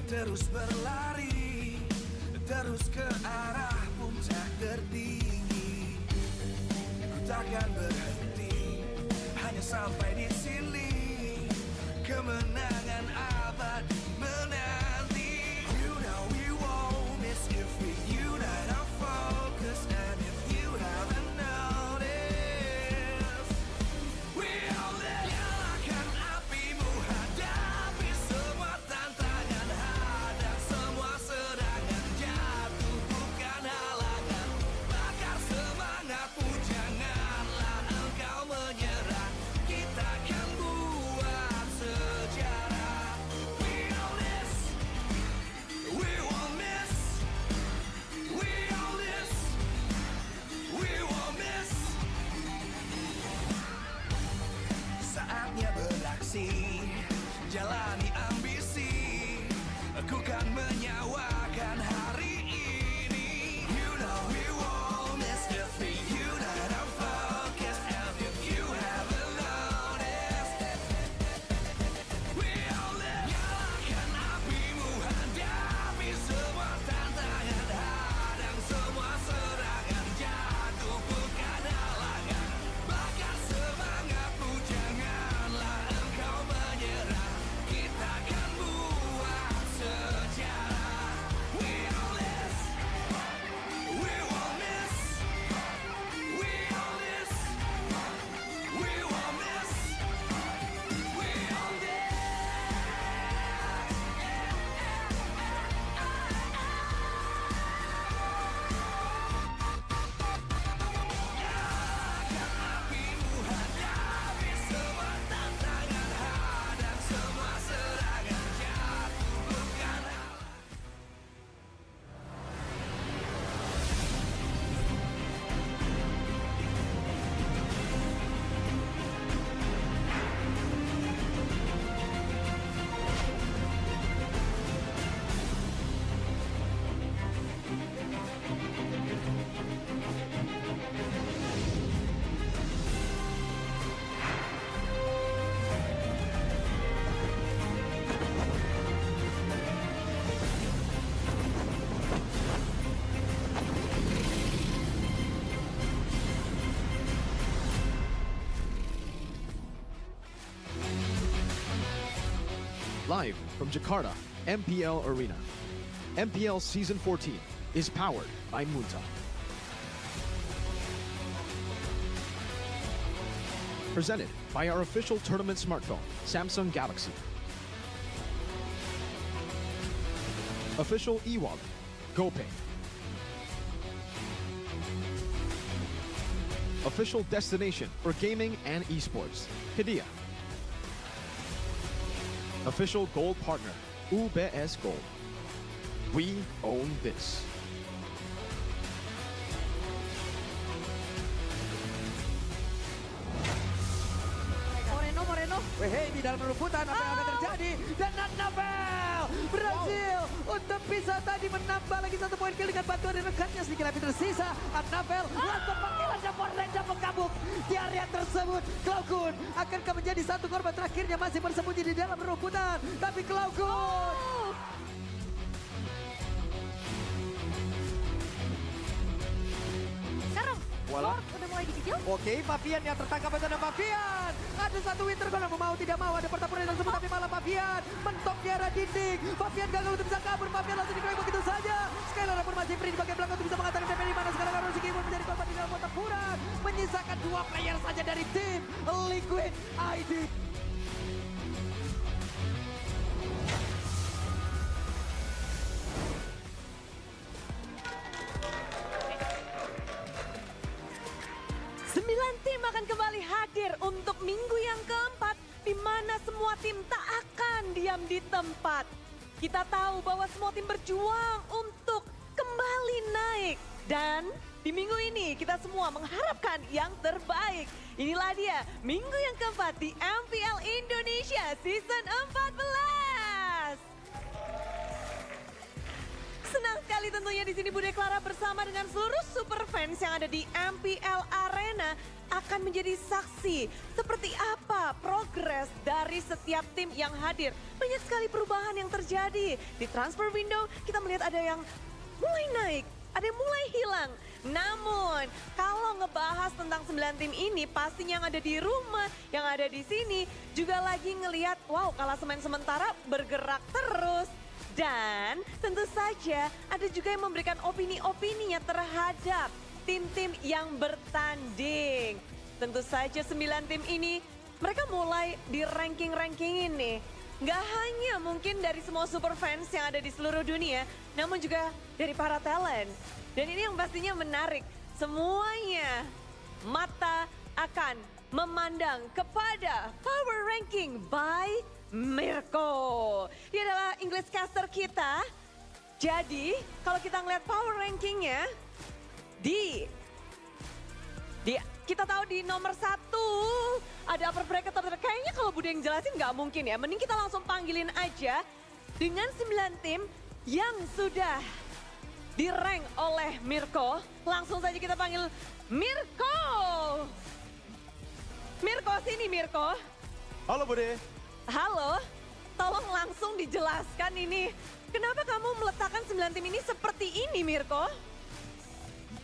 terus berlari, terus ke arah puncak tertinggi. Ku takkan berhenti, hanya sampai di sini. Kemenangan abadi menanti. You know we won't miss if we unite our focus. And if you haven't noticed, we all live. Nyalakan apimu, hadapi semua tantangan, hadang semua serangan, jatuh bukan halangan. Bakar semangatmu, janganlah engkau menyerah. Kita akan buat sejarah. We all this, we won't miss. We all this, we won't miss. Saatnya beraksi, jalani ambisi. Aku kan menyawakan hari ini. You know we won't miss if we unite our focus. And if you haven't noticed, we all live. Nyalakan apimu, hadapi semua tantangan, hadang semua serangan, jatuh bukan halangan. Bakar semangatmu, janganlah engkau menyerah. Kita akan buat sejarah. We all this, we won't miss. We all this, we won't miss. We all this. Nyalakan apimu, hadapi semua tantangan, hadang semua serangan, jatuh bukan halangan. Live from Jakarta, MPL Arena. MPL Season 14 is powered by Munta. Presented by our official tournament smartphone, Samsung Galaxy. Official e-wallet, GoPay. Official destination for gaming and esports, Hidea. Official gold partner, UBS Gold. We own this. Moreno. Wehey, di dalam rumputan apa yang akan terjadi? Dan Annabelle berhasil untuk bisa tadi menambah lagi 1 poin kill dengan bantuan dari rekannya. Sedikit lagi tersisa. Annabelle langsung panggilan Japon Ranger menggabung di area tersebut. Cloudgun akankah menjadi satu korban terakhirnya, masih bersembunyi di dalam rumputan. Tapi Cloudgun Wala. Udah mulai dikejut. Oke, Fabian yang tertangkap itu ada Fabian. Ada satu winter gun, mau tidak mau ada pertempuran tersebut, tapi malah Fabian mentok di arah dinding. Fabian gagal untuk bisa kabur, Fabian langsung dikeroyok begitu saja. Skylar pun masih free di bagian belakang untuk bisa mengatakan DP di mana sekarang harus Kibun menjadi korban di dalam pertempuran. Menyisakan 2 player saja dari tim Liquid ID. Tim akan kembali hadir untuk minggu yang keempat, di mana semua tim tak akan diam di tempat. Kita tahu bahwa semua tim berjuang untuk kembali naik. Dan di minggu ini kita semua mengharapkan yang terbaik. Inilah dia minggu yang keempat di MPL Indonesia Season 14. Senang sekali tentunya tentunya di sini Bude Clara bersama dengan seluruh super fans yang ada di MPL Arena akan menjadi saksi seperti apa progres dari setiap tim yang hadir. Banyak sekali perubahan yang terjadi. Di transfer window kita melihat ada yang mulai naik, ada yang mulai hilang. Namun kalau ngebahas tentang 9 tim ini pastinya yang ada di rumah, yang ada di sini juga lagi ngelihat wow klasemen sementara bergerak terus. Dan tentu saja ada juga yang memberikan opini-opininya terhadap tim-tim yang bertanding. Tentu saja 9 tim ini mereka mulai di ranking-rankingin nih. Nggak hanya mungkin dari semua super fans yang ada di seluruh dunia, namun juga dari para talent. Dan ini yang pastinya menarik. Semuanya mata akan memandang kepada Power Ranking by Mirko. Dia adalah English caster kita. Jadi kalau kita ngeliat Power Rankingnya kita tahu di nomor 1 ada upper bracket. Kayaknya kalau Bude yang jelasin nggak mungkin ya. Mending kita langsung panggilin aja dengan 9 tim yang sudah di-rank oleh Mirko. Langsung saja kita panggil Mirko. Mirko, sini Mirko. Halo Bude. Halo, tolong langsung dijelaskan ini. Kenapa kamu meletakkan 9 tim ini seperti ini Mirko?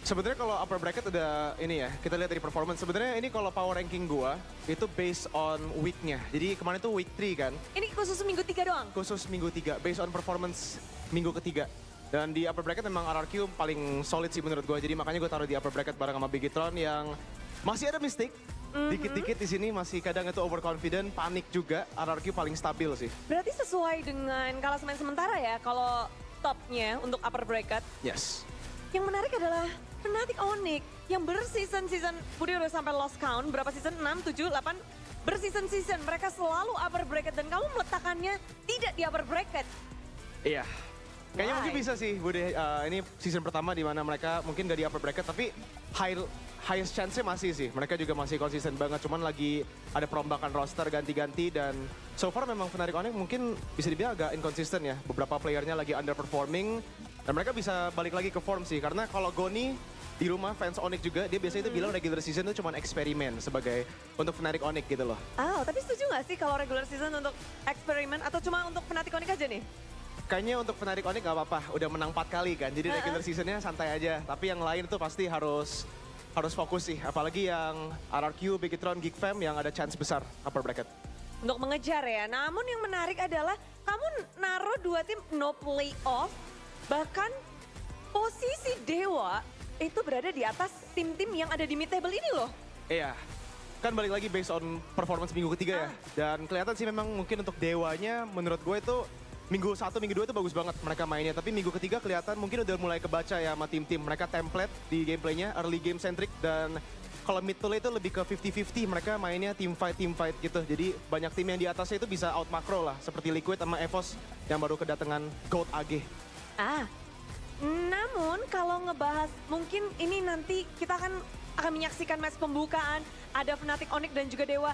Sebenarnya kalau upper bracket udah ini ya, kita lihat dari performance. Sebenarnya ini kalau power ranking gua itu based on week-nya. Jadi kemarin tuh week 3 kan. Ini khusus minggu 3 doang? Khusus minggu 3, based on performance minggu ketiga. Dan di upper bracket memang RRQ paling solid sih menurut gua. Jadi makanya gua taruh di upper bracket bareng sama Bigitron yang masih ada mistake. Dikit-dikit di sini masih kadang itu overconfident, panik juga. RRQ paling stabil sih. Berarti sesuai dengan klasemen sementara ya kalau topnya untuk upper bracket. Yes. Yang menarik adalah Fnatic Onyx yang berseason-season, Budi udah sampai lost count, berapa season? 6, 7, 8, berseason-season. Mereka selalu upper bracket dan kamu meletakkannya tidak di upper bracket. Iya. Kayaknya Why? mungkin bisa sih Bude, ini season pertama di mana mereka mungkin gak di upper bracket tapi highest chance-nya masih sih. Mereka juga masih konsisten banget, cuman lagi ada perombakan roster ganti-ganti dan so far memang Fnatic Onyx mungkin bisa dibilang agak inconsistent ya. Beberapa playernya lagi underperforming dan mereka bisa balik lagi ke form sih. Karena kalau Goni di rumah fans Onyx juga, dia biasanya itu bilang regular season itu cuma eksperimen sebagai untuk Fnatic Onyx gitu loh. Oh, tapi setuju gak sih kalau regular season untuk eksperimen atau cuma untuk Fnatic Onyx aja nih? Kayaknya untuk Fnatic Onyx gak apa-apa, udah menang 4 kali kan. Jadi regular seasonnya santai aja. Tapi yang lain tuh pasti harus fokus sih. Apalagi yang RRQ, Bigitron, Geekfam yang ada chance besar upper bracket. Untuk mengejar ya, namun yang menarik adalah kamu naruh 2 tim no playoff, bahkan posisi Dewa itu berada di atas tim-tim yang ada di mid table ini loh. Iya, kan balik lagi based on performance minggu ketiga ya. Dan kelihatan sih memang mungkin untuk Dewanya menurut gue itu minggu 1, minggu 2 itu bagus banget mereka mainnya. Tapi minggu ketiga kelihatan mungkin udah mulai kebaca ya sama tim-tim. Mereka template di gameplaynya, early game centric. Dan kalau mid to late itu lebih ke 50-50. Mereka mainnya team fight gitu. Jadi banyak tim yang di atasnya itu bisa out macro lah. Seperti Liquid sama EVOS yang baru kedatangan Gold AG. Namun kalau ngebahas mungkin ini nanti kita akan menyaksikan match pembukaan. Ada Fnatic Onyx dan juga Dewa.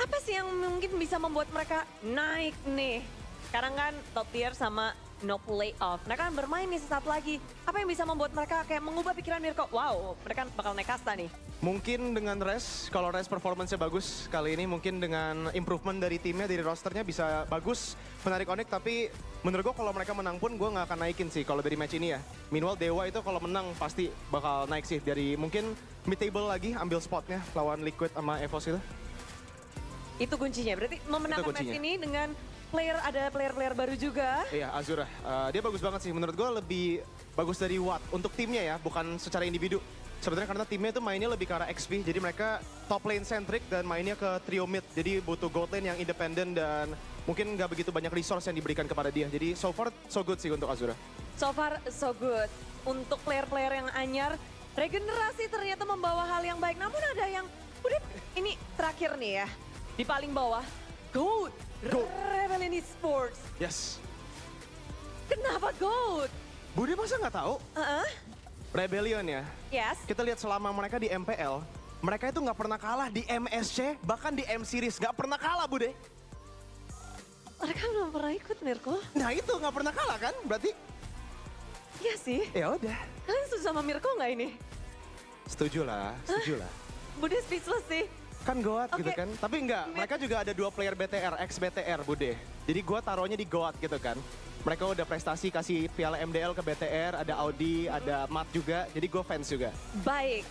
Apa sih yang mungkin bisa membuat mereka naik nih? Sekarang kan top tier sama no playoff. Mereka kan bermain nih sesaat lagi. Apa yang bisa membuat mereka kayak mengubah pikiran Mirko? Wow, mereka bakal naik kasta nih. Mungkin dengan Res, kalau Res performance-nya bagus kali ini mungkin dengan improvement dari timnya, dari rosternya bisa bagus Fnatic Onyx. Tapi menurut gue kalau mereka menang pun gue nggak akan naikin sih kalau dari match ini ya. Meanwhile Dewa itu kalau menang pasti bakal naik sih dari mungkin mid table lagi ambil spotnya lawan Liquid sama EVOS itu. Itu kuncinya, berarti memenangkan match kuncinya. ini dengan ada player-player baru juga. Iya, Azura. Dia bagus banget sih. Menurut gue lebih bagus dari Watt. Untuk timnya ya, bukan secara individu. Sebenarnya karena timnya itu mainnya lebih ke arah XP. Jadi mereka top lane centric dan mainnya ke trio mid. Jadi butuh gold lane yang independen dan mungkin nggak begitu banyak resource yang diberikan kepada dia. Jadi so far so good sih untuk Azura. So far so good. Untuk player-player yang anyar, regenerasi ternyata membawa hal yang baik. Namun ada yang, udah ini terakhir nih ya. Di paling bawah, GOAT. Rebellion Esports. Yes. Kenapa GOAT? Budi masa nggak tahu? Rebellion ya. Yes. Kita lihat selama mereka di MPL, mereka itu nggak pernah kalah di MSC, bahkan di M-Series. Nggak pernah kalah, Bude. Mereka belum pernah ikut, Mirko. Nah itu nggak pernah kalah kan, berarti? Iya sih. Ya udah. Kalian setuju sama Mirko nggak ini? Setuju lah, setuju lah. Bude speechless sih. Kan goat gitu Oke. kan. Tapi enggak, mereka juga ada 2 player BTR, ex-BTR Bude. Jadi gua taruhnya di goat gitu kan. Mereka udah prestasi kasih piala MDL ke BTR, ada Audi, ada Mat juga. Jadi gua fans juga. Baik.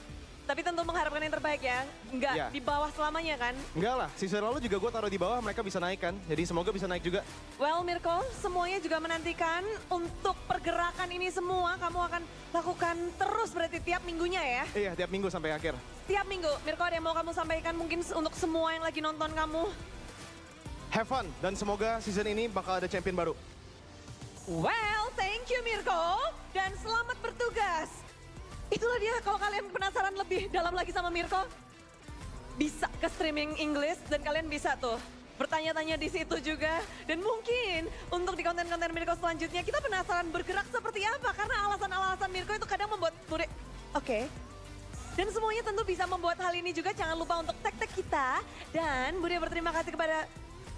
Tapi tentu mengharapkan yang terbaik ya. Nggak Iya. di bawah selamanya kan. Enggak lah, season lalu juga gua taruh di bawah, mereka bisa naik kan. Jadi semoga bisa naik juga. Well Mirko, semuanya juga menantikan untuk pergerakan ini semua kamu akan lakukan terus berarti tiap minggunya ya. Iya, tiap minggu sampai akhir. Tiap minggu. Mirko ada yang mau kamu sampaikan mungkin untuk semua yang lagi nonton kamu? Have fun, dan semoga season ini bakal ada champion baru. Well, thank you Mirko. Dan selamat bertugas. Itulah dia kalau kalian penasaran lebih dalam lagi sama Mirko. Bisa ke streaming Inggris dan kalian bisa tuh bertanya-tanya di situ juga. Dan mungkin untuk di konten-konten Mirko selanjutnya kita penasaran bergerak seperti apa. Karena alasan-alasan Mirko itu kadang membuat Bude, oke. Dan semuanya tentu bisa membuat hal ini juga. Jangan lupa untuk tag-tag kita. Dan Bude berterima kasih kepada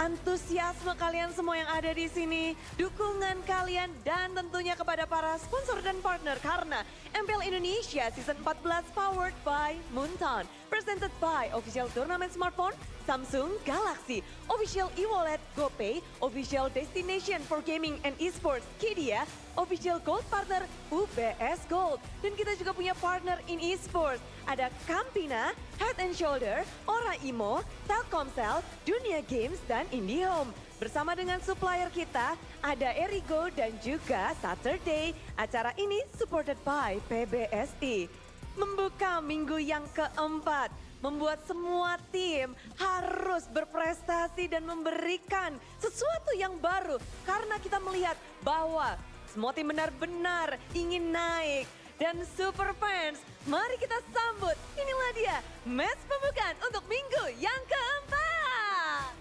antusiasme kalian semua yang ada di sini, dukungan kalian, dan tentunya kepada para sponsor dan partner karena MPL Indonesia Season 14 powered by Moonton, presented by Official Turnamen Smartphone, Samsung Galaxy, Official e-wallet GoPay, Official Destination for Gaming and Esports Kidia, Official Gold Partner UBS Gold. Dan kita juga punya partner in esports. Ada Campina, Head and Shoulder, Ora Imo, Telkomsel, Dunia Games, dan IndiHome. Bersama dengan supplier kita, ada Erigo dan juga Saturday. Acara ini supported by PBSI. Membuka minggu yang keempat, membuat semua tim harus berprestasi dan memberikan sesuatu yang baru. Karena kita melihat bahwa semua tim benar-benar ingin naik. Dan super fans, mari kita sambut. Inilah dia match pembukaan untuk minggu yang keempat.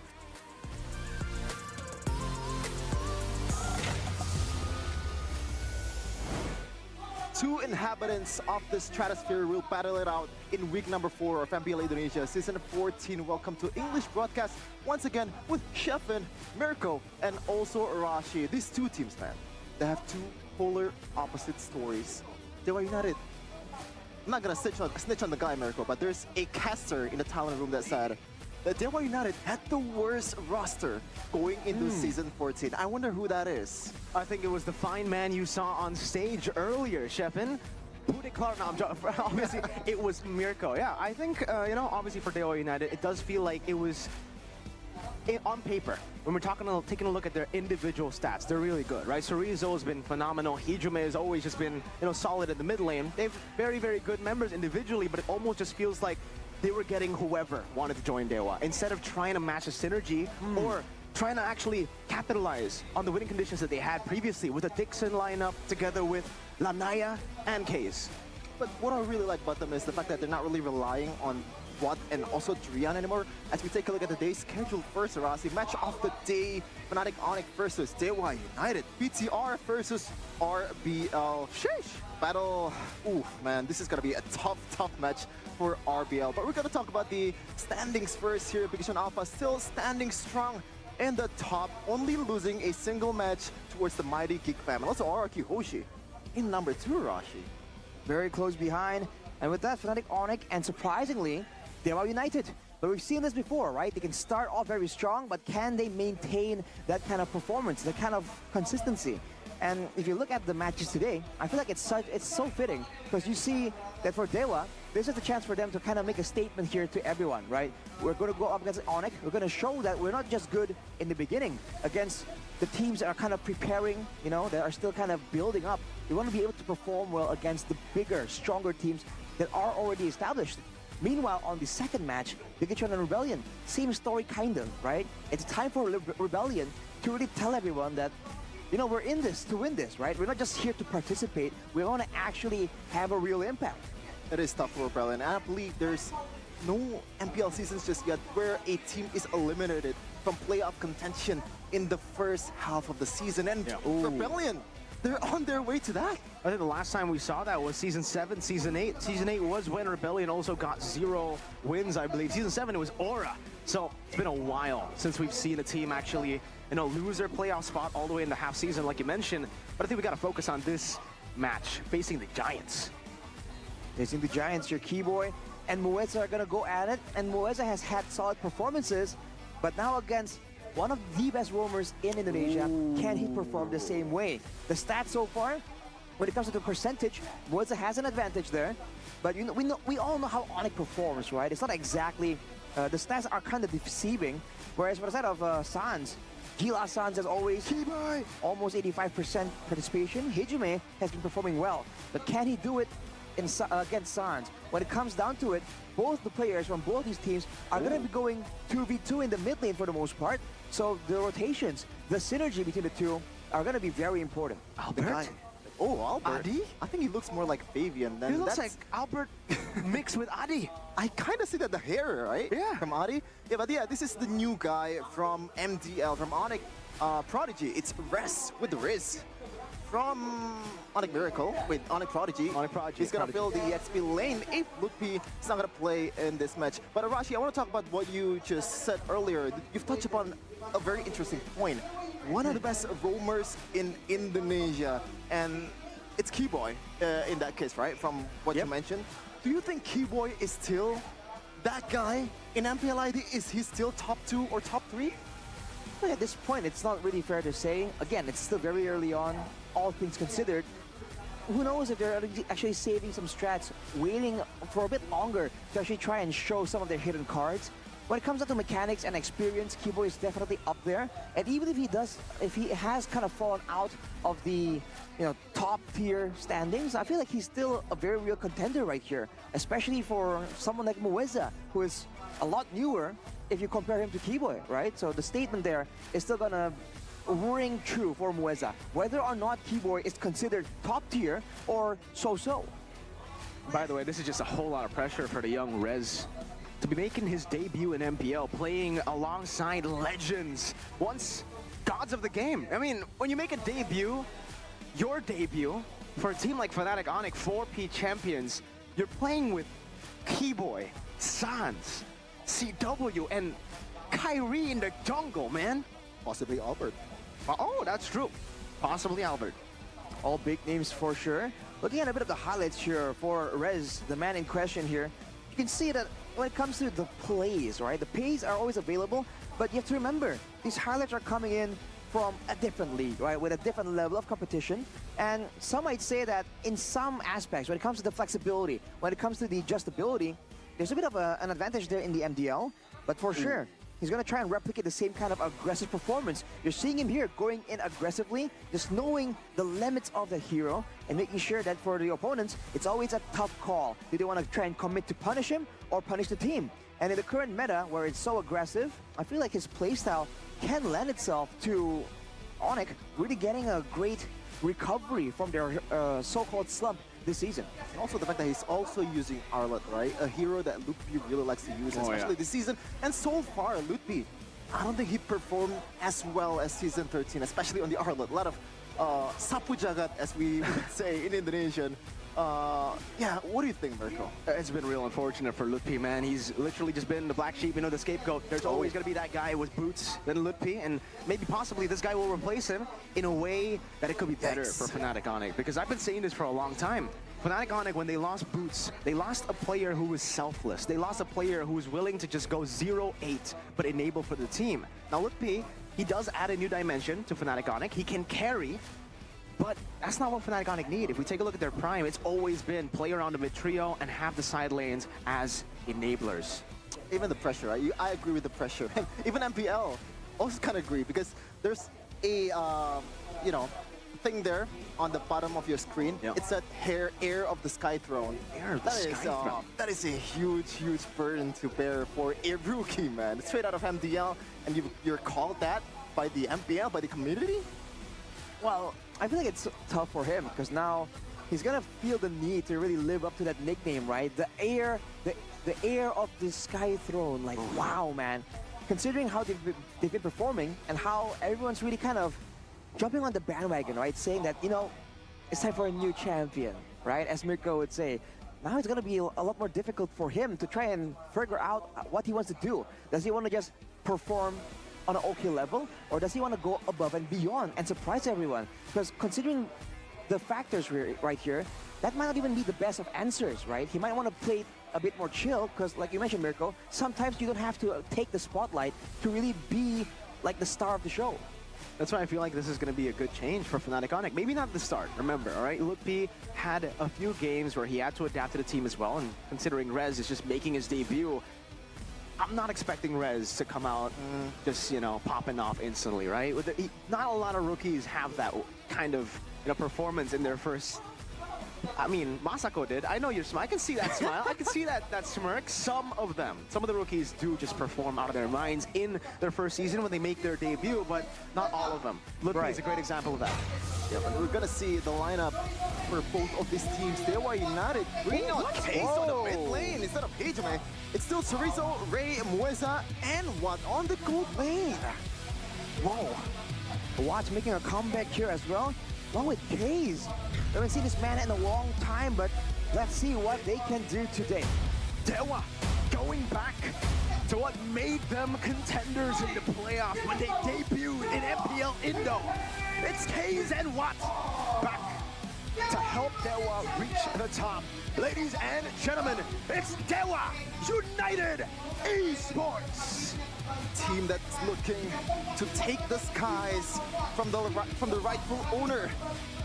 Two inhabitants of the stratosphere will battle it out in week number 4 of MPL Indonesia Season 14. Welcome to English broadcast once again with Shefin, Mirko, and also Arashi. These two teams, man, they have two polar opposite stories. They were united. I'm not gonna snitch on the guy, Mirko, but there's a caster in the talent room that said that Dewa United had the worst roster going into Season 14. I wonder who that is. I think it was the fine man you saw on stage earlier, Shefin. Obviously, it was Mirko. Yeah, I think, obviously for Dewa United, it does feel like it was on paper. When we're taking a look at their individual stats, they're really good, right? Sorizo has been phenomenal. Hijume has always just been, solid in the mid lane. They have very, very good members individually, but it almost just feels like they were getting whoever wanted to join Dewa instead of trying to match a synergy or trying to actually capitalize on the winning conditions that they had previously with the Dixon lineup together with Lanaya and Case. But what I really like about them is the fact that they're not really relying on Watt and also Drian anymore. As we take a look at the day's schedule first, Arasi, match of the day, Fnatic Onyx versus Dewa United, BTR versus RBL. Sheesh! Battle, oof, man, this is gonna be a tough match for RBL. But we're gonna talk about the standings first here. Big Sean Alpha still standing strong in the top, only losing a single match towards the mighty Geek Fam. And also RRQ Hoshi in number 2, Rashi. Very close behind. And with that, Fnatic Onyx, and surprisingly, Dewa United. But we've seen this before, right? They can start off very strong, but can they maintain that kind of performance, that kind of consistency? And if you look at the matches today, I feel like it's so fitting because you see that for Dewa, this is a chance for them to kind of make a statement here to everyone, right? We're going to go up against Onyx. We're going to show that we're not just good in the beginning against the teams that are kind of preparing, that are still kind of building up. We want to be able to perform well against the bigger, stronger teams that are already established. Meanwhile, on the second match, Bigatron and Rebellion, same story kind of, right? It's time for Rebellion to really tell everyone that, we're in this to win this, right? We're not just here to participate. We want to actually have a real impact. It is tough for Rebellion. And I believe there's no MPL seasons just yet where a team is eliminated from playoff contention in the first half of the season. And Rebellion, they're on their way to that. I think the last time we saw that was Season 7, Season 8. Season 8 was when Rebellion also got 0 wins, I believe. Season 7, it was Aura. So it's been a while since we've seen a team actually, lose their playoff spot all the way in the half season, like you mentioned. But I think we got to focus on this match facing the Giants. Facing the Giants, your Keyboy and Mueza are gonna go at it, and Mueza has had solid performances, but now against one of the best roamers in Indonesia, can he perform the same way? The stats so far, when it comes to the percentage, Mueza has an advantage there, but we all know how Onyx performs, right? It's not exactly, the stats are kind of deceiving, whereas for the side of Sans, Gila Sans as always, almost 85% participation. Hijime has been performing well, but can he do it against Sans? When it comes down to it, both the players from both these teams are going to be going 2v2 in the mid lane for the most part. So the rotations, the synergy between the two are going to be very important. Albert? Oh, Albert. Adi? I think he looks more like Fabian than He looks like Albert mixed with Adi. I kind of see that the hair, right? Yeah. From Adi. Yeah, but yeah, this is the new guy from MDL, from Onyx Prodigy. It's Res with the Riz. From Onyx Miracle with Onyx Prodigy. Onyx Prodigy, He's gonna fill the EXP lane if Lutpi is not gonna play in this match. But Arashi, I want to talk about what you just said earlier. You've touched upon a very interesting point. One of the best roamers in Indonesia, and it's Keyboy in that case, right? From what you mentioned. Do you think Keyboy is still that guy in MPL ID? Is he still top 2 or top 3? But at this point, it's not really fair to say. Again, it's still very early on, all things considered. Who knows if they're actually saving some strats, waiting for a bit longer to actually try and show some of their hidden cards. When it comes down to mechanics and experience, Keyboy is definitely up there. And even if he has kind of fallen out of the top tier standings, I feel like he's still a very real contender right here, especially for someone like Mueza, who is a lot newer if you compare him to Keyboy, right? So the statement there is still gonna ring true for Mueza, whether or not Keyboy is considered top tier or so-so. By the way, this is just a whole lot of pressure for the young Rez to be making his debut in MPL, playing alongside legends, once gods of the game. I mean, when you make a debut, your debut, for a team like Fnatic Onyx, 4P champions, you're playing with Keyboy, Sans, CW, and Kyrie in the jungle, man. Possibly Albert. Oh, that's true. Possibly Albert. All big names for sure. Looking at a bit of the highlights here for Rez, the man in question here, you can see that when it comes to the plays, right? The plays are always available, but you have to remember, these highlights are coming in from a different league, right? With a different level of competition. And some might say that in some aspects, when it comes to the flexibility, when it comes to the adjustability, there's a bit of an advantage there in the MDL, but for sure, he's going to try and replicate the same kind of aggressive performance. You're seeing him here going in aggressively, just knowing the limits of the hero and making sure that for the opponents, it's always a tough call. Do they want to try and commit to punish him or punish the team? And in the current meta, where it's so aggressive, I feel like his playstyle can lend itself to Onyx really getting a great recovery from their so-called slump this season. And also the fact that he's also using Arlott, right? A hero that Lutpi really likes to use, especially this season. And so far, Lutpi, I don't think he performed as well as Season 13, especially on the Arlott. A lot of sapu jagat, as we would say in Indonesian. Yeah, what do you think, Mirko? It's been real unfortunate for Lutpi, man. He's literally just been the black sheep, the scapegoat. There's always going to be that guy with boots, then Lutpi, and maybe possibly this guy will replace him in a way that it could be better for Fnatic Onyx. Because I've been saying this for a long time. Fnatic Onyx, when they lost Boots, they lost a player who was selfless. They lost a player who was willing to just go 0-8, but enable for the team. Now Lutpi, he does add a new dimension to Fnatic Onyx. He can carry, but that's not what Fnatic Onyx need. If we take a look at their prime, it's always been play around the mid trio and have the side lanes as enablers. Even the pressure, right? I agree with the pressure. And even MPL also kind of agree, because there's a, thing there on the bottom of your screen. Yep. It's that air of the Sky Throne. Air of the Sky Throne. That is a huge, huge burden to bear for a rookie, man. Straight out of MDL, and you're called that by the MPL, by the community? Well, I feel like it's tough for him because now he's gonna feel the need to really live up to that nickname, right? The air of the Sky Throne. Like, wow, man. Considering how they've been performing and how everyone's really kind of jumping on the bandwagon, right? Saying that, it's time for a new champion, right? As Mirko would say. Now it's gonna be a lot more difficult for him to try and figure out what he wants to do. Does he want to just perform on an okay level, or does he want to go above and beyond and surprise everyone? Because considering the factors right here, that might not even be the best of answers, right? He might want to play a bit more chill, because like you mentioned, Mirko, sometimes you don't have to take the spotlight to really be like the star of the show. That's why I feel like this is going to be a good change for Fnatic Onyx. Maybe not at the start, remember, all right? Lukpi had a few games where he had to adapt to the team as well, and considering Rez is just making his debut, I'm not expecting Rez to come out just, you know, popping off instantly, right? Not a lot of rookies have that kind of, you know, performance in their first... I mean, Masako did. I know you're smiling. I can see that smile. I can see that smirk. Some of the rookies do just perform out of their minds in their first season when they make their debut, but not all of them. Lukpi is a great example of that. Yeah, but we're gonna see the lineup for both of these teams. Dewa United bringing out Case on the mid lane instead of Hejime. It's still Chorizo, Ray, Mueza, and Watt on the gold lane. Whoa. Watt's making a comeback here as well, along with Kaze. We haven't seen this man in a long time, but let's see what they can do today. Dewa going back to what made them contenders in the playoffs when they debuted in MPL Indo. It's Kaze and Watt back to help Dewa reach the top. Ladies and gentlemen, it's Dewa United Esports. Team that's looking to take the skies from the rightful owner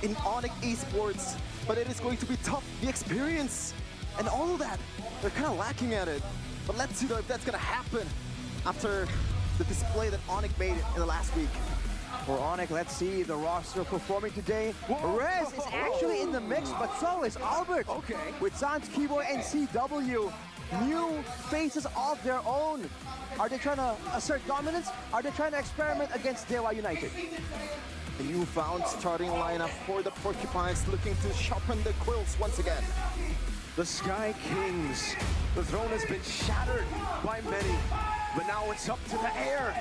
in Onyx Esports, but it is going to be tough. The experience and all of that, they're kind of lacking at it. But let's see though if that's gonna happen after the display that Onyx made in the last week. For Onyx, let's see the roster performing today. Rez is actually in the mix, but so is Albert. Okay. With Sans, Keyboy, and CW. New faces of their own. Are they trying to assert dominance? Are they trying to experiment against Dewa United? A newfound starting lineup for the Porcupines, looking to sharpen the quills once again. The Sky Kings. The throne has been shattered by many, but now it's up to the heir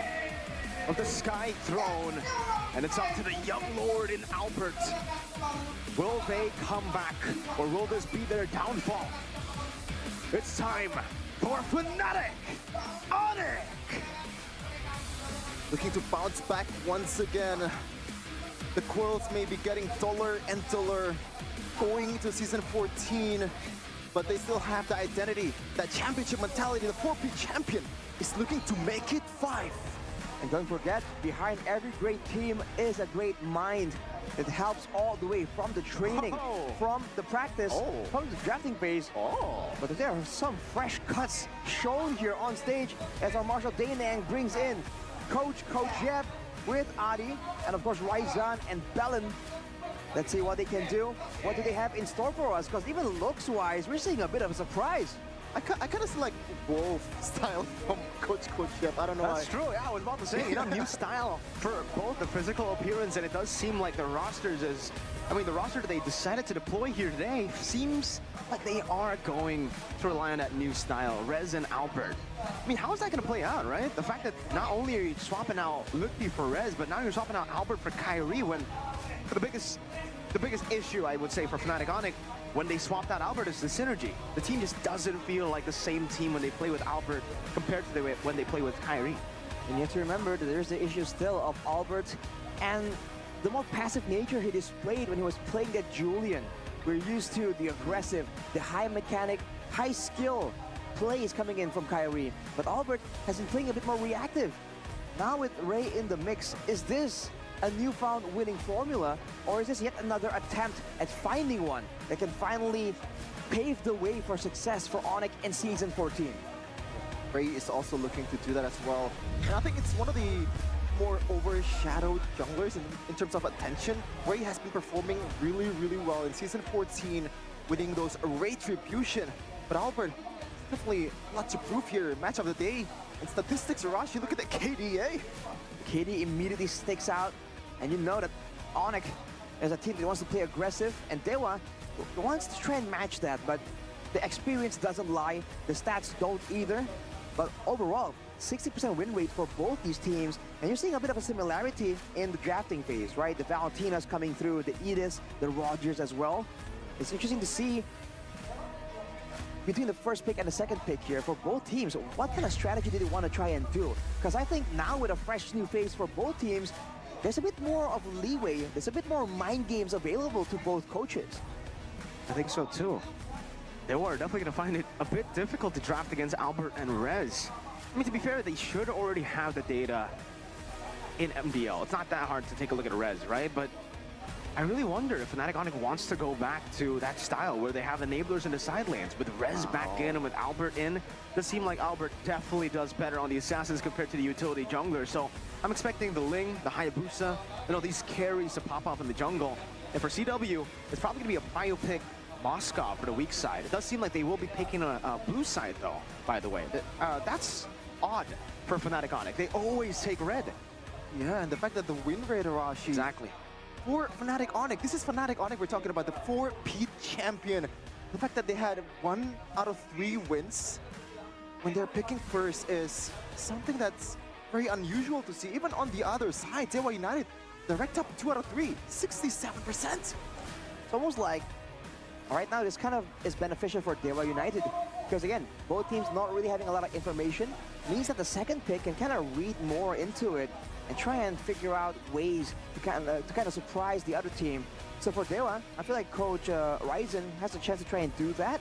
of the Sky Throne, and it's up to the young lord in Albert. Will they come back, or will this be their downfall? It's time for Fnatic Onyx! Looking to bounce back once again. The quills may be getting duller and duller going into season 14, but they still have the identity, that championship mentality. The 4P champion is looking to make it 5. And don't forget, behind every great team is a great mind. It helps all the way from the training, from the practice, from the drafting phase. But there are some fresh cuts shown here on stage as our Marshal Daynang brings in Coach Jeb with Adi, and of course Raizan and Belen. Let's see what they can do. What do they have in store for us? Because even looks-wise, we're seeing a bit of a surprise. I kind of see like Wolf style from Coach Jeff. I don't know. That's true, yeah, I was about to say, you know, new style for both the physical appearance, and it does seem like the roster that they decided to deploy here today seems like they are going to rely on that new style, Rez and Albert. I mean, how is that going to play out, right? The fact that not only are you swapping out Lukpi for Rez, but now you're swapping out Albert for Kyrie, when the biggest issue, I would say, for Fnatic Onyx, when they swapped out Albert, is the synergy. The team just doesn't feel like the same team when they play with Albert compared to when they play with Kyrie. And you have to remember that there's the issue still of Albert and the more passive nature he displayed when he was playing that Julian. We're used to the aggressive, the high mechanic, high skill plays coming in from Kyrie. But Albert has been playing a bit more reactive. Now with Ray in the mix, is this a newfound winning formula, or is this yet another attempt at finding one that can finally pave the way for success for Onyx in Season 14? Ray is also looking to do that as well. And I think it's one of the more overshadowed junglers in terms of attention. Ray has been performing really, really well in Season 14, winning those Retribution. But Albert, definitely a lot to prove here. Match of the day. And statistics, Arashi, look at the KDA. KD immediately sticks out, and you know that Onyx is a team that wants to play aggressive, and Dewa wants to try and match that, but the experience doesn't lie, the stats don't either. But overall, 60% win rate for both these teams, and you're seeing a bit of a similarity in the drafting phase, right? The Valentinas coming through, the Edis, the Rogers as well. It's interesting to see between the first pick and the second pick here for both teams, what kind of strategy did they want to try and do? Because I think now with a fresh new face for both teams, there's a bit more of leeway, there's a bit more mind games available to both coaches. I think so too. They were definitely going to find it a bit difficult to draft against Albert and Rez. I mean, to be fair, they should already have the data in MDL. It's not that hard to take a look at Rez, right? But I really wonder if Fnatic Onyx wants to go back to that style where they have enablers in the side lanes with Rez back in and with Albert in. It does seem like Albert definitely does better on the assassins compared to the utility jungler. So I'm expecting the Ling, the Hayabusa, these carries to pop up in the jungle. And for CW, it's probably going to be a prio pick Moscow for the weak side. It does seem like they will be picking a blue side though, by the way. That's odd for Fnatic Onyx. They always take red. Yeah, and the fact that the win rate, Arashi. Exactly. For Fnatic Onyx, this is Fnatic Onyx we're talking about, the 4-peat champion. The fact that they had 1 out of 3 wins when they're picking first is something that's very unusual to see. Even on the other side, Dewa United, direct up 2 out of 3, 67%. It's almost like right now this kind of is beneficial for Dewa United because again, both teams not really having a lot of information means that the second pick can kind of read more into it and try and figure out ways to kind of surprise the other team. So for Dewa, I feel like Coach Ryzen has a chance to try and do that.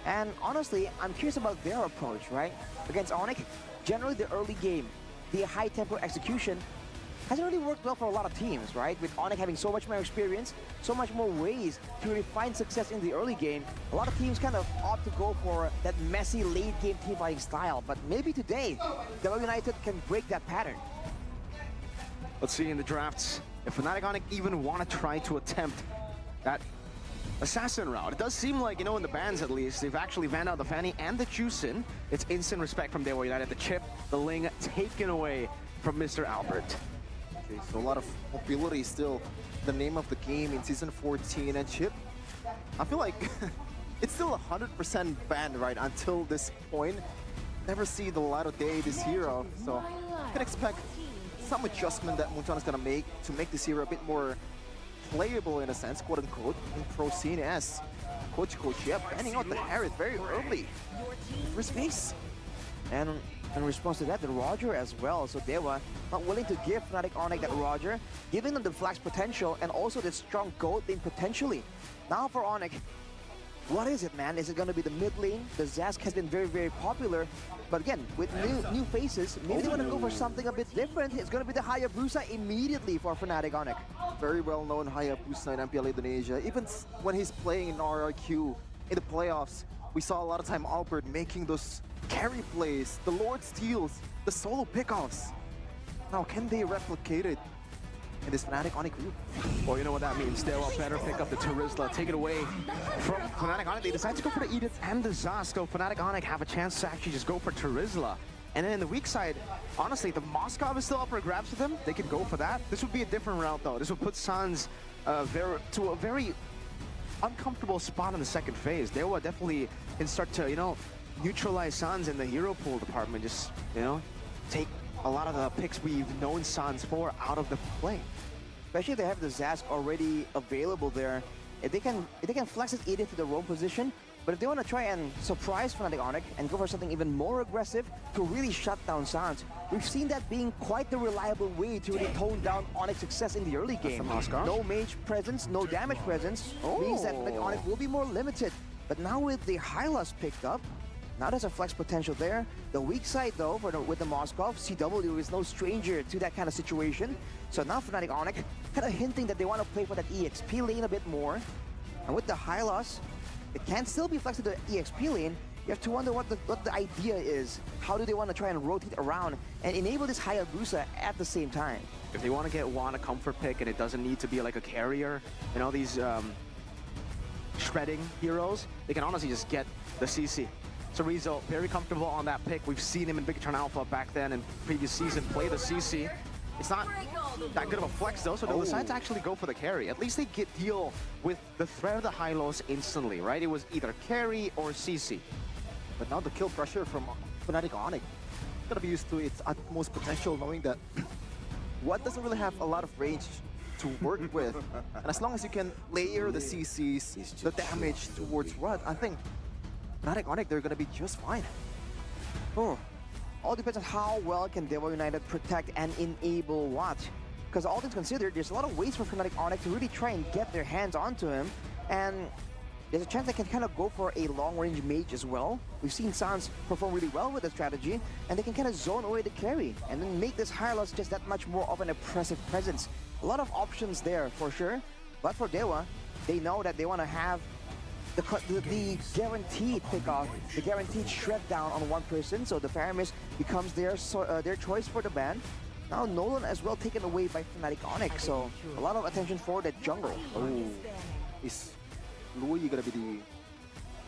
And honestly, I'm curious about their approach, right? Against Onyx, generally the early game, the high tempo execution hasn't really worked well for a lot of teams, right? With Onyx having so much more experience, so much more ways to really find success in the early game, a lot of teams kind of opt to go for that messy late game team fighting style. But maybe today, Dewa United can break that pattern. Let's see in the drafts if Fnatic Onyx even want to try to attempt that assassin route. It does seem like, in the bans at least, they've actually banned out the Fanny and the Juicin. It's instant respect from Dewa United. The chip, the Ling taken away from Mr. Albert. Okay, so a lot of mobility still the name of the game in Season 14. And Chip, I feel like it's still 100% banned right until this point. Never see the light of day this hero, so you can expect some adjustment that Moonton is going to make this hero a bit more playable in a sense, quote unquote, in pro scene as Coach banning out the Harith very early. First base. And in response to that, the Roger as well. So Dewa not willing to give Fnatic Onyx that Roger, giving them the flash potential and also the strong gold lane potentially. Now for Onyx, what is it, man? Is it going to be the mid lane? The Zask has been very, very popular. But again, with new faces, maybe they want to go for something a bit different. It's going to be the Hayabusa immediately for Fnatic Onyx. Very well-known Hayabusa in MPL Indonesia. Even when he's playing in RRQ in the playoffs, we saw a lot of time Albert making those carry plays, the Lord steals, the solo pickoffs. Now, can they replicate it in this Fnatic Onyx group? Well, you know what that means. They'll better pick up the Terizla, take it away from Fnatic Onyx. They decide to go for the Edith and the Zask. So Fnatic Onyx have a chance to actually just go for Terizla. And then in the weak side, honestly, the Moskov is still up for grabs for them. They could go for that. This would be a different route, though. This would put Sans to a very uncomfortable spot in the second phase. They will definitely can start to, neutralize Sans in the hero pool department. Just, take a lot of the picks we've known Sans for out of the play. Especially if they have the Zask already available there. If they can flex his Edith to the roam position, but if they want to try and surprise Fnatic Onyx and go for something even more aggressive to really shut down Sans, we've seen that being quite the reliable way to really tone down Onyx success in the early game. No mage presence, no damage presence, means that Fnatic Onyx will be more limited. But now with the Hylas picked up, now there's a flex potential there. The weak side though, with the Moskov, CW is no stranger to that kind of situation. So now Fnatic Onyx kind of hinting that they want to play for that EXP lane a bit more. And with the Hylas, it can still be flexed to the EXP lane. You have to wonder what the idea is. How do they want to try and rotate around and enable this Hayabusa at the same time? If they want to get a comfort pick and it doesn't need to be like a carrier, these shredding heroes, they can honestly just get the CC. Rizzo, very comfortable on that pick. We've seen him in Big Turn Alpha back then in previous season play the CC. It's not that good of a flex though, so they'll decide to actually go for the carry. At least they deal with the threat of the high lows instantly, right? It was either carry or CC. But now the kill pressure from Fnatic Onyx is going to be used to its utmost potential, knowing that What doesn't really have a lot of range to work with. And as long as you can layer the CCs, the damage towards Rud, I think Fnatic Onyx, they're going to be just fine. Oh, all depends on how well can Dewa United protect and enable what. Because all things considered, there's a lot of ways for Fnatic Onyx to really try and get their hands onto him. And there's a chance they can kind of go for a long-range mage as well. We've seen Sans perform really well with the strategy, and they can kind of zone away the carry and then make this Hylos just that much more of an oppressive presence. A lot of options there for sure, but for Dewa, they know that they want to have the guaranteed pick-off, the guaranteed shred down on one person, so the Faramis becomes their choice for the ban. Now Nolan as well taken away by Fnatic Onyx, so a lot of attention for the jungle. Is Louis gonna be the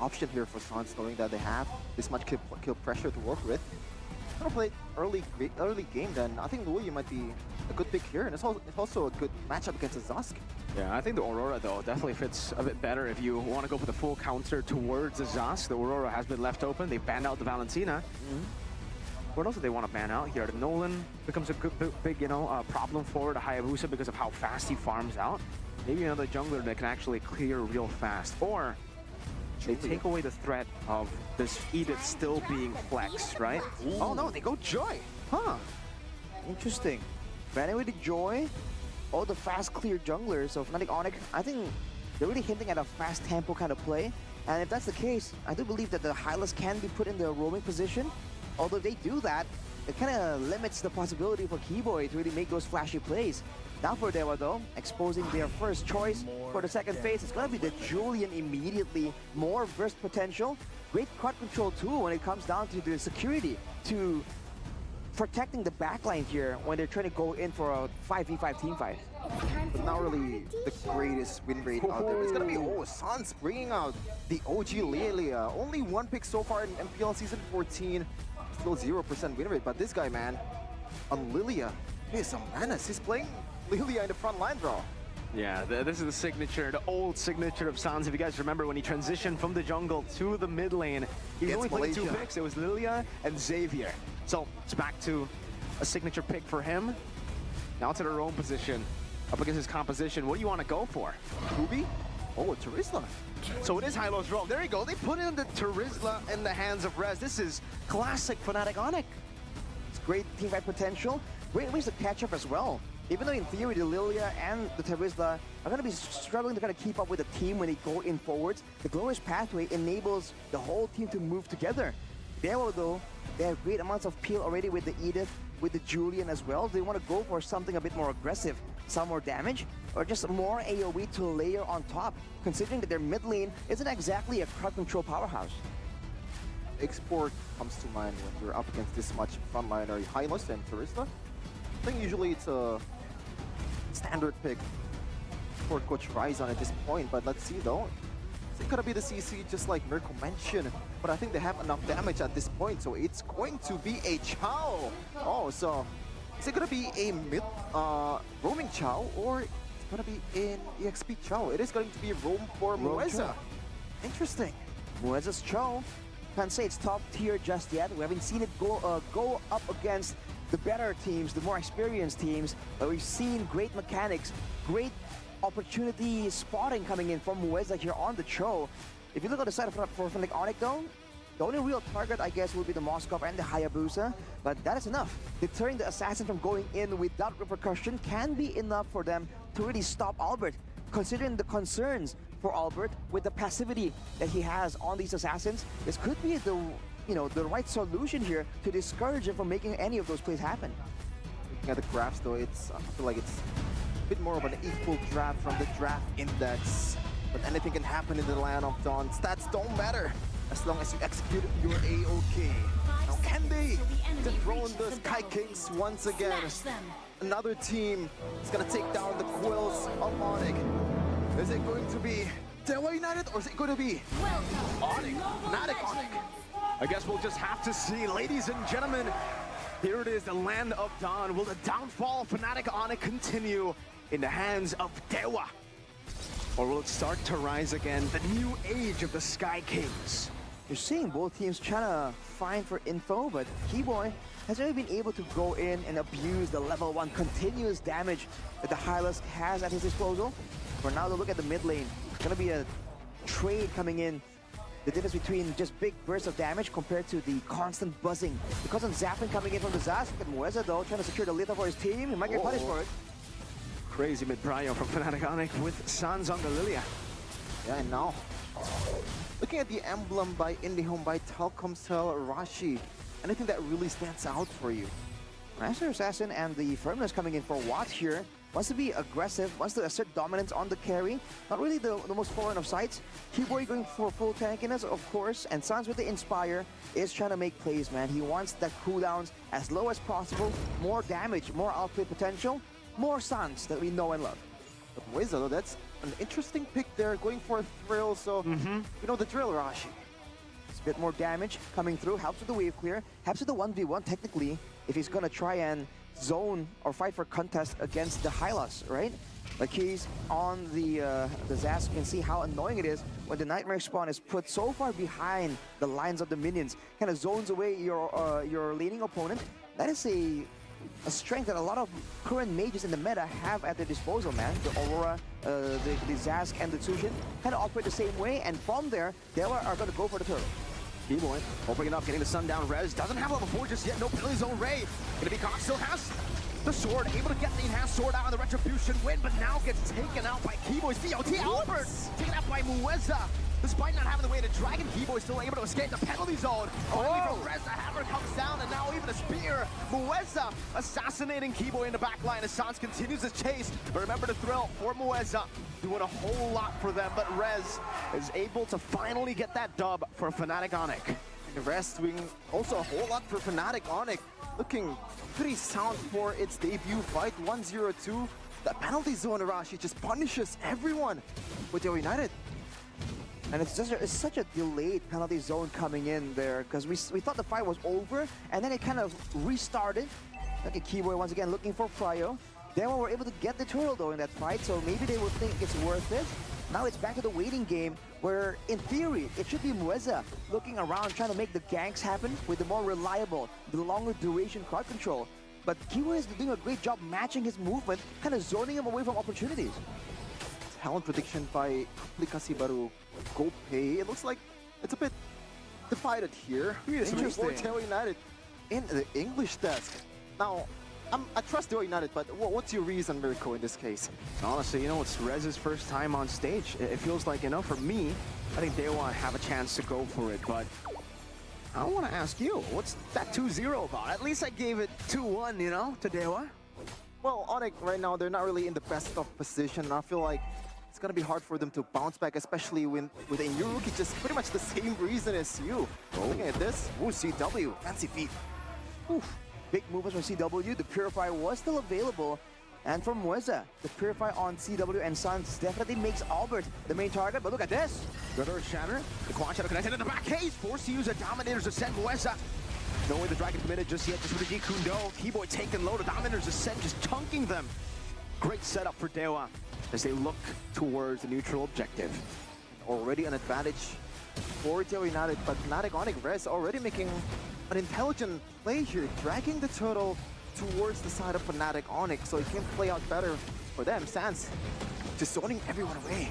option here for Sans, knowing that they have this much kill pressure to work with? Gonna play early game, then I think Louis might be a good pick here, and it's also a good matchup against a Zusk. Yeah, I think the Aurora, though, definitely fits a bit better if you want to go for the full counter towards the Zusk. The Aurora has been left open. They banned out the Valentina. What else do they want to ban out here? The Nolan becomes a good, big, problem for the Hayabusa because of how fast he farms out. Maybe another jungler that can actually clear real fast. Or they take away the threat of this Edith still being flexed, right? Oh no, they go Joy. Huh. Interesting. Banning with the Joy, all the fast clear junglers. So Fnatic Onyx, I think they're really hinting at a fast tempo kind of play. And if that's the case, I do believe that the Hylos can be put in the roaming position. Although if they do that, it kind of limits the possibility for Keyboy to really make those flashy plays. Now for Dewa though, exposing their first choice for the second phase, it's gonna be the Julian immediately. More burst potential, great crowd control too when it comes down to the security, to protecting the backline here when they're trying to go in for a 5v5 team fight. But not really the greatest win rate out there. It's gonna be Sans bringing out the OG Lilia. Only one pick so far in MPL Season 14. Still 0% win rate, but this guy, man, on Lilia, he is a menace. He's playing Lilia in the front line, bro. Yeah, this is the signature, the old signature of Sans. If you guys remember when he transitioned from the jungle to the mid lane, he was only playing 2 picks. It was Lilia and Xavier. So it's back to a signature pick for him. Now to the roam position, up against his composition. What do you want to go for? Ruby? Oh, Terizla. So it is Hylos roam. There you go. They put in the Terizla in the hands of Rez. This is classic Fnatic Onyx. It's great team fight potential, great ways to catch up as well. Even though in theory the Lilia and the Terizla are going to be struggling to kind of keep up with the team when they go in forwards, the Glorious Pathway enables the whole team to move together. Dewa though, they have great amounts of peel already with the Edith, with the Julian as well. They want to go for something a bit more aggressive, some more damage, or just more AoE to layer on top, considering that their mid lane isn't exactly a crowd control powerhouse. Export comes to mind when you're up against this much frontliner, Hylos and Terizla. I think usually it's a standard pick for Coach Ryzon at this point, but let's see though. It's gonna be the CC just like Mirko mentioned, but I think they have enough damage at this point, so it's going to be a Chow. Oh, so is it gonna be a mid roaming Chow, or it's gonna be an EXP Chow? It is going to be roam for Mueza. Interesting. Mueza's Chow, can't say it's top tier just yet. We haven't seen it go up against the better teams, the more experienced teams, but we've seen great mechanics, great opportunity spotting coming in from Mueza here on the show. If you look at the side for Fnatic Onyx though, the only real target I guess will be the Moskov and the Hayabusa, but that is enough. Deterring the assassin from going in without repercussion can be enough for them to really stop Albert, considering the concerns for Albert with the passivity that he has on these assassins. This could be the right solution here to discourage him from making any of those plays happen. Looking at the graphs though, I feel like it's a bit more of an equal draft from the draft index. But anything can happen in the Land of Dawn. Stats don't matter as long as you execute your AOK. Now can they dethrone the Sky Kings once again? Another team is gonna take down the Quills of Onyx. Is it going to be Dewa United or is it going to be Onyx? Fnatic Onyx. I guess we'll just have to see, ladies and gentlemen. Here it is, the Land of Dawn. Will the downfall of Fnatic Onyx continue in the hands of Dewa? Or will it start to rise again, the new age of the Sky Kings? You're seeing both teams trying to find for info, but Keyboy has already been able to go in and abuse the level 1 continuous damage that the Hylos has at his disposal. For now, to look at the mid lane, it's going to be a trade coming in. The difference between just big bursts of damage compared to the constant buzzing. The constant zapping coming in from the Zaz. Look at Mueza though, trying to secure the Lita for his team. He might get punished for it. Crazy mid-prio from Fnatic Onyx with Sans on the Lilia. Yeah, and now, looking at the emblem by IndyHome by Telkomsel Rashi, anything that really stands out for you? Master Assassin and the Firmness coming in for Watt here. Wants to be aggressive, wants to assert dominance on the carry. Not really the most foreign of sights. Keyboy going for full tankiness, of course, and Sans with the Inspire is trying to make plays, man. He wants that cooldowns as low as possible, more damage, more output potential, more Sans that we know and love. But Wizard, that's an interesting pick there, going for a thrill, so you know the drill, Rashi. It's a bit more damage coming through, helps with the wave clear, helps with the 1v1 technically, if he's gonna try and zone or fight for contest against the Hylas, right? Like he's on the Zas, you can see how annoying it is when the Nightmare spawn is put so far behind the lines of the minions, kind of zones away your laning opponent. That is a strength that a lot of current mages in the meta have at their disposal, man. The Aurora, the Zask, and the Tsushin kind of operate the same way, and from there, they are going to go for the turtle. Keyboy opening up, getting the sundown. Rez doesn't have level 4 just yet. No penalty zone. Ray gonna be caught. Still has the sword, able to get the enhanced sword out on the Retribution win, but now gets taken out by Keyboy's DOT. Albert taken out by Mueza. Despite not having the way to Dragon, Keyboy still able to escape the penalty zone. Finally from Rez, the hammer comes down, and now even a spear. Mueza assassinating Keyboy in the back line as Sans continues his chase. But remember the thrill for Mueza, doing a whole lot for them, but Rez is able to finally get that dub for Fnatic Onyx. The rest doing also a whole lot for Fnatic Onyx, looking pretty sound for its debut fight, 1-0-2. The penalty zone, Rashi, just punishes everyone with DO United. And it's such a delayed penalty zone coming in there, because we thought the fight was over, and then it kind of restarted. Look at Keyboy once again looking for Prio. Then we were able to get the turtle though in that fight, so maybe they would think it's worth it. Now it's back to the waiting game, where in theory, it should be Mueza looking around, trying to make the ganks happen with the more reliable, the longer duration crowd control. But Keyboy is doing a great job matching his movement, kind of zoning him away from opportunities. Talent prediction by Aplikasi Baru Gope. It looks like it's a bit divided here. Interesting. For DO United in the English desk. Now, I trust DO United, but what's your reason, Mirko, in this case? Honestly, you know, it's Rez's first time on stage. It feels like, you know, for me, I think they want to have a chance to go for it, but I want to ask you, what's that 2-0 about? At least I gave it 2-1, you know, to Dewa. Well, Onyx right now, they're not really in the best of position. I feel like it's going to be hard for them to bounce back, especially with a new rookie, just pretty much the same reason as you. Looking at this, ooh, CW, fancy feet. Oof. Big movements from CW. The Purify was still available. And from Mueza, the Purify on CW and Sans definitely makes Albert the main target. But look at this. River Shatter, the Quad Shadow connected in the back. He's forced to use a Dominator's Ascent. Mueza, no way the Dragon committed just yet, just with the Kundo. Keyboy taking low, the Dominator's Ascent just chunking them. Great setup for Dewa as they look towards the neutral objective. Already an advantage for DO United, but Fnatic Onyx Rez already making an intelligent play here, dragging the turtle towards the side of Fnatic Onyx, so it can play out better for them. Sans just zoning everyone away.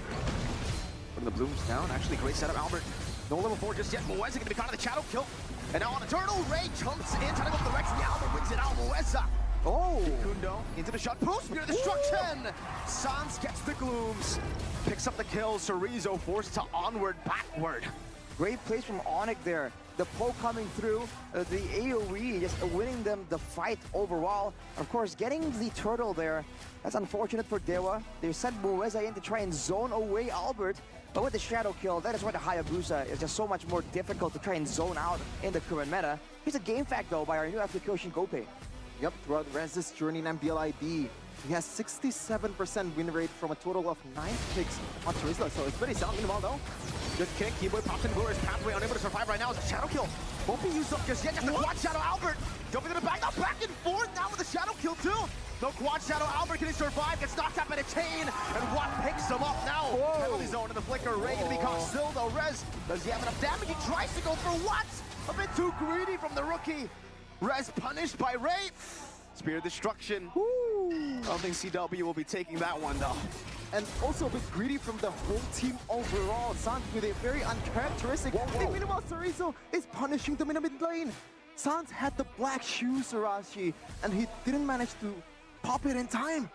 Putting the blooms down, actually great setup, Albert. No level 4 just yet, Mueza gonna be caught in the shadow kill. And now on the turtle, Ray jumps in, trying to go for the Rex, the Albert wins it out, Mueza. Oh! Kundo into the shot, post spear destruction! Sans gets the glooms, picks up the kill, Cerezo forced to onward, backward. Great plays from Onyx there. The poke coming through, the AoE just winning them the fight overall. Of course, getting the turtle there, that's unfortunate for Dewa. They sent Mueza in to try and zone away Albert, but with the shadow kill, that is why the Hayabusa is just so much more difficult to try and zone out in the current meta. Here's a game fact though by our new application Gope. Yep, throughout Rez's journey in MPL IB, he has 67% win rate from a total of 9 picks on Charizla, so it's pretty sound. Meanwhile though, Good kick, Keyboy pops into Glorious Pathway, unable to survive right now as a shadow kill. Won't be used up just yet, just the Quad Shadow Albert. Jumping in the back, now back and forth now with the shadow kill too. No Quad Shadow Albert, can he survive? Gets knocked out by the chain, and Watt picks him up now. Whoa. Penalty zone in the flicker, Ray gonna be caught still though. Rez, does he have enough damage? He tries to go for Watt. A bit too greedy from the rookie. Rez punished by Ray. Spear destruction. I don't think CW will be taking that one though. and also a bit greedy from the whole team overall. Sans with a very uncharacteristic. Meanwhile, Cerezo is punishing them in the mid lane. Sans had the black shoes, Arashi, and he didn't manage to pop it in time.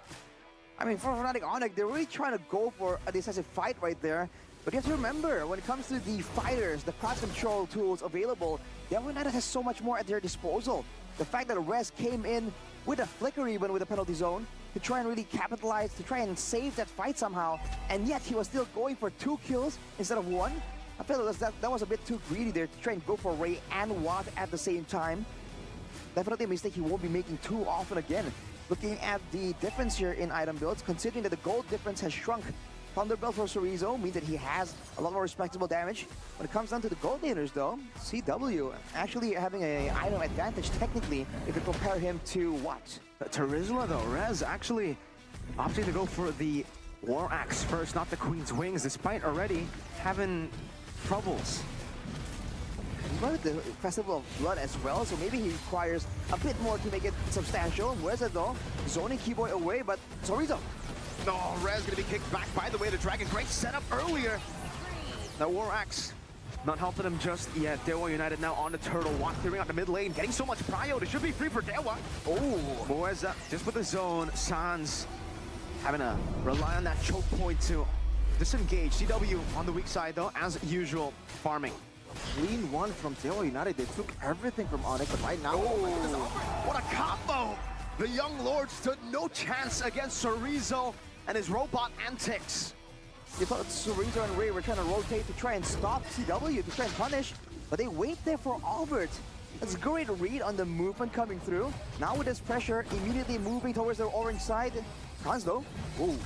I mean, for Fnatic Onyx, they're really trying to go for a decisive fight right there. But you have to remember, when it comes to the fighters, the cross control tools available, Devil United has so much more at their disposal. The fact that Res came in with a flicker even with the penalty zone to try and really capitalize, to try and save that fight somehow, and yet he was still going for 2 kills instead of 1. I feel that was a bit too greedy there to try and go for Ray and Watt at the same time. Definitely a mistake he won't be making too often again. Looking at the difference here in item builds, considering that the gold difference has shrunk, Thunderbelt for Chorizo means that he has a lot more respectable damage. When it comes down to the gold laners though, CW actually having an item advantage technically if you compare him to Watt. Terizla though, Rez actually opting to go for the War Axe first, not the Queen's Wings, despite already having troubles. He's got the Festival of Blood as well, so maybe he requires a bit more to make it substantial. Where's it though? Zoning Keyboy away, but Chorizo. No, Rez gonna be kicked back by the way. The Dragon, great setup earlier. That War Axe not helping him just yet. Dewa United now on the turtle, Watt clearing out the mid lane, getting so much prio. It should be free for Dewa. Oh, Moeza just with the zone. Sans having to rely on that choke point to disengage. CW on the weak side though, as usual, farming. Clean one from Dewa United. They took everything from Onyx, but right now, What a combo! The Young Lord stood no chance against Chorizo and his robot antics. You thought Chorizo and Ray were trying to rotate to try and stop CW, to try and punish, but they wait there for Albert. That's a great read on the movement coming through. Now with this pressure, immediately moving towards the orange side. Hans though. Ooh.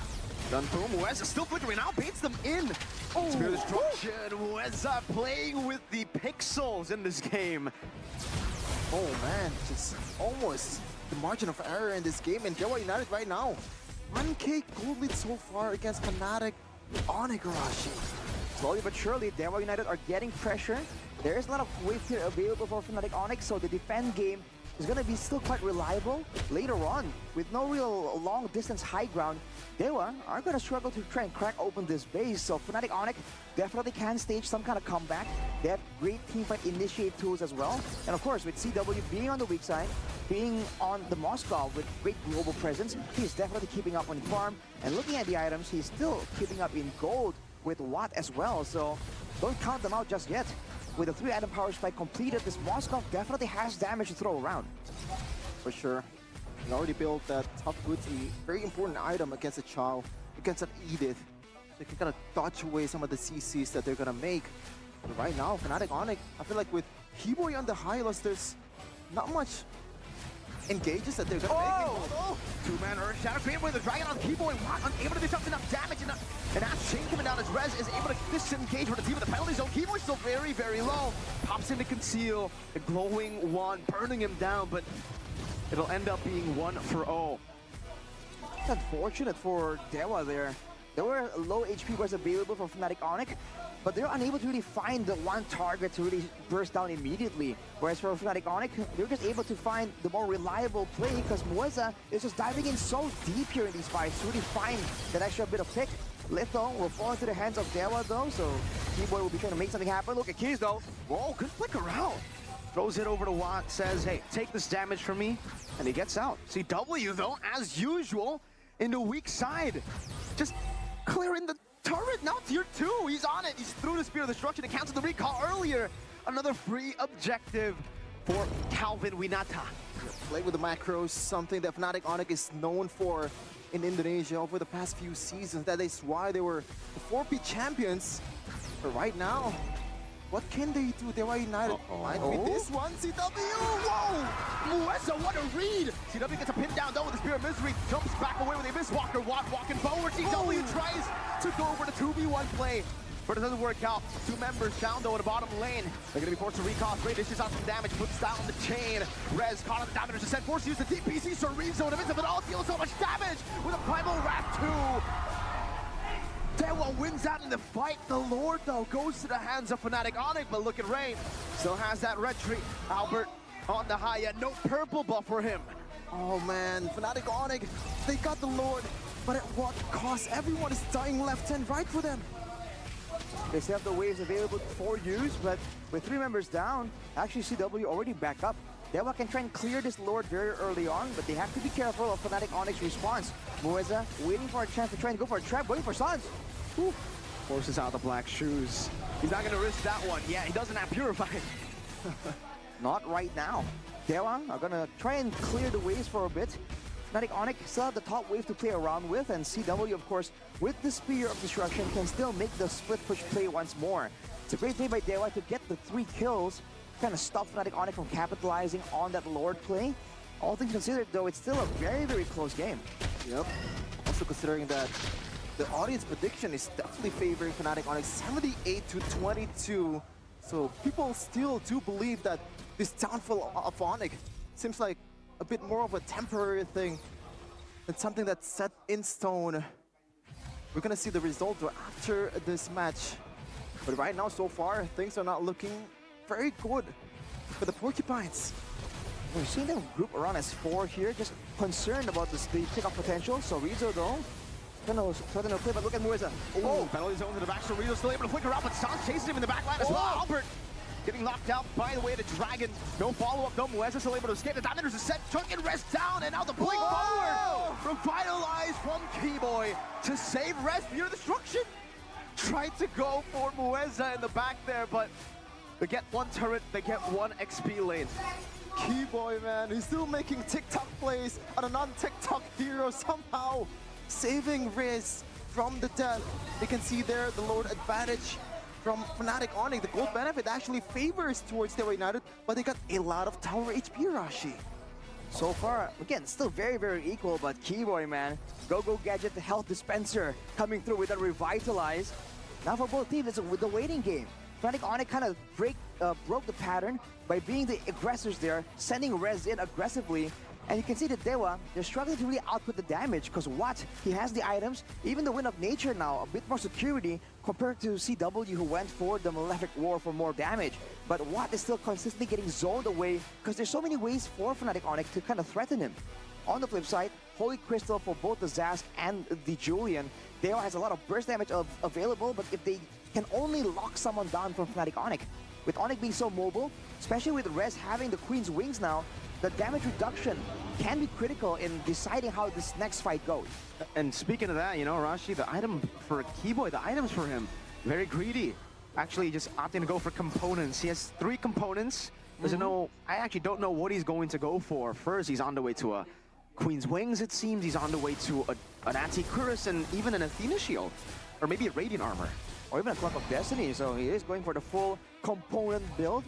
Dunto, Mueza still flickering out, baits them in. Oh, Spear Destruction, Mueza playing with the pixels in this game. oh man, just almost the margin of error in this game. And Dewa United right now, 1K gold lead so far against Fnatic Onyx Arashi. Slowly but surely, Dewa United are getting pressure. There is a lot of wave here available for Fnatic Onyx, so the defend game is going to be still quite reliable later on. With no real long distance high ground, Dewa are going to struggle to try and crack open this base. So Fnatic Onyx definitely can stage some kind of comeback. They have great teamfight initiate tools as well. And of course, with CW being on the weak side, being on the Moscow with great global presence, he's definitely keeping up on farm. And looking at the items, he's still keeping up in gold with Watt as well. So don't count them out just yet. With the 3-item power spike completed, this Moscow definitely has damage to throw around. For sure. He already built that tough goods, a very important item against a Chow, against an Edith. So you can kind of dodge away some of the CCs that they're gonna make. But right now, Fnatic Onyx, I feel like with Keyboy on the Hylos, there's not much engages that they're gonna make. Oh! Two-man Earth Shadow created with the Dragon on Keyboy. Watt unable to disrupt enough damage, and that's Shane coming down as Rez is able to disengage with the team with the penalty zone. Keyboy's still very, very low. Pops in to conceal, the glowing wand burning him down, but it'll end up being 1-0. It's unfortunate for Dewa there. There were low HP bars available for Fnatic Onyx, but they're unable to really find the one target to really burst down immediately. Whereas for Fnatic Onyx, they're just able to find the more reliable play because Mueza is just diving in so deep here in these fights to really find that extra bit of pick. Litho will fall into the hands of Dewa though, so Keyboy will be trying to make something happen. Look at Keys though. Whoa, good flick around. Throws it over to Watt, says, hey, take this damage from me, and he gets out. CW though, as usual, in the weak side. Just clearing the turret, now tier 2, he's on it. He's through the Spear of Destruction, it cancelled the recall earlier. Another free objective for Calvin Winata. Play with the macros, something that Fnatic Onyx is known for in Indonesia over the past few seasons. That is why they were the 4P champions. But right now, what can they do? Dewa United might be this one. CW, whoa! Mueza, what a read! CW gets a pin down though with the Spear of Misery, jumps back away with a Mistwalker. Watt walking forward. CW tries to go over the 2v1 play, but it doesn't work out. Two members down though in the bottom lane. They're gonna be forced to recall. Great dishes out some damage, puts down the chain. Rez caught on the damage descent, forced to use the DPC Chorizo in the midst of it all, deals so much damage with a Primal Wrath 2. Dewa wins out in the fight. The Lord, though, goes to the hands of Fnatic Onyx, but look at Rain. Still has that red tree. Albert on the high end. No purple buff for him. Oh man, Fnatic Onyx, they got the Lord, but at what cost? Everyone is dying left and right for them. They still have the waves available for use, but with 3 members down, actually CW already back up. Dewa can try and clear this Lord very early on, but they have to be careful of Fnatic Onyx response. Mueza waiting for a chance to try and go for a trap, going for Sans. Ooh. Forces out the black shoes. He's not gonna risk that one. Yeah, he doesn't have Purify. Not right now. Dewa are gonna try and clear the waves for a bit. Fnatic Onyx still have the top wave to play around with, and CW, of course, with the Spear of Destruction, can still make the split push play once more. It's a great play by Dewa to get the 3 kills, kind of stop Fnatic Onyx from capitalizing on that Lord play. All things considered, though, it's still a very, very close game. Yep. Also considering that the audience prediction is definitely favoring Fnatic Onyx 78-22. So people still do believe that this downfall of Onyx seems like a bit more of a temporary thing than something that's set in stone. We're gonna see the result after this match. But right now, so far, things are not looking very good for the Porcupines. We're seeing them group around S4 here, just concerned about the pick-up potential. So Rizzo, though, gonna play, but look at Mueza. Oh, penalty zone to the back, so Rizzo still able to flicker out, but Sans chases him in the back line as well. Albert getting knocked out by the way the Dragon. No follow-up, no Mueza still able to escape. The Dominators is set, Chunk and rest down, and now the blink forward. Revitalized from Keyboy to save Rest Pure Destruction. Tried to go for Mueza in the back there, but they get 1 turret, they get 1 XP lane. Keyboy, man, he's still making TikTok plays on a non-TikTok hero, somehow saving Riz from the death. You can see there the Lord advantage from Fnatic Onyx. The gold benefit actually favors towards Dewa United, but they got a lot of tower HP, Rashi. So far, again, still very, very equal, but Keyboy, man, Go-Go Gadget, the health dispenser, coming through with a Revitalize. Now for both teams, it's with the waiting game. Fnatic Onyx kind of broke the pattern by being the aggressors there, sending Rez in aggressively. And you can see that Dewa, they're struggling to really output the damage because Watt, he has the items, even the Wind of Nature now, a bit more security compared to CW who went for the Malefic War for more damage. But Watt is still consistently getting zoned away because there's so many ways for Fnatic Onyx to kind of threaten him. On the flip side, Holy Crystal for both the Zask and the Julian. Dewa has a lot of burst damage available, but if they can only lock someone down from Fnatic Onyx, with Onyx being so mobile, especially with Rez having the Queen's Wings now, the damage reduction can be critical in deciding how this next fight goes. And speaking of that, you know, Rashi, the item for Keyboy, the items for him, very greedy. Actually, just opting to go for components. He has 3 components. Doesn't know. I actually don't know what he's going to go for. First, he's on the way to a Queen's Wings, it seems. He's on the way to an Anti-Cuirass and even an Athena Shield. Or maybe a Radiant Armor. Or even a Clock of Destiny, so he is going for the full component build.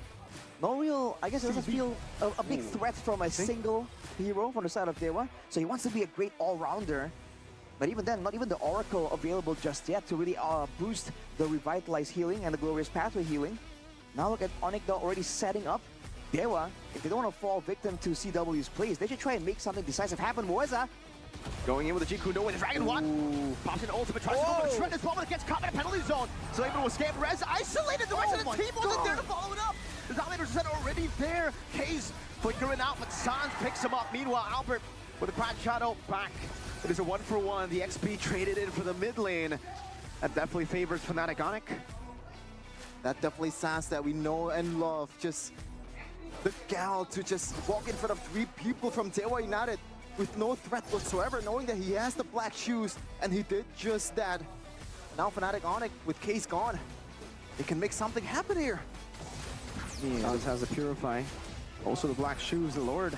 No real, I guess it doesn't feel a big threat from a single hero from the side of Dewa. So he wants to be a great all-rounder. But even then, not even the Oracle available just yet to really boost the Revitalize healing and the Glorious Pathway healing. Now look at Onyx though already setting up. Dewa, if they don't want to fall victim to CW's plays, they should try and make something decisive happen. Mueza going in with the G-Kundo with the Dragon 1. Pops in ultimate, tries to go for the Shred as well, but it gets caught in a penalty zone. So able to escape. Rez isolated, the rest of the team wasn't there to follow it up. The Dominators are already there. K's flickering out, but Sans picks him up. Meanwhile, Albert with a Crash Shadow back. It is a 1-for-1. The XP traded in for the mid lane. That definitely favors Fnatic Onyx. That definitely Sans that we know and love. Just the gal to just walk in front of 3 people from Dewa United with no threat whatsoever, knowing that he has the black shoes, and he did just that. Now Fnatic Onyx, with Case gone, they can make something happen here. Sans has the Purify. Also the black shoes, the Lord.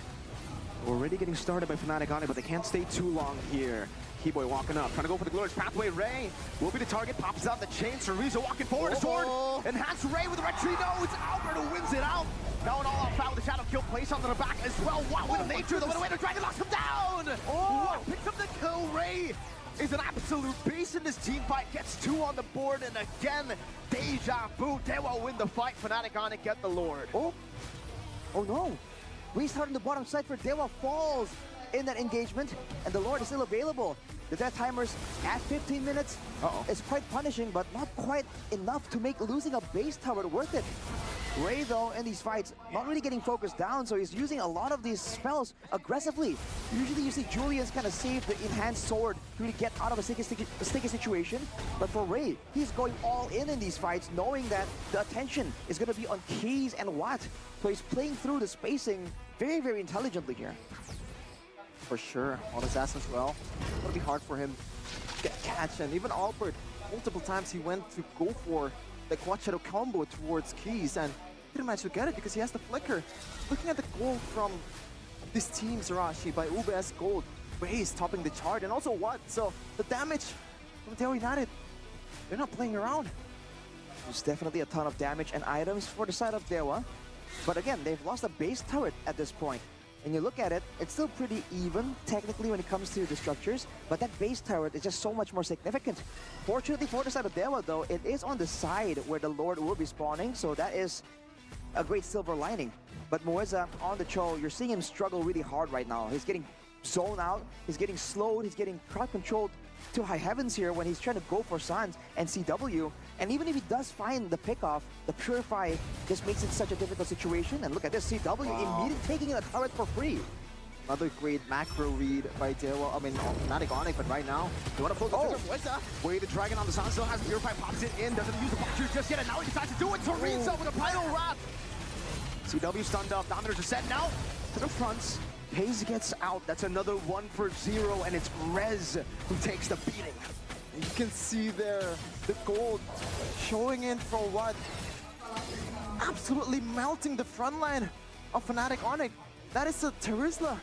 Already getting started by Fnatic Onyx, but they can't stay too long here. Keyboy walking up, trying to go for the Glorious Pathway. Ray will be the target, pops out the chain. Cerezo walking forward, a sword. Enhanced Ray with the red tree. No, it's Albert who wins it out. Now an all-out foul with the Shadow Kill placed onto the back as well. Wow, with nature, the winner, Dragon locks him down. Wow, picks up the kill. Ray is an absolute beast in this team fight. Gets 2 on the board, and again, deja vu. Dewa win the fight. Fnatic Onyx get the Lord. Oh no. Restart on the bottom side for Dewa falls in that engagement, and the Lord is still available. The death timers at 15 minutes is quite punishing, but not quite enough to make losing a base tower worth it. Ray, though, in these fights, not really getting focused down, so he's using a lot of these spells aggressively. Usually you see Julian's kind of save the enhanced sword to really get out of a sticky situation, but for Ray, he's going all in these fights, knowing that the attention is going to be on Keys and Watt. So he's playing through the spacing very, very intelligently here. For sure, on his ass as well. It'll be hard for him to get catch, and even Albert, multiple times he went to go for the quad shadow combo towards Keys and didn't manage to get it because he has the flicker. Looking at the gold from this team, Zarashi, by UBS Gold, Raze topping the chart, and also what? So the damage from Daewoo United, they're not playing around. There's definitely a ton of damage and items for the side of Daewoo. But again, they've lost a base turret at this point. And you look at it, it's still pretty even, technically, when it comes to the structures, but that base turret is just so much more significant. Fortunately for the side of Daewoo, though, it is on the side where the Lord will be spawning, so that is a great silver lining. But Moeza, on the Cho, you're seeing him struggle really hard right now. He's getting zoned out, he's getting slowed, he's getting crowd controlled to high heavens here when he's trying to go for Sans and CW. And even if he does find the pickoff, the Purify just makes it such a difficult situation. And look at this, CW immediately taking a turret for free. Another great macro read by Daewoo, Fnatic Onyx, but right now, they want to pull the trigger. Moeza. Way the dragon on the sun still has Purify, pops it in, doesn't use the boxers just yet, and now he decides to do it. Torizo with a final wrap. CW stunned up, Dominators are set now to the fronts. Hayes gets out, that's another 1 for 0, and it's Rez who takes the beating. You can see there the gold showing in for what? Absolutely melting the front line of Fnatic Onyx. That is a Terizla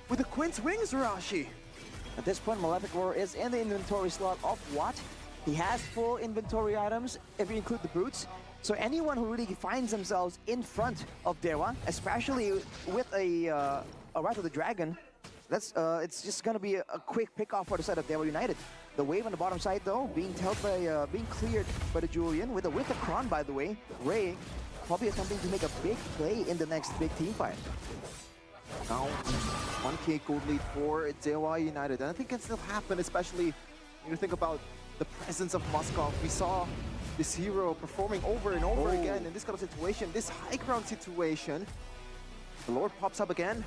with the Quint's wings, Rashi. At this point, Malefic Roar is in the inventory slot of Watt. He has full inventory items, if you include the boots. So anyone who really finds themselves in front of Daewoo, especially with a Wrath of the Dragon, that's it's just gonna be a quick pick-off for the side of Daewoo United. The wave on the bottom side, though, being cleared by the Julian with a Kron, by the way. Ray probably attempting to make a big play in the next big team fight. Now, 1K gold lead for Daewoo United, and I think it can still happen, especially when you think about the presence of Moskov. We saw this hero performing over and over again in this kind of situation, this high ground situation. The Lord pops up again.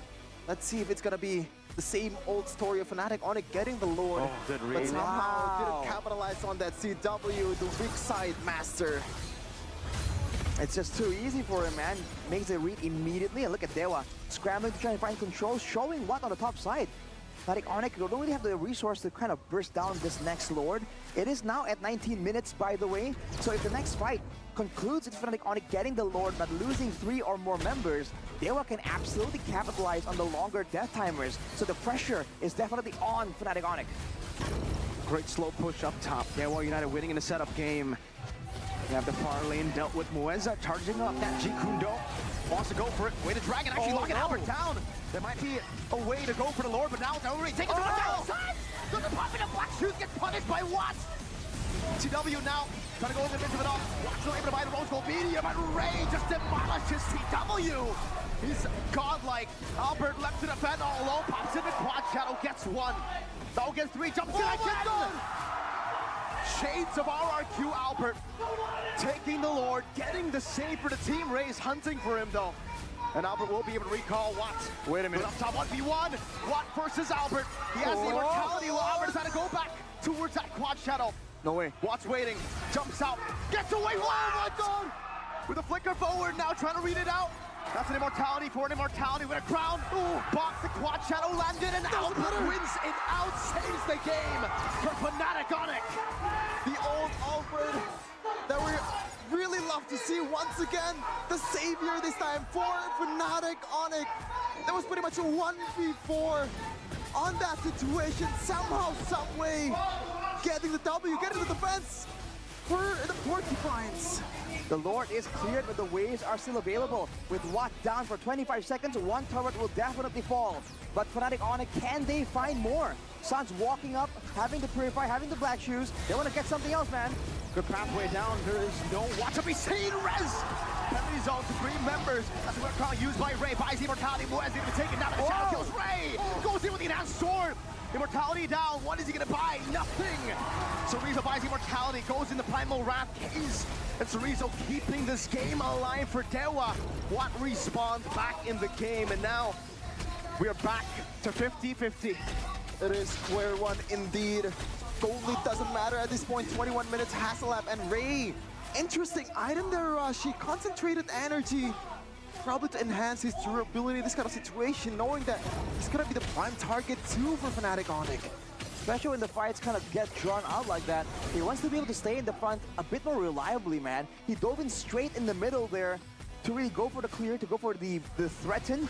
Let's see if it's gonna be the same old story of Fnatic Onyx getting the Lord, good but read. somehow didn't capitalize on that CW, the weak side master. It's just too easy for him, man. Makes a read immediately, and look at Daewoo scrambling to try and find control, showing what on the top side. Fnatic Onyx don't really have the resource to kind of burst down this next Lord. It is now at 19 minutes, by the way, so if the next fight concludes with Fnatic Onyx getting the Lord but losing 3 or more members, Daewoo can absolutely capitalize on the longer death timers. So the pressure is definitely on Fnatic Onyx. Great slow push up top. Daewoo United winning in the setup game. You have the far lane dealt with Moeza, charging up that G Kundo. Wants to go for it. Way to Dragon actually locking Albert down. There might be a way to go for the Lord, but now they're already taking the one down. Doesn't pop in a black shoes, gets punished by Watt. CW now trying to go over the midst of it all. Watt's still able to buy the Rose Gold Meteor, but Ray just demolishes CW. He's godlike. Albert left to defend all alone, pops in the quad shadow, gets 1. Now gets 3, jumps in again. Shades of RRQ Albert taking the Lord, getting the save for the team. Ray's hunting for him though. And Albert will be able to recall Watt. Wait a minute. Up top 1v1. Watt versus Albert. He has the immortality while Albert has had to go back towards that quad shadow. No way. Watt's waiting. Jumps out. Gets away. Oh my god! With a flicker forward now trying to read it out. That's an immortality for an immortality with a crown. Box the quad shadow landed and Albert wins it out. Saves the game for Fnatic Onyx. The old Albert that we really love to see once again. The savior this time for Fnatic Onyx. That was pretty much a 1v4 on that situation. Somehow, some way, getting the W, getting the defense for the Porcupines. The Lord is cleared, but the waves are still available. With Watt down for 25 seconds, 1 turret will definitely fall. But Fnatic Onyx, can they find more? Sans walking up, having the Purify, having the black shoes. They want to get something else, man. Good pathway down. There is no Watt to be seen. Rez! Penalty zone to 3 members. That's what crown used by Ray. Buys the immortality. Moez able to take it down. The shadow kills Ray. Goes in with the enhanced sword. Immortality down. What is he going to buy? Nothing. Cerezo buys the immortality. Goes in the primal wrath case. And Cerezo keeping this game alive for Daewoo. Watt respawns back in the game. And now we are back to 50-50. It is square one indeed. Gold lead doesn't matter at this point. 21 minutes, Hasselab and Ray. Interesting item there, Rashi. Concentrated energy probably to enhance his durability in this kind of situation, knowing that he's gonna be the prime target too for Fnatic Onic. Especially when the fights kind of get drawn out like that. He wants to be able to stay in the front a bit more reliably, man. He dove in straight in the middle there to really go for the clear, to go for the threaten.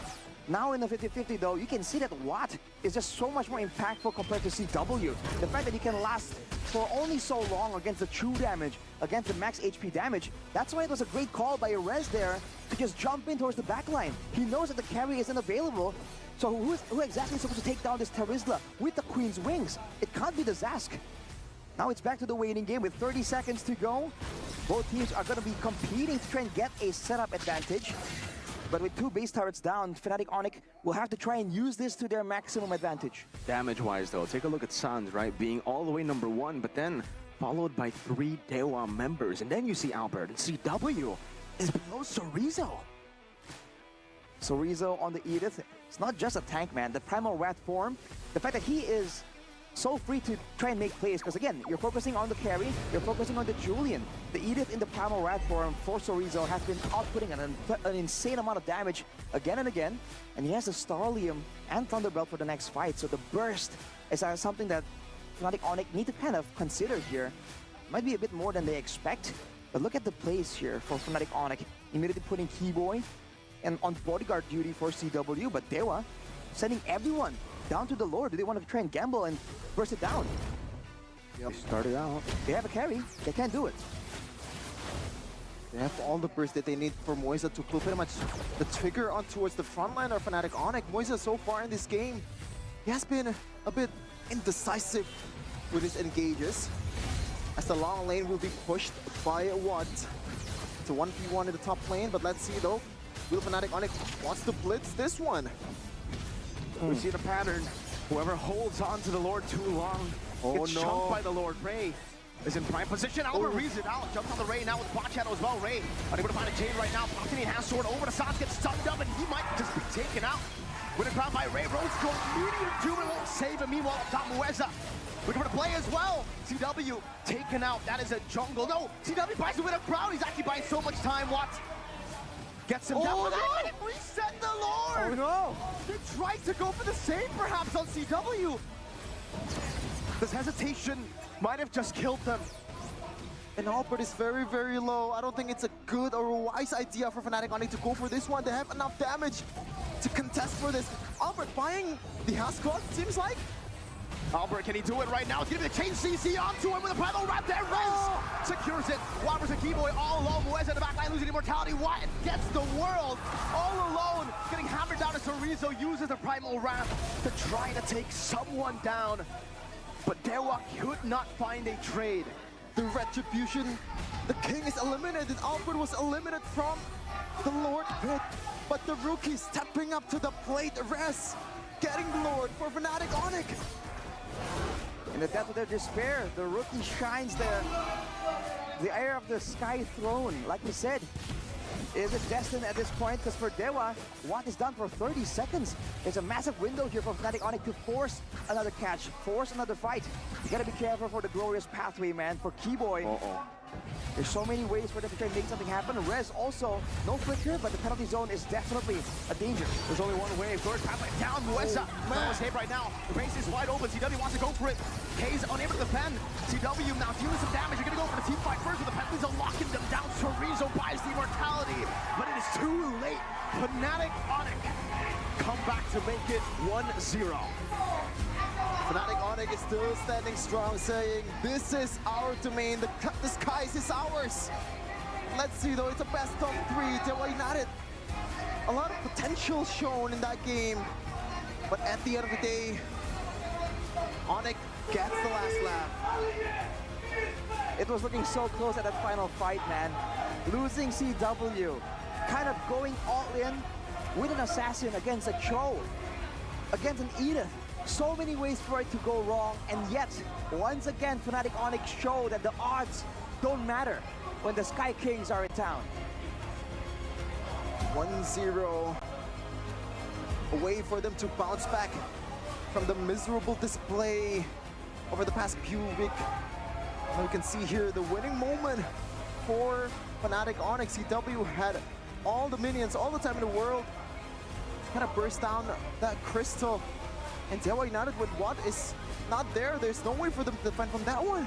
Now in the 50-50 though, you can see that Watt is just so much more impactful compared to CW. The fact that he can last for only so long against the true damage, against the max HP damage, that's why it was a great call by Rez there to just jump in towards the backline. He knows that the carry isn't available, so who exactly is supposed to take down this Terizla with the Queen's Wings? It can't be the Zask. Now it's back to the waiting game with 30 seconds to go. Both teams are going to be competing to try and get a setup advantage. But with 2 base turrets down, Fnatic Onic will have to try and use this to their maximum advantage. Damage-wise, though, take a look at Suns, right? Being all the way #1, but then followed by 3 Dewa members. And then you see Albert, and CW is below Chorizo. Chorizo on the Edith, it's not just a tank, man. The Primal Wrath form, the fact that he is so free to try and make plays, because again, you're focusing on the carry, you're focusing on the Julian. The Edith in the Primal Wrath form for Chorizo has been outputting an insane amount of damage again and again, and he has the Starlium and Thunderbelt for the next fight, so the burst is something that Fnatic Onic need to kind of consider here. Might be a bit more than they expect, but look at the plays here for Fnatic Onic. Immediately putting Keyboy and on bodyguard duty for CW, but Dewa sending everyone down to the Lord. Do they want to try and gamble and burst it down? Yep. Started out. They have a carry. They can't do it. They have all the burst that they need for Moisa to pull pretty much the trigger on towards the front line of Fnatic Onic. Moisa so far in this game, he has been a bit indecisive with his engages, as the long lane will be pushed by Watt. It's a 1v1 in the top lane, but let's see though. Will Fnatic Onic wants to blitz this one? We see the pattern. Whoever holds on to the Lord too long gets chunked by the Lord. Ray is in prime position. Albert reads it out. Jumps on the Ray now with bot shadow as well. Ray unable to find a Jade right now. Palpatine has sword over the Sans, gets stunned up, and he might just be taken out. With a crown by Ray. Rose goes medium doom and won't save him. Meanwhile, up top, Mueza looking for the play as well. CW taken out. That is a jungle. No, CW buys it with a crown. He's actually buying so much time. What? Gets him down. No! Reset the Lord! Oh no! They tried to go for the save perhaps on CW. This hesitation might have just killed them. And Albert is very, very low. I don't think it's a good or a wise idea for Fnatic Onic to go for this one. They have enough damage to contest for this. Albert buying the Hascross, seems like. Albert, can he do it right now? It's gonna be the chain CC onto him with a Primal Wrap there. Rez secures it. Whoppers and Keyboy all alone. Mueza in the back line losing immortality. Watt gets the world all alone. Getting hammered down as Chorizo uses the Primal Wrap to try to take someone down. But Dewa could not find a trade. The retribution. The king is eliminated. Albert was eliminated from the Lord pit. But the rookie stepping up to the plate. Rez getting the Lord for Fnatic Onic. In the depth of their despair, the rookie shines the air of the Sky Throne. Like we said, is it destined at this point? Because for Dewa, Watt is done for 30 seconds. There's a massive window here for Fnatic Onic to force another catch, force another fight. You gotta be careful for the glorious pathway, man. For Keyboy, there's so many ways for them to try and make something happen. Rez also, no flicker, but the penalty zone is definitely a danger. There's only one way. First pathway down. Mueza. No escape right now. The base is wide open. CW wants to go for it. K's unable to defend. CW now dealing some damage. You're going to go for the team fight first with the penalties are locking them down. Chorizo buys the immortality, but it is too late. Fnatic Onic come back to make it 1-0. Fnatic Onic is still standing strong, saying, this is our domain, the skies is ours. Let's see though, it's a best of 3, Dewa United. A lot of potential shown in that game, but at the end of the day, Onic gets the last laugh. It was looking so close at that final fight, man. Losing CW, kind of going all in with an assassin against a Cho, against an Edith. So many ways for it to go wrong, and yet, once again, Fnatic Onic show that the odds don't matter when the Sky Kings are in town. 1-0. A way for them to bounce back from the miserable display over the past few weeks. Now you can see here the winning moment for Fnatic Onic. CW had all the minions, all the time in the world. Kind of burst down that crystal. And Dewa United with what is not there. There's no way for them to defend from that one.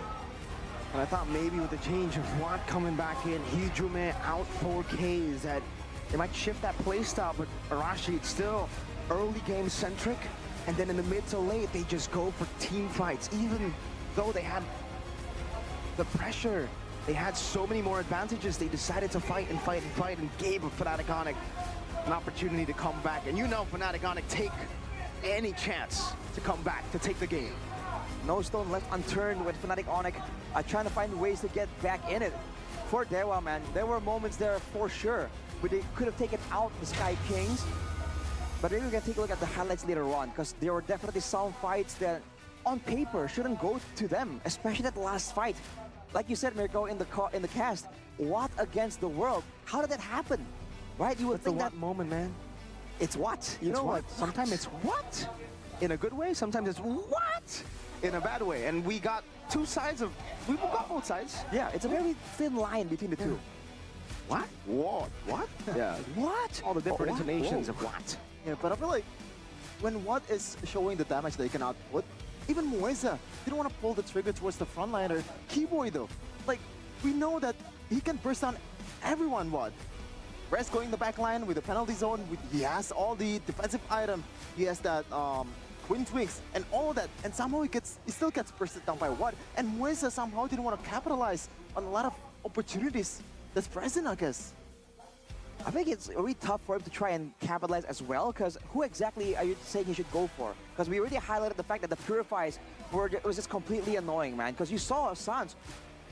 And I thought maybe with the change of Watt coming back in, Hijume out 4Ks, that they might shift that playstyle, but Arashi, it's still early game centric. And then in the mid to late, they just go for team fights, even though they had the pressure. They had so many more advantages. They decided to fight and fight and fight and gave Fnatic Onyx an opportunity to come back. And you know Fnatic Onyx take any chance to come back, to take the game. No stone left unturned with Fnatic Onyx trying to find ways to get back in it. For Dewa, man, there were moments there for sure where they could have taken out the Sky Kings. But maybe we can take a look at the highlights later on, because there were definitely some fights that on paper shouldn't go to them, especially that last fight. Like you said, Mirko, in the cast, Watt against the world. How did that happen? Right? You would think that moment, man. it's what? You know what? Sometimes it's what? In a good way, sometimes it's what? In a bad way. And we got two sides of, we got both sides. Yeah, it's a very thin line between the two. What? What? What? Yeah. What? All the different What? intonations Whoa. of what? Yeah, but I feel like when Watt is showing the damage they can output, even Moisa didn't want to pull the trigger towards the frontliner. Keyboy though, like we know that he can burst down everyone. Watt. Rest going the back line with the penalty zone. He has all the defensive item. He has that Twin Twix and all that, and somehow he still gets bursted down by Watt. And Moisa somehow didn't want to capitalize on a lot of opportunities that's present, I guess. I think it's really tough for him to try and capitalize as well, because who exactly are you saying he should go for? Because we already highlighted the fact that the Purifies it was just completely annoying, man. Because you saw Sans,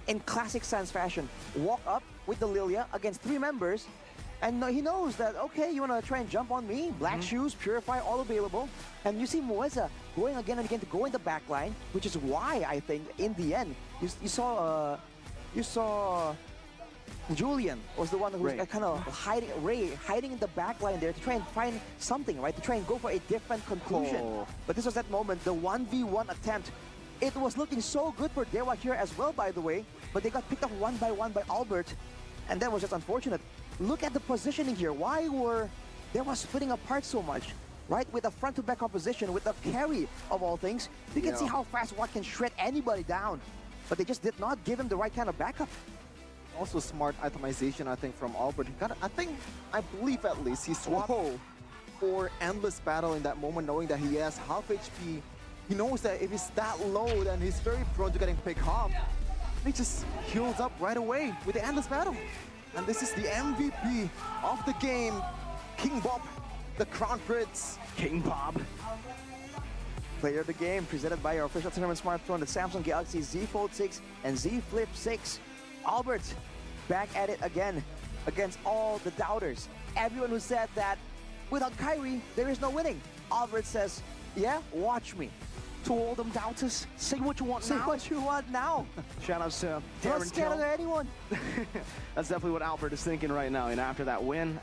in classic Sans fashion, walk up with the Lilia against 3 members, and he knows that, okay, you want to try and jump on me? Black shoes, Purify, all available. And you see Moisa going again and again to go in the back line, which is why I think, in the end, you saw Julian was the one who was kind of hiding in the back line there to try and find something, right? To try and go for a different conclusion. Oh. But this was that moment, the 1v1 attempt. It was looking so good for Dewa here as well, by the way, but they got picked up one by one by Albert, and that was just unfortunate. Look at the positioning here. Why were Dewa splitting apart so much? Right, with a front-to-back composition, with a carry of all things, you can see how fast Watt can shred anybody down. But they just did not give him the right kind of backup. Also smart itemization, I think, from Albert. He got, I believe at least, he swapped for endless battle in that moment, knowing that he has half HP. He knows that if he's that low, then he's very prone to getting picked off. He just heals up right away with the endless battle. And this is the MVP of the game, King Bob, the Crown Prince. King Bob. Player of the game, presented by our official tournament smartphone, the Samsung Galaxy Z Fold 6 and Z Flip 6. Albert, back at it again, against all the doubters. Everyone who said that without Kyrie, there is no winning. Albert says, yeah, watch me. To all them doubters, say what you want Say now. what you want now. Shout out to Not Darren scared of Till. anyone. That's definitely what Albert is thinking right now. And after that win,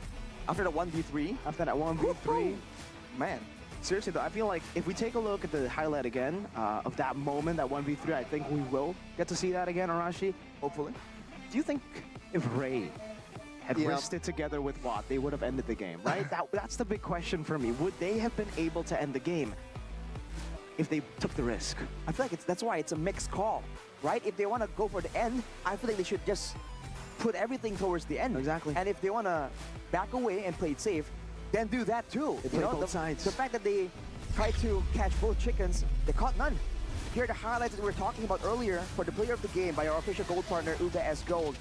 After the 1v3, after that 1v3, man, seriously though, I feel like if we take a look at the highlight again of that moment, that 1v3, I think we will get to see that again, Arashi, hopefully. Do you think if Ray had risked it together with Watt, they would have ended the game, right? That's the big question for me. Would they have been able to end the game if they took the risk? I feel like that's why it's a mixed call, right? If they want to go for the end, I feel like they should just put everything towards the end. Exactly. And if they want to back away and play it safe, then do that too. They play both sides. The fact that they tried to catch both chickens, they caught none. Here are the highlights that we were talking about earlier for the player of the game by our official gold partner, Uga S Gold.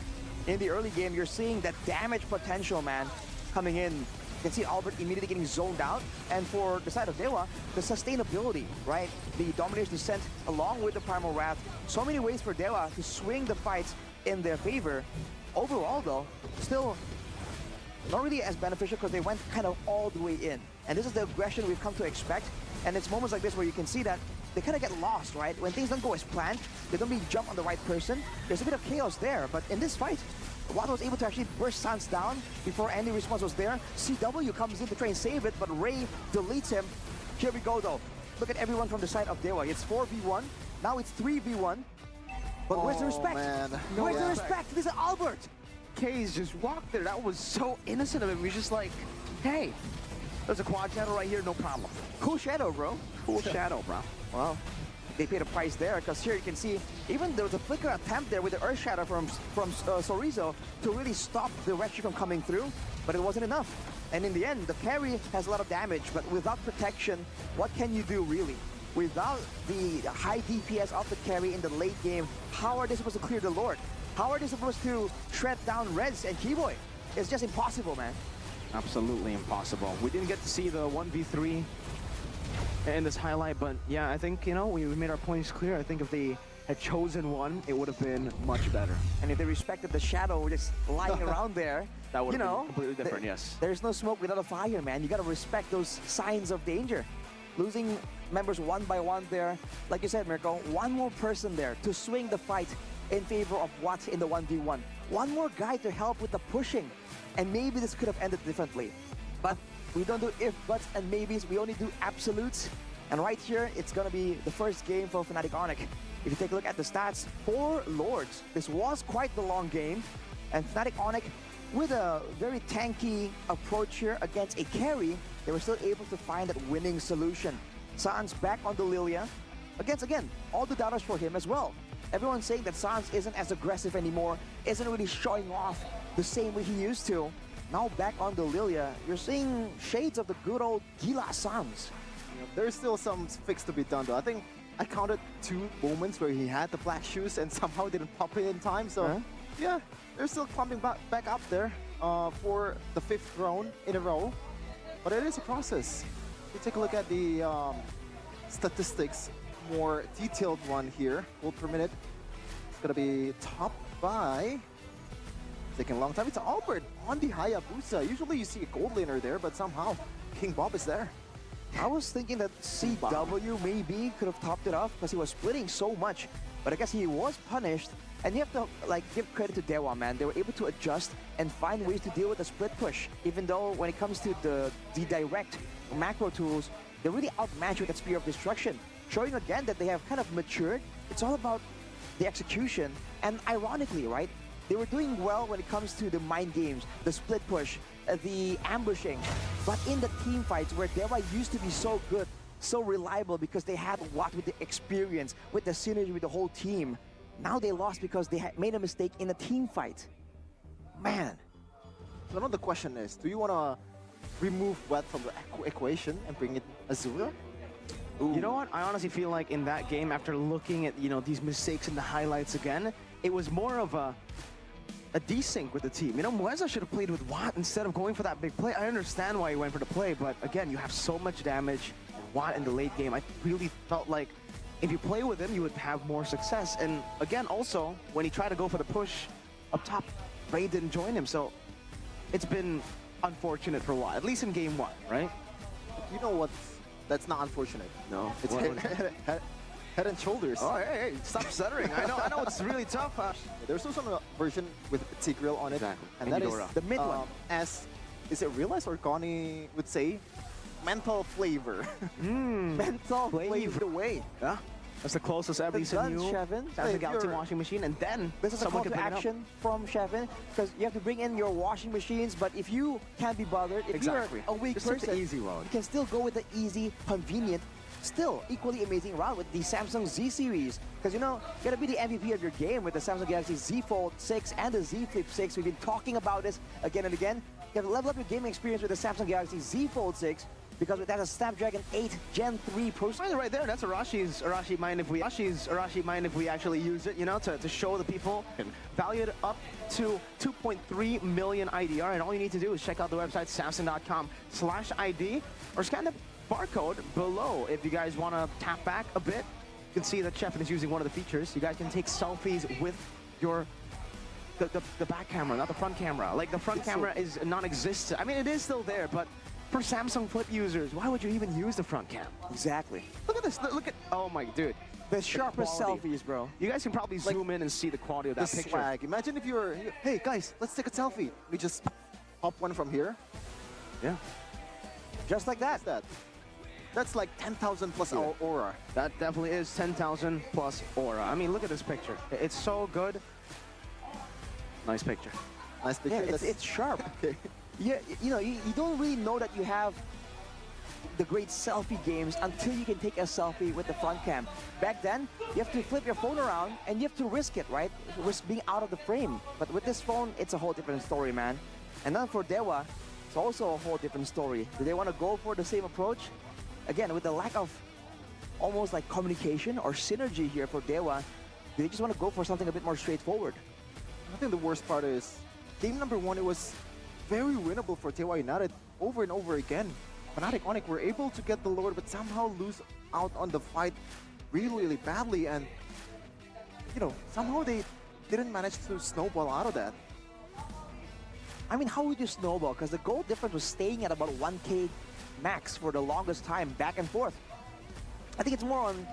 In the early game, you're seeing that damage potential, man, coming in. You can see Albert immediately getting zoned out. And for the side of Dewa, the sustainability, right? The Domination Descent along with the Primal Wrath. So many ways for Dewa to swing the fights in their favor. Overall, though, still not really as beneficial because they went kind of all the way in. And this is the aggression we've come to expect. And it's moments like this where you can see that they kind of get lost, right? When things don't go as planned, they don't really jump on the right person. There's a bit of chaos there, but in this fight, Watt was able to actually burst Sans down before any response was there. CW comes in to try and save it, but Ray deletes him. Here we go, though. Look at everyone from the side of Dewa. It's 4v1. Now it's 3v1. But where's the respect? Man. Where's the respect? This is Albert. Kays just walked there. That was so innocent of him. He was just like, hey, there's a quad shadow right here, no problem. Cool shadow, bro. Cool shadow, bro. Well, they paid a price there because here you can see even there was a flicker attempt there with the Earth Shadow from Sorizo to really stop the Retri from coming through, but it wasn't enough. And in the end, the carry has a lot of damage, but without protection, what can you do really? Without the high DPS of the carry in the late game, how are they supposed to clear the Lord? How are they supposed to shred down Rez and Keyboy? It's just impossible, man. Absolutely impossible. We didn't get to see the 1v3 in this highlight, but yeah, I think, you know, we made our points clear. I think if they had chosen one, it would have been much better. And if they respected the shadow just lying around there, That would you have know, been completely different, yes. There's no smoke without a fire, man. You gotta respect those signs of danger. Losing members one by one there, like you said, Mirko, one more person there to swing the fight in favor of Watt in the 1v1. One more guy to help with the pushing. And maybe this could have ended differently. But we don't do if, buts, and maybes. We only do absolutes. And right here, it's gonna be the first game for Fnatic Onyx. If you take a look at the stats, 4 Lords. This was quite the long game. And Fnatic Onyx, with a very tanky approach here against a carry, they were still able to find that winning solution. Sans back on the Lilia. Against, again, all the doubters for him as well. Everyone's saying that Sans isn't as aggressive anymore, isn't really showing off the same way he used to. Now back on the Lilia, you're seeing shades of the good old Gila Sans. There's still some fix to be done though. I think I counted 2 moments where he had the black shoes and somehow didn't pop it in time. So yeah, they're still climbing back up there for the 5th round in a row. But it is a process. If you take a look at the statistics, more detailed one here, gold per minute. It's gonna be topped by, taking a long time. It's Albert on the Hayabusa. Usually you see a gold laner there, but somehow King Bob is there. I was thinking that CW maybe could have topped it off because he was splitting so much. But I guess he was punished. And you have to like give credit to Dewa, man. They were able to adjust and find ways to deal with the split push. Even though when it comes to the direct macro tools, they're really outmatched with that Spear of Destruction. Showing again that they have kind of matured. It's all about the execution. And ironically, right, they were doing well when it comes to the mind games, the split push, the ambushing. But in the team fights where Dewa used to be so good, so reliable because they had what with the experience, with the synergy with the whole team. Now they lost because they had made a mistake in a team fight. Man. So now the question is, do you want to remove Wet from the equation and bring in Azura? You know what? I honestly feel like in that game, after looking at, you know, these mistakes in the highlights again, it was more of a desync with the team. You know, Mueza should have played with Watt instead of going for that big play. I understand why he went for the play, but again, you have so much damage. Watt in the late game, I really felt like if you play with him, you would have more success. And again, also, when he tried to go for the push up top, Ray didn't join him. So it's been unfortunate for Watt, at least in game 1, right? You know what? That's not unfortunate. No. It's head and shoulders. Oh, hey, stop stuttering. I know it's really tough. There's also a version with Tigreal on it. Exactly. And that is Eudora. The mid one. As, is it realized or Connie would say, mental flavor. Mental flavor the way. Yeah. That's the closest I've The seen guns, you. Shevin. That's the If Galaxy you're- washing machine, and then This is a someone call can to pick it up. action from Shevin because you have to bring in your washing machines, but if you can't be bothered, if Exactly. you're a weak Just take the person, easy road. you can still go with the easy, convenient, still equally amazing route with the Samsung Z series. Because you know, you gotta be the MVP of your game with the Samsung Galaxy Z Fold 6 and the Z Flip 6. We've been talking about this again and again. You have to level up your gaming experience with the Samsung Galaxy Z Fold 6 because it has a Snapdragon 8 Gen 3 processor. Right there, that's Arashi mind if we actually use it, you know, to show the people. Valued up to 2.3 million IDR, and all you need to do is check out the website samsung.com/ID or scan the barcode below if you guys want to tap back a bit. You can see that Shevin is using one of the features. You guys can take selfies with your the back camera, not the front camera. Like the front camera is non-existent. I mean, it is still there, but for Samsung Flip users, why would you even use the front cam? Exactly. Look at this. Look at. Oh my, dude. The sharpest quality. selfies, bro. You guys can probably zoom in and see the quality of that The picture. swag. Imagine if you're, hey guys, let's take a selfie. We just pop one from here. Yeah. Just like that. That's like 10,000 plus Yeah. aura. That definitely is 10,000 plus aura. I mean, look at this picture. It's so good. Nice picture. Nice picture. Yeah, it's sharp. Okay. Yeah, you don't really know that you have the great selfie games until you can take a selfie with the front cam. Back then, you have to flip your phone around and you have to risk it, right? Risk being out of the frame. But with this phone, it's a whole different story, man. And then for Dewa, it's also a whole different story. Do they want to go for the same approach? Again, with the lack of almost like communication or synergy here for Dewa, do they just want to go for something a bit more straightforward? I think the worst part is game number 1, it was very winnable for Dewa United over and over again. Fnatic Onyx were able to get the Lord, but somehow lose out on the fight really badly, and somehow they didn't manage to snowball out of that. I mean, how would you snowball? Because the goal difference was staying at about 1K max for the longest time, back and forth. I think it's more on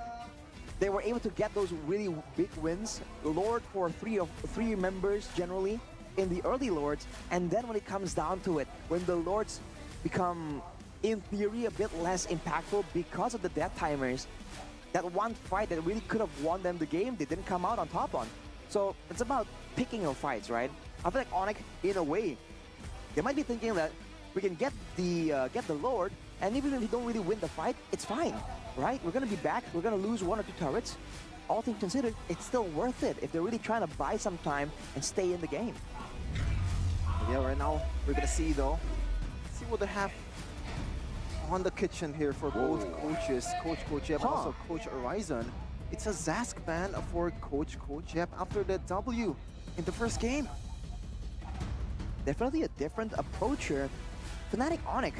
they were able to get those really big wins. Lord for three members generally in the early Lords, and then when it comes down to it, when the Lords become, in theory, a bit less impactful because of the death timers, that one fight that really could have won them the game, they didn't come out on top on. So it's about picking your fights, right? I feel like Onyx, in a way, they might be thinking that we can get the Lord, and even if we don't really win the fight, it's fine, right? We're gonna be back, we're gonna lose 1 or 2 turrets. All things considered, it's still worth it if they're really trying to buy some time and stay in the game. Yeah, right now we're gonna see what they have on the kitchen here for both coaches, Coach Yep, also Coach Horizon. It's a Zask ban for Coach Yep after the W in the first game. Definitely a different approach here. Fnatic Onyx,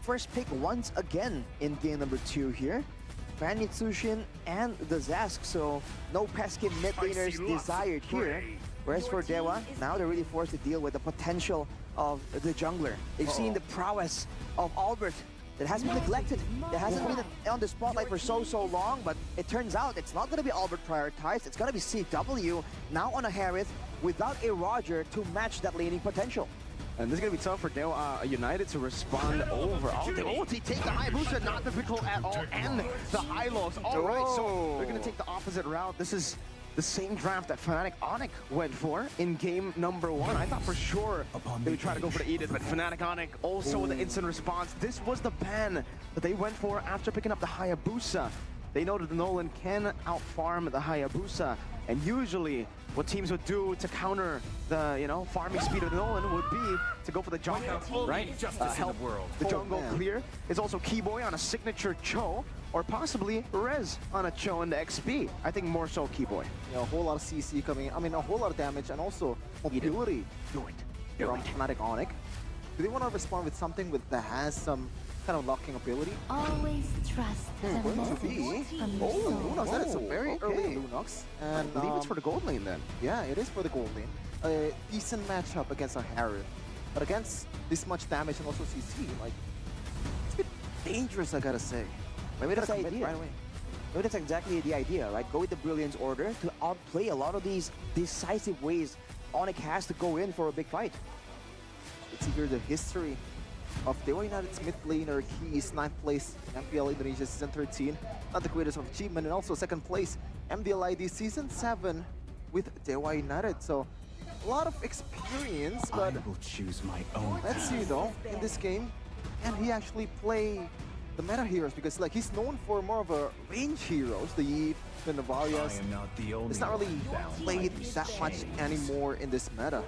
first pick once again in game number 2 here. Fan Tsushin and the Zask, so no pesky mid laners desired here. Whereas for Dewa, now they're really forced to deal with the potential of the jungler. They've seen the prowess of Albert that has been neglected. That hasn't been on the spotlight for so long, but it turns out it's not going to be Albert prioritized. It's going to be CW now on a Harith without a Roger to match that laning potential. And this is going to be tough for Dewa United to respond over. Oh, the ulti take the Hayabusa, not difficult at all, and the high lows. All right, so they're going to take the opposite route. This is the same draft that Fnatic Onyx went for in game number 1. I thought for sure they would try to go for the Edith, but Fnatic Onyx also with the instant response. This was the ban that they went for after picking up the Hayabusa. They know that the Nolan can outfarm the Hayabusa, and usually what teams would do to counter the farming speed of the Nolan would be to go for the jungle, right? Help the jungle clear. It's also Keyboy on a signature Cho, or possibly Rez on a Cho in the XP. I think more so Keyboy. A whole lot of CC coming in. I mean, a whole lot of damage and also mobility from Fnatic Onyx. Do they want to respond with something that has some kind of locking ability? Always trust the Going to message be from the soul. Lunox. That is a very early Lunox. And I believe it's for the gold lane then. yeah, it is for the gold lane. A decent matchup against a Harith. But against this much damage and also CC, like, it's a bit dangerous, I gotta say. Maybe that's the Commit idea. right away. Maybe that's exactly the idea, right? Go with the Brilliance order to outplay a lot of these decisive ways Onyx has to go in for a big fight. Let's see here the history of Dewa United's mid laner. He is 9th place in MPL Indonesia Season 13. Not the greatest of achievement, and also 2nd place MDLID Season 7 with Dewa United. So a lot of experience, but will choose my own let's see though, in this game, can he actually play the meta heroes? Because like he's known for more of a range heroes, the Eve, the Navalias. not the only It's not really played that much anymore in this meta.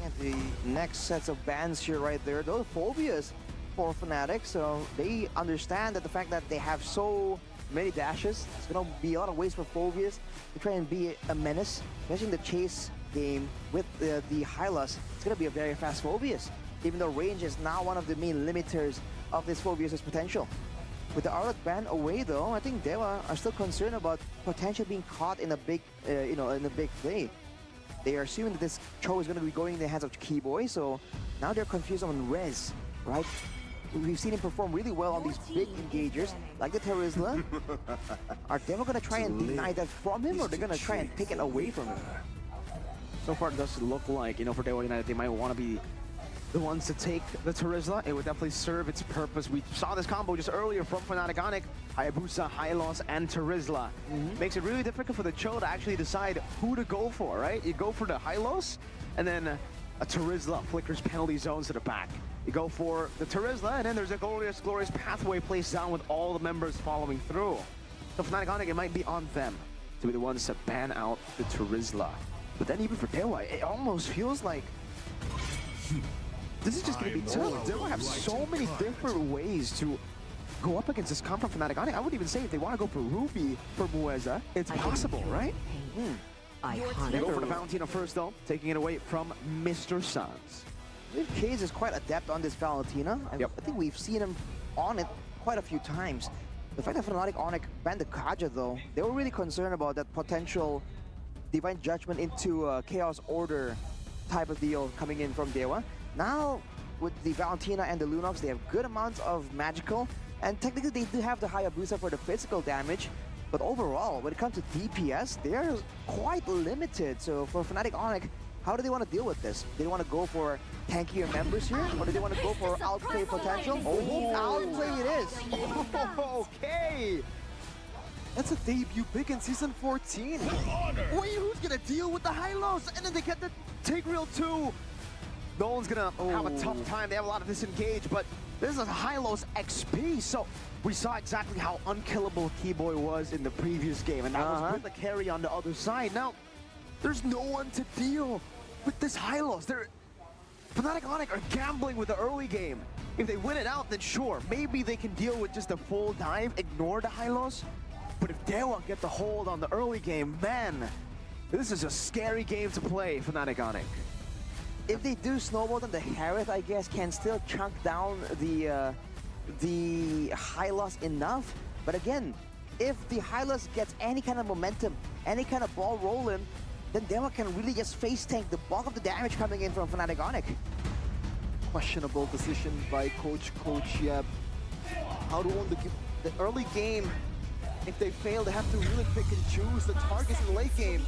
And the next sets of bans here right there, those phobias for Fnatic, so they understand that the fact that they have so many dashes, it's gonna be a lot of ways for phobias to try and be a menace, especially in the chase game with the Hylas. It's gonna be a very fast phobias, even though range is now one of the main limiters of this phobias' potential. With the Arlott ban away though, I think Dewa are still concerned about potentially being caught in a big, in a big play. They are assuming that this Cho is going to be going in the hands of Keyboy, so now they're confused on Rez, right? We've seen him perform really well on these big engagers, like the Terizla. Are Dewa going to try and deny that from him, or they're going to try and take it away from him? So far, it does look like, for Dewa United, they might want to be the ones to take the Terizla, it would definitely serve its purpose. We saw this combo just earlier from Fnatic Onic, Hayabusa, Hylos, and Terizla. Makes it really difficult for the Cho to actually decide who to go for, right? You go for the Hylos, and then a Terizla flickers penalty zones to the back. You go for the Terizla, and then there's a glorious pathway placed down with all the members following through. So Fnatic Onic, it might be on them to be the ones to ban out the Terizla. But then even for Dewa, it almost feels like this is just going to be tough. Dewa have so many different ways to go up against this comp from Fnatic Onic. I would even say if they want to go for Ruby for Mueza, it's possible, right? They go for the Valentina first though, taking it away from Mr. Sans. Case is quite adept on this Valentina. I think we've seen him on it quite a few times. The fact that Fnatic Onic banned the Kaja though, they were really concerned about that potential Divine Judgment into Chaos Order type of deal coming in from Dewa. Now, with the Valentina and the Lunox, they have good amounts of magical, and technically they do have the Hayabusa for the physical damage, but overall, when it comes to DPS, they're quite limited. So for Fnatic Onic, how do they want to deal with this? Do they want to go for tankier members here, or do they want to go for outplay potential? Oh, outplay it is! Okay! That's a debut pick in Season 14. Wait, who's gonna deal with the Hylos? And then they get the Tigreal too. No one's gonna have a tough time. They have a lot of disengage, but this is a Hylos XP, so we saw exactly how unkillable Keyboy was in the previous game, and that was with the carry on the other side. Now, there's no one to deal with this Hylos. Fnatic Onic are gambling with the early game. If they win it out, then sure, maybe they can deal with just a full dive, ignore the Hylos. But if Dewa get the hold on the early game, man, this is a scary game to play for Fnatic Onic. If they do snowball, then the Harith, I guess, can still chunk down the Hylos enough. But again, if the Hylos gets any kind of momentum, any kind of ball rolling, then Dewa can really just face tank the bulk of the damage coming in from Fnatic Onic. Questionable decision by Coach Yeb. How to win the early game. If they fail, they have to really pick and choose the targets in the late game.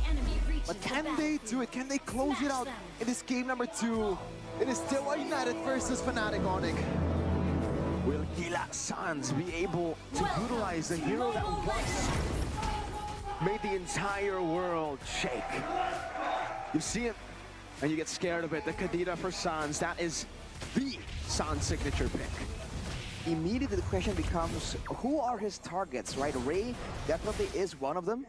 But can they do it? Can they close it out in this game number 2? It is Dewa United versus Fnatic Onic. Will Gila Sans be able to utilize the hero that once made the entire world shake? You see it, and you get scared of it. The Kadira for Sans, that is the Sans signature pick. Immediately the question becomes, who are his targets, right? Ray definitely is one of them,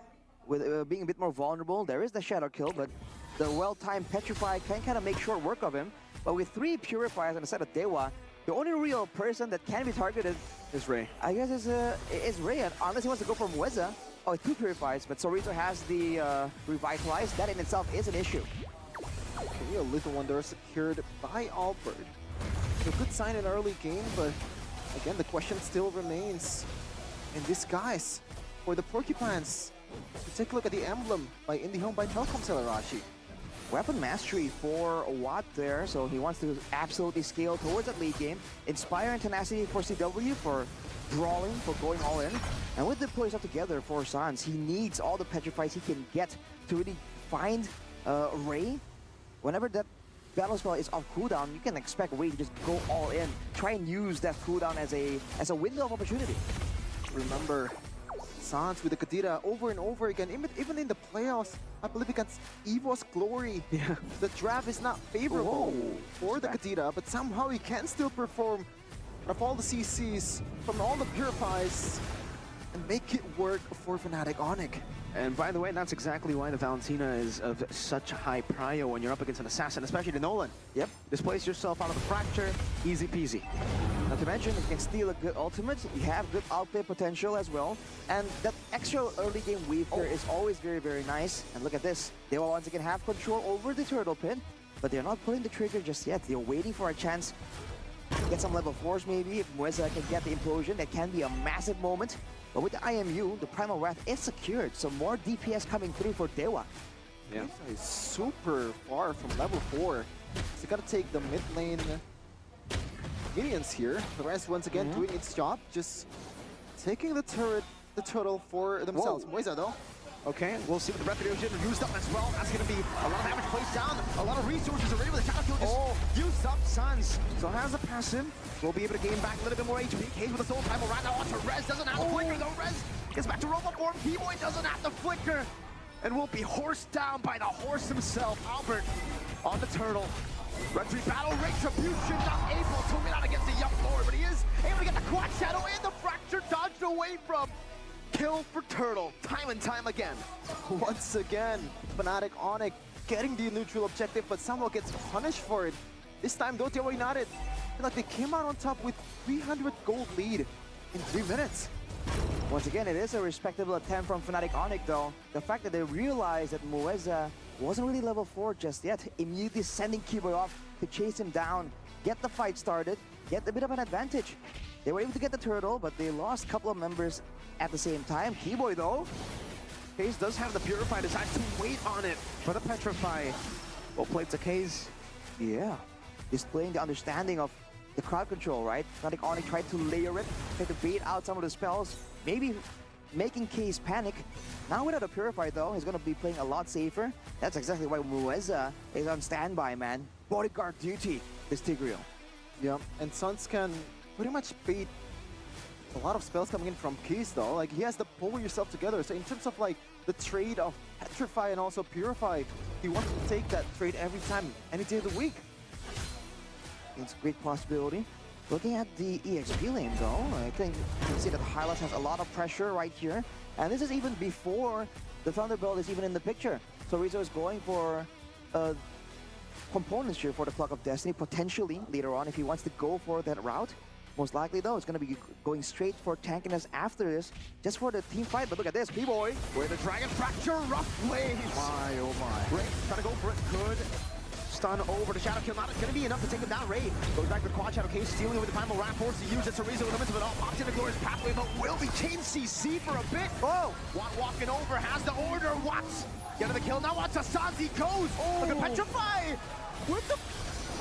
with being a bit more vulnerable. There is the Shadow Kill, but the well-timed Petrify can kind of make short work of him. But with 3 Purifiers on the side of Dewa, the only real person that can be targeted is Ray. I guess is Ray, unless he wants to go for Mueza. Oh, 2 Purifiers, but Sorito has the Revitalize. That in itself is an issue. Okay, a Little Wonder secured by Albert. A good sign in early game, but again, the question still remains. In disguise for the Porcupines. So take a look at the emblem by IndieHome by Telkom Celerashi. Weapon mastery for Watt there, so he wants to absolutely scale towards that late game. Inspire and tenacity for CW for brawling, for going all in. And with the pull yourself together for Sans, he needs all the petrifies he can get to really find Ray. Whenever that battle spell is off cooldown, you can expect Ray to just go all in. Try and use that cooldown as a window of opportunity. Remember, Sans with the Kadira over and over again, even in the playoffs, I believe against EVO's Glory. Yeah. The draft is not favorable for the Kadira, but somehow he can still perform of all the CCs from all the Purifies and make it work for Fnatic Onic. And by the way, that's exactly why the Valentina is of such high prio when you're up against an assassin, especially the Nolan. Yep. Displace yourself out of the fracture, easy peasy. Not to mention, you can steal a good ultimate, you have good outplay potential as well, and that extra early game wave here is always very, very nice. And look at this, they will once again have control over the turtle pin, but they're not pulling the trigger just yet. They're waiting for a chance to get some level 4s maybe. If Mueza can get the implosion, that can be a massive moment. But with the IMU, the Primal Wrath is secured, so more DPS coming through for Dewa. Yeah. He's super far from level 4. So you gotta take the mid lane minions here. The rest once again doing its job, just taking the turret, the turtle for themselves. Mueza though, Okay, we'll see what the breath fusion used up as well. That's going to be a lot of damage placed down. A lot of resources already with the shadow kill just used up. Suns. So has a passive. We'll be able to gain back a little bit more HP. Cage with the soul time right now onto Rez. Doesn't have the flicker though. Rez gets back to robot form. P-Boy doesn't have the flicker. And will be horsed down by the horse himself. Albert on the turtle. Red 3 battle, retribution, not able to win out against the Young Lord, but he is able to get the quad shadow and the fracture dodged away from. Kill for Turtle, time and time again. Once again, Fnatic Onyx getting the neutral objective, but somehow gets punished for it. This time, though, Dewa United, I feel like they came out on top with 300 gold lead in 3 minutes. Once again, it is a respectable attempt from Fnatic Onyx, though. The fact that they realized that Mueza wasn't really level 4 just yet, immediately sending Keyboy off to chase him down, get the fight started, get a bit of an advantage. They were able to get the turtle, but they lost a couple of members at the same time. Keyboy, though, Case does have the Purify, decides to wait on it for the Petrify. Well played to Case. yeah, displaying the understanding of the crowd control, right? Fnatic Onyx tried to layer it, tried to bait out some of the spells, maybe making Case panic. Now without a Purify, though, he's going to be playing a lot safer. That's exactly why Mueza is on standby, man. Bodyguard duty, this Tigreal. Yeah, and Suns can pretty much bait a lot of spells coming in from Keys, though. Like, he has to pull yourself together. So in terms of, like, the trade of Petrify and also Purify, he wants to take that trade every time, any day of the week. It's a great possibility. Looking at the EXP lane, though, I think you can see that Hylas has a lot of pressure right here. And this is even before the Thunderbolt is even in the picture. So Rizzo is going for components here for the Clock of Destiny, potentially later on if he wants to go for that route. Most likely, though, it's going to be going straight for tankiness after this, just for the team fight. But look at this, P-Boy. Where the Dragon Fracture, rough waves. My, oh my. Ray trying to go for it, good. Stun over the Shadow Kill, not going to be enough to take him down. Ray goes back to the Quad Shadow Case, stealing with the Primal Ram Force to use it. Rizzo in the midst of it all, pops in the glorious pathway, but will be chain CC for a bit. Oh, Watt walking over, has the order. Watt getting the kill, now Watt's a Sans, he goes. Look at Petrify with the...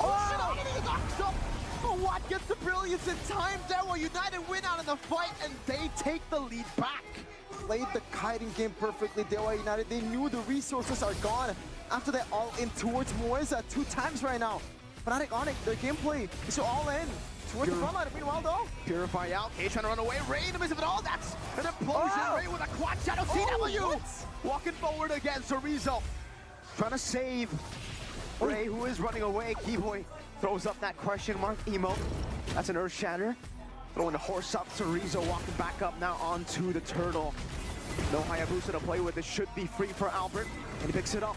Oh, shit, he knocks up. Oh, Watt gets the brilliance in time. Dewa United win out in the fight, and they take the lead back. Played the kiting game perfectly, Dewa United. They knew the resources are gone after they all in towards Mueza 2 times right now. Fnatic Onyx, their gameplay is all in towards the front line. Meanwhile, though, Purify out, Cage trying to run away. Ray in the midst of it all, that's an implosion. Ray with a Quad Shadow CW. Walking forward again, Rizzo trying to save Ray, who is running away. Keyboy throws up that question mark emote. That's an Earth Shatter. Throwing the horse up, Rizzo walking back up now onto the turtle. No Hayabusa to play with. It should be free for Albert, and he picks it up.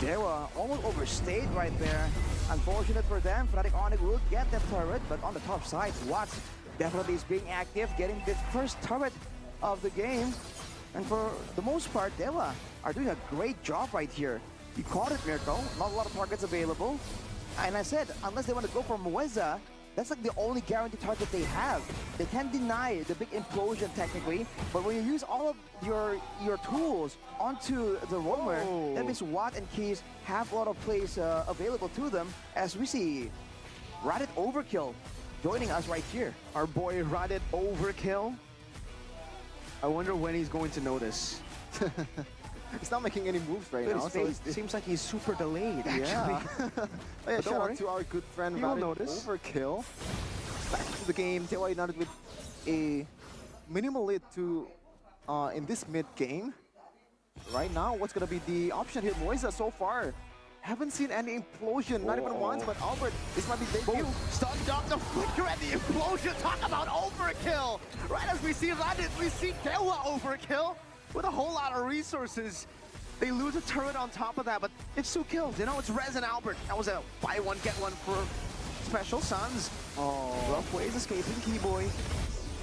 They were almost overstayed right there. Unfortunate for them, Fnatic Onyx will get that turret, but on the top side, Watt definitely is being active, getting the first turret of the game. And for the most part, Dewa are doing a great job right here. You caught it, Mirko. Not a lot of targets available. And I said, unless they want to go for Mueza, that's like the only guaranteed target they have. They can't deny the big implosion technically, but when you use all of your tools onto the roamer, that means Watt and Keys have a lot of plays available to them, as we see Radit Overkill joining us right here. Our boy Radit Overkill. I wonder when he's going to notice. he's not making any moves right now. So it seems like he's super delayed, actually. Yeah, But shout out worry. to our good friend He will Radit notice. Overkill. Back to the game, Dewa United with a minimal lead to in this mid game. Right now, what's gonna be the option here? Mueza so far haven't seen any implosion, not even once, but Albert, this might be debut. Stunned up the flicker and the implosion. Talk about overkill. Right as we see Radit, we see Dewa Overkill with a whole lot of resources. They lose a turret on top of that, but it's 2 kills. You know, it's Rez and Albert. That was a buy one, get one for Special Suns. Oh, Rough ways escaping Keyboy.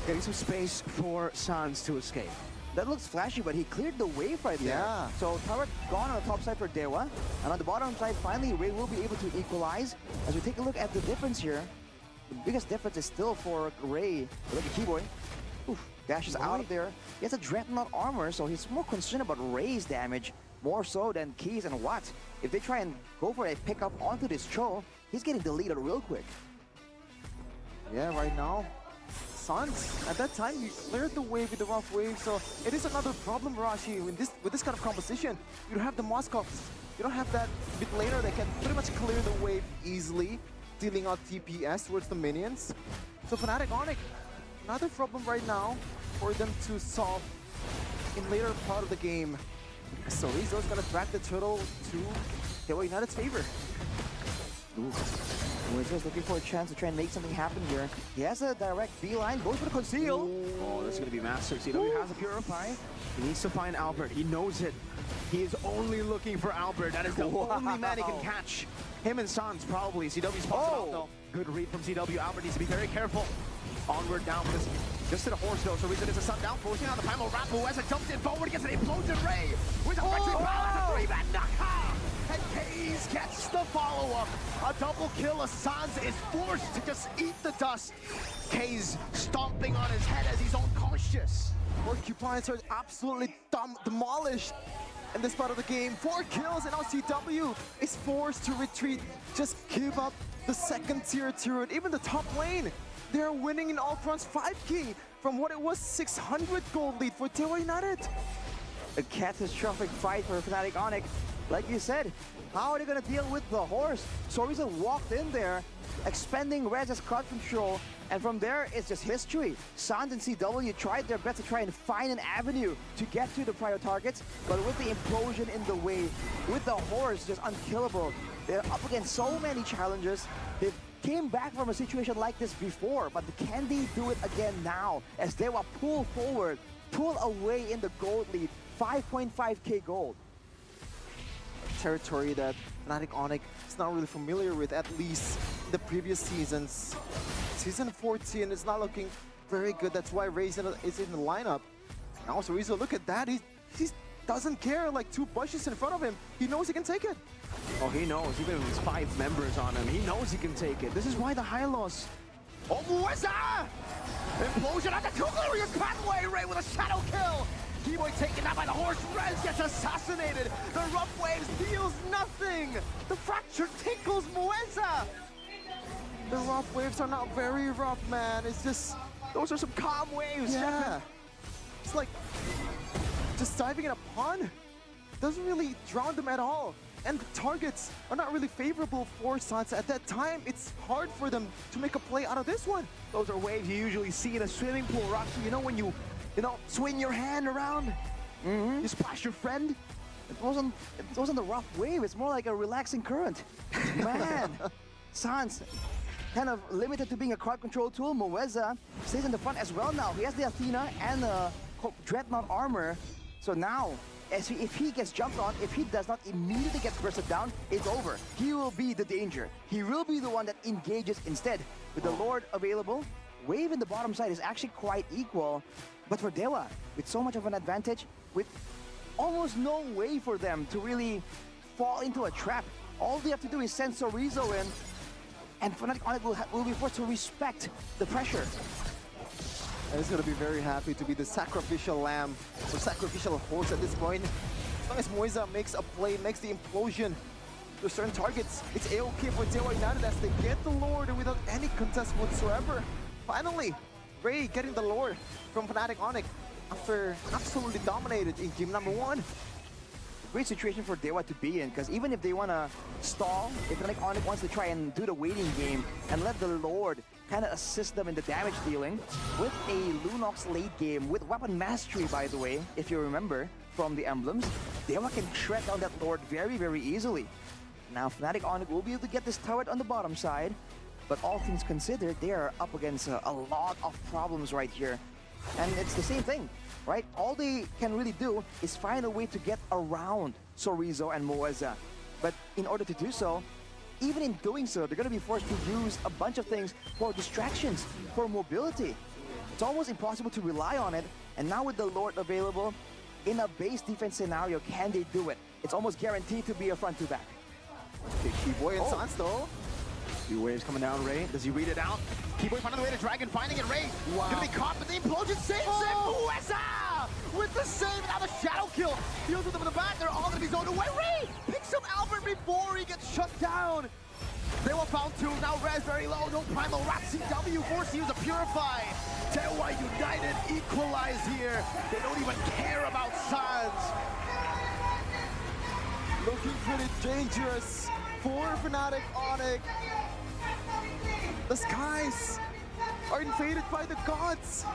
Getting some space for Suns to escape. That looks flashy, but he cleared the wave right there. Yeah. So turret gone on the top side for Dewa. And on the bottom side, finally, Ray will be able to equalize. As we take a look at the difference here, the biggest difference is still for Ray. Look at Keyboy. Oof, dashes out of there. He has a Dreadnought armor, so he's more concerned about Ray's damage, more so than Keys and Watt. If they try and go for a pickup onto this Cho, he's getting deleted real quick. yeah, right now, Suns. At that time, you cleared the wave with the rough wave, so it is another problem, Rashi. With this kind of composition, you don't have the Moscovs. You don't have that mid laner that can pretty much clear the wave easily, dealing out DPS towards the minions. So Fnatic Onyx, another problem right now for them to solve in later part of the game. So Rizzo's gonna drag the turtle to Dewa United's favor. Wizards looking for a chance to try and make something happen here. He has a direct beeline, goes for the conceal. Oh, this is going to be massive. CW has a Purify. He needs to find Albert. He knows it. He is only looking for Albert. That is the only man he can catch. Him and Sans probably. CW spots him out though. Good read from CW. Albert needs to be very careful. Onward down for this. Just to the horse though. So Rizzo is a sundown. Forcing on the primal wrap. Mueza jumps in forward against an implosion ray. With a victory balance. A 3-man knockout. And Kays gets the follow-up. A double kill. Sans is forced to just eat the dust. Kays stomping on his head as he's unconscious. Porcupines are absolutely demolished in this part of the game. 4 kills, and now CW is forced to retreat. Just give up the second tier turret. Even the top lane, they're winning in all fronts. 5k from what it was 600 gold lead for Dewa United. A catastrophic fight for Fnatic Onyx. Like you said, how are they going to deal with the horse? Soriza walked in there, expending Res as crowd control, and from there, it's just history. Sans and CW tried their best to try and find an avenue to get to the prior targets, but with the implosion in the way, with the horse just unkillable, they're up against so many challenges. They came back from a situation like this before, but can they do it again now? As they will pull forward, pull away in the gold lead, 5.5k gold. Territory that Fnatic Onyx is not really familiar with, at least in the previous seasons. Season 14 is not looking very good. That's why Ray is in the lineup. And also, Rizzo, look at that. He doesn't care. Like 2 bushes in front of him. He knows he can take it. Oh, he knows. Even if there's 5 members on him, he knows he can take it. This is why the high loss. Oh, Mueza! Implosion on the glorious pathway, Ray with a shadow kill! Keyboy taken out by the horse, Rez gets assassinated! The rough waves deals nothing! The fracture tickles Mueza! The rough waves are not very rough, man. It's just, Those are some calm waves. yeah. It's like just diving in a pond. Doesn't really drown them at all. And the targets are not really favorable for Sans. At that time, it's hard for them to make a play out of this one. Those are waves you usually see in a swimming pool, Rocky. You know when you swing your hand around? You splash your friend? It wasn't the rough wave, it's more like a relaxing current. Man, Sans kind of limited to being a crowd control tool. Mueza stays in the front as well now. He has the Athena and the Dreadnought armor. So now, if he gets jumped on, if he does not immediately get bursted down, it's over. He will be the danger. He will be the one that engages instead. With the Lord available, wave in the bottom side is actually quite equal. But for Dewa, with so much of an advantage, with almost no way for them to really fall into a trap, all they have to do is send Sorizo in, and Fnatic Onyx will be forced to respect the pressure. And he's going to be very happy to be the sacrificial lamb or sacrificial horse at this point. As long as Mueza makes a play, makes the implosion to certain targets, it's AOK for Dewa United as they get the Lord without any contest whatsoever. Finally, Ray getting the Lord from Fnatic Onyx after absolutely dominated in game number 1. Great situation for Dewa to be in, because even if they want to stall, if Fnatic Onyx wants to try and do the waiting game and let the Lord kind of assist them in the damage dealing, with a Lunox late game, with weapon mastery, by the way, if you remember from the emblems, Dewa can shred down that Lord very, very easily. Now Fnatic Onyx will be able to get this turret on the bottom side, but all things considered, they are up against a lot of problems right here. And it's the same thing, right? All they can really do is find a way to get around Sorizo and Mueza. But in order to do so, even in doing so, they're going to be forced to use a bunch of things for distractions, for mobility. It's almost impossible to rely on it. And now with the Lord available, in a base defense scenario, can they do it? It's almost guaranteed to be a front to back. Okay, Keyboy and Sans though. 2 waves coming down, Ray. Does he read it out? Keyboy finding the way to Dragon, finding it, Ray. Wow. Gonna be caught, but the implosion saves him. Mueza with the save, now the shadow kill. Deals with them in the back, they're all gonna be zoned away. Ray picks up Albert before he gets shut down. They were found 2, now Res very low, no primal wrap. CW forced to use a Purify. Dewa Dewa United equalize here. They don't even care about Sans. Looking pretty dangerous for Fnatic Onyx. The skies are invaded by the gods.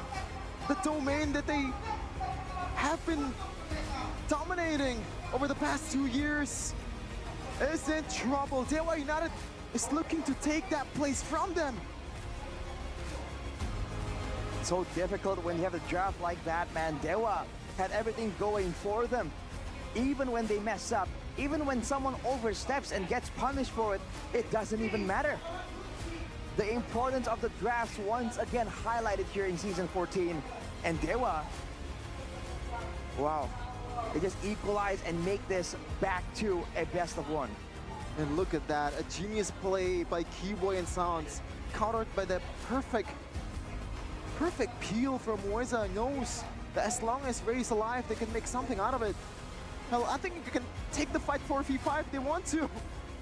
The domain that they have been dominating over the past 2 years is in trouble. Dewa United is looking to take that place from them. So difficult when you have a draft like that, man. Dewa had everything going for them. Even when they mess up, even when someone oversteps and gets punished for it, it doesn't even matter. The importance of the drafts once again highlighted here in Season 14. And Dewa, wow, they just equalize and make this back to a best of one. And look at that, a genius play by Keyboy and Sounds, countered by that perfect peel from Moisa. Knows that as long as Ray's alive, they can make something out of it. Hell, I think you can take the fight 4v5 if they want to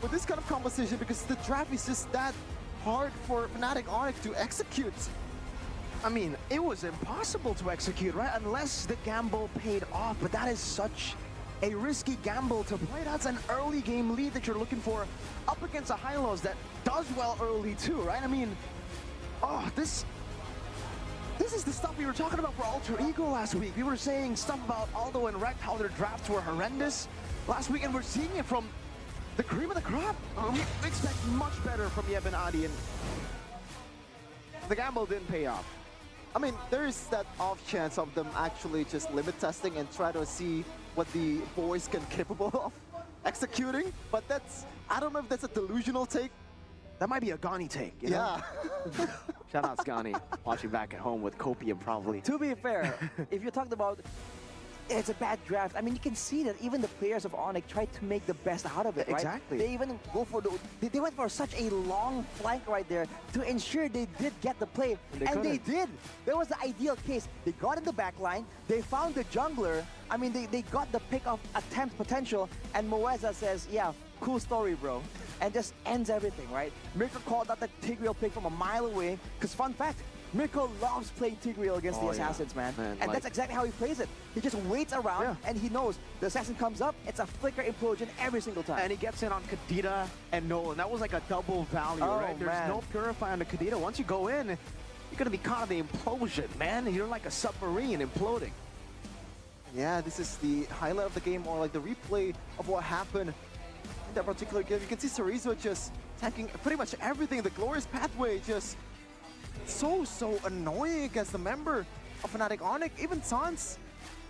with this kind of composition, because the draft is just that hard for Fnatic Onyx to execute. I mean, it was impossible to execute, right? Unless the gamble paid off, but that is such a risky gamble to play. That's an early game lead that you're looking for up against a Hylos that does well early too, right? I mean, oh, this is the stuff we were talking about for Alter Ego last week. We were saying stuff about Aldo and Rekt, how their drafts were horrendous last week, and we're seeing it from the cream of the crop. We expect much better from Yeb and Adi, and the gamble didn't pay off. I mean, there is that off chance of them actually just limit testing and try to see what the boys can capable of executing, but that's, I don't know if that's a delusional take. That might be a Gani take, you know? Yeah. Shout out Gani, watching back at home with copium probably. To be fair, if you talked about it's a bad draft, I mean, you can see that even the players of Onyx tried to make the best out of it, right? Exactly. They even go for they went for such a long flank right there to ensure they did get the play, and they did. That was the ideal case. They got in the back line, they found the jungler. I mean, they got the pick of attempt potential, and Moeza says, yeah, cool story, bro. And just ends everything, right? Mirko called out the Tigreal pick from a mile away, because fun fact, Mirko loves playing Tigreal against the Assassins, man. And that's exactly how he plays it. He just waits around, and he knows the Assassin comes up, it's a flicker implosion every single time. And he gets in on Kadita and Nolan. That was like a double value, right? There's no Purify on the Kadita. Once you go in, you're going to be caught in the implosion, man. You're like a submarine imploding. Yeah, this is the highlight of the game, or like the replay of what happened in that particular game. You can see Cerezo just tanking pretty much everything. The Glorious Pathway just so annoying against the member of Fnatic Onyx. Even Sans,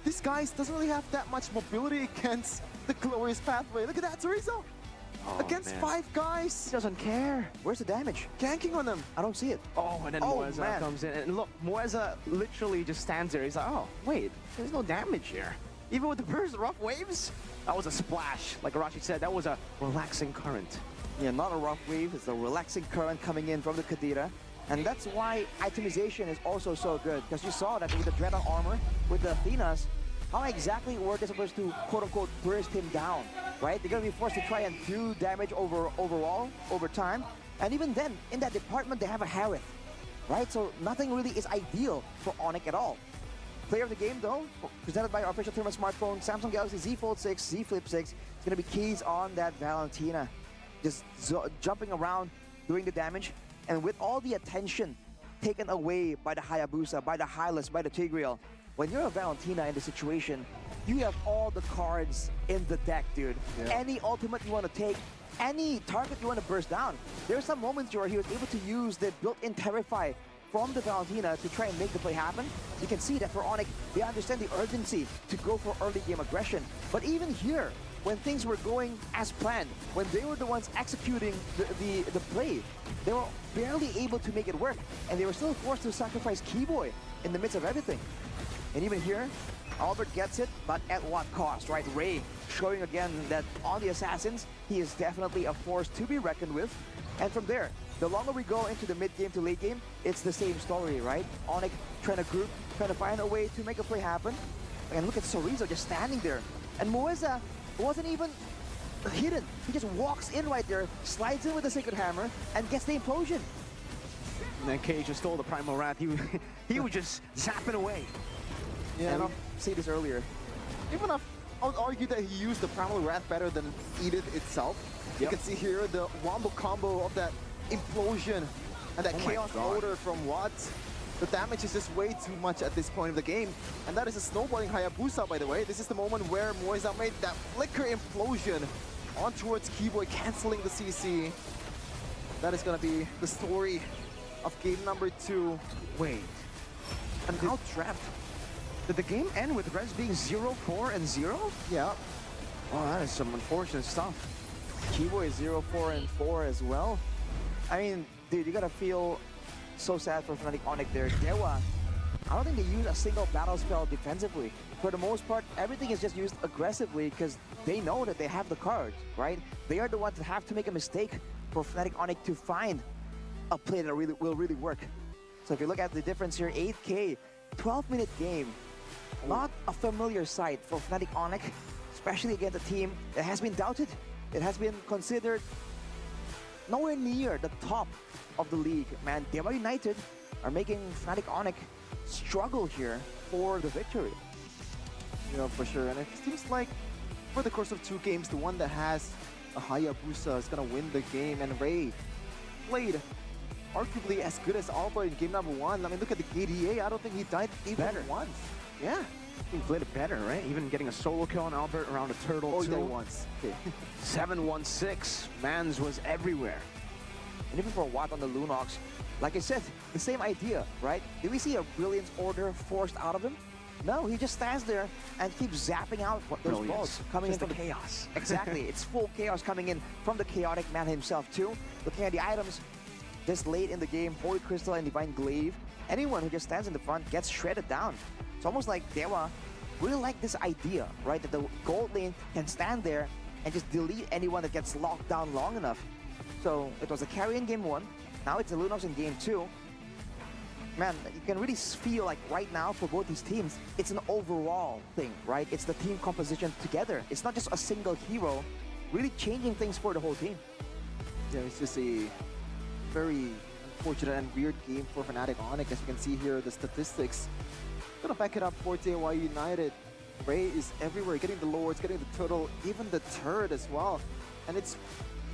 this guy doesn't really have that much mobility against the Glorious Pathway. Look at that, Cerezo! Against 5 guys! He doesn't care. Where's the damage? Ganking on them. I don't see it. Oh, and then Moeza comes in. And look, Moeza literally just stands there. He's like, oh, wait, there's no damage here. Even with the burst rough waves, that was a splash. Like Arashi said, that was a relaxing current. Yeah, not a rough wave. It's a relaxing current coming in from the Kadira. And that's why itemization is also so good, because you saw that with the Dreadnought armor, with the Athenas, how exactly were they supposed to quote-unquote burst him down, right? They're going to be forced to try and do damage overall, over time. And even then, in that department, they have a Harith, right? So nothing really is ideal for Onyx at all. Player of the game, though, presented by our official tournament smartphone, Samsung Galaxy Z Fold 6, Z Flip 6. It's going to be keys on that Valentina. Just jumping around, doing the damage. And with all the attention taken away by the Hayabusa, by the Hylas, by the Tigreal, when you're a Valentina in the situation, you have all the cards in the deck, dude. Yeah. Any ultimate you want to take, any target you want to burst down. There are some moments where he was able to use the built-in Terrify from the Valentina to try and make the play happen. You can see that for Onyx, they understand the urgency to go for early game aggression. But even here, when things were going as planned, when they were the ones executing the play, they were barely able to make it work, and they were still forced to sacrifice Keyboy in the midst of everything. And even here, Albert gets it, but at what cost, right? Ray showing again that on the Assassins, he is definitely a force to be reckoned with. And from there, the longer we go into the mid-game to late game, it's the same story, right? Onyx trying to group, trying to find a way to make a play happen. And look at Cerezo just standing there. And Moeza wasn't even hidden. He just walks in right there, slides in with the Sacred Hammer, and gets the implosion. And then K just stole the Primal Wrath. He was just zapping away. Yeah, And I'll say this earlier. even if I would argue that he used the Primal Wrath better than Edith itself. You can see here the wombo combo of that implosion and that Oh my chaos God. order from Watt. The damage is just way too much at this point of the game. And that is a snowballing Hayabusa, by the way. This is the moment where Moisa made that flicker implosion on towards Keyboy, canceling the CC. That is going to be the story of game number 2. Wait, And now trapped. did the game end with Res being 0-4 and 0? Yeah. Oh, that is some unfortunate stuff. Keyboy is 0-4-4 as well. I mean, dude, you gotta feel so sad for Fnatic Onyx there. Dewa, I don't think they use a single battle spell defensively. For the most part, everything is just used aggressively because they know that they have the cards, right? They are the ones that have to make a mistake for Fnatic Onyx to find a play that will really work. So if you look at the difference here, 8K, 12-minute game. Not a familiar sight for Fnatic Onyx, especially against a team that has been doubted. It has been considered nowhere near the top of the league. Man, Dewa United are making Fnatic Onyx struggle here for the victory. Yeah, for sure. And it seems like for the course of 2 games, the one that has a Hayabusa is going to win the game. And Ray played arguably as good as Albert in game number 1. I mean, look at the KDA. I don't think he died even Better. once. Yeah. He played it better, right? Even getting a solo kill on Albert around a turtle Oh, he too. died once. Okay. 7-1-6. Mans was everywhere. And even for Watt on the Lunox, like I said, the same idea, right? Did we see a Brilliance order forced out of him? No, he just stands there and keeps zapping out those Brilliance. balls coming Just in the from chaos. Exactly, it's full chaos coming in from the chaotic man himself too. Looking at the items this late in the game, Holy Crystal and Divine Glaive, anyone who just stands in the front gets shredded down. It's almost like Dewa really like this idea, right? That the gold lane can stand there and just delete anyone that gets locked down long enough. So it was a carry in game 1, now it's a Lunox in game 2. Man, you can really feel like right now for both these teams, it's an overall thing, right? It's the team composition together. It's not just a single hero, really changing things for the whole team. Yeah, it's just a very unfortunate and weird game for Fnatic Onyx. As you can see here, the statistics. Gonna back it up for DIY United. Ray is everywhere, getting the lords, getting the turtle, even the turret as well. And it's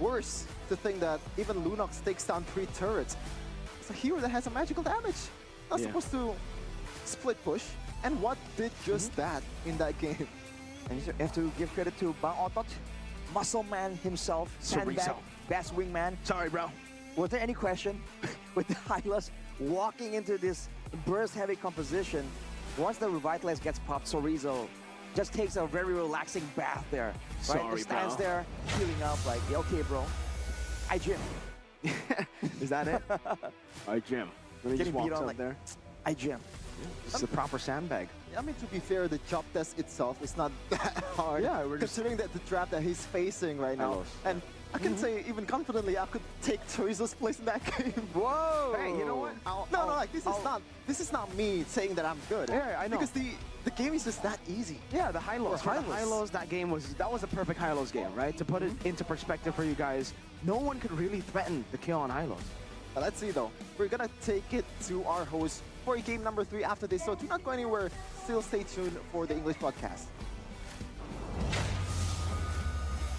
worse to think that even Lunox takes down 3 turrets. It's a hero that has a magical damage. Not Yeah. supposed to split push. And what did just that in that game? And you have to give credit to Bang Otot, muscle man himself, sandbag, Chorizo. best wingman. Sorry, bro. Was there any question with the Hylas walking into this burst-heavy composition? Once the Revitalize gets popped, Chorizo just takes a very relaxing bath there. Right? Sorry, Just stands bro. there, healing up like, yeah, okay, bro. I gym. Is that it? All right, Jim. Really Getting just beat walks on up like- there. I gym. It's the proper sandbag. I mean, to be fair, the job test itself is not that hard. Yeah, we're just- considering that the trap that he's facing right now. Hylos. And I can say even confidently, I could take Chorizo's place in that game. Whoa! Hey, you know what? No, like this is not me saying that I'm good. Yeah, I know. Because the game is just that easy. Yeah, the Hylos. Or For the Hylos. Hylos, that was a perfect Hylos game, right? To put it into perspective for you guys, no one could really threaten the kill on Hylos. But let's see though. We're gonna take it to our host for game number 3 after this. So do not go anywhere. Still stay tuned for the English podcast.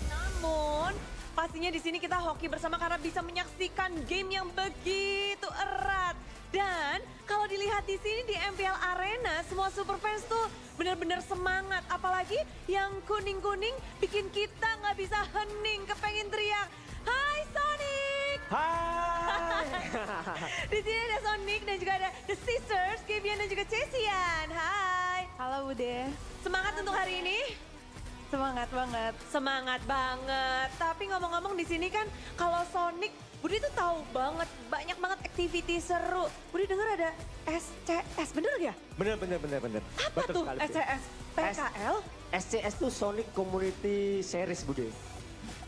Namun, pastinya di sini kita hoki bersama karena bisa menyaksikan game yang begitu erat. Dan kalau dilihat di sini di MPL Arena, semua super fans tuh benar-benar semangat. Apalagi yang kuning-kuning bikin kita nggak bisa hening, kepengen teriak. Hai Sonic! Hai. Di sini ada Sonic dan juga ada The Sisters, Kevian dan juga Chesian. Hai. Halo Bude, Semangat untuk hari ini? semangat banget. Semangat banget. Tapi ngomong-ngomong di sini kan kalau Sonic, Budi tuh tahu banget, banyak banget activity seru. Budi dengar ada SCS, bener ya? Bener. Apa Betul tuh sekali, Bude. SCS? PKL? SCS tuh Sonic Community Series, Bude.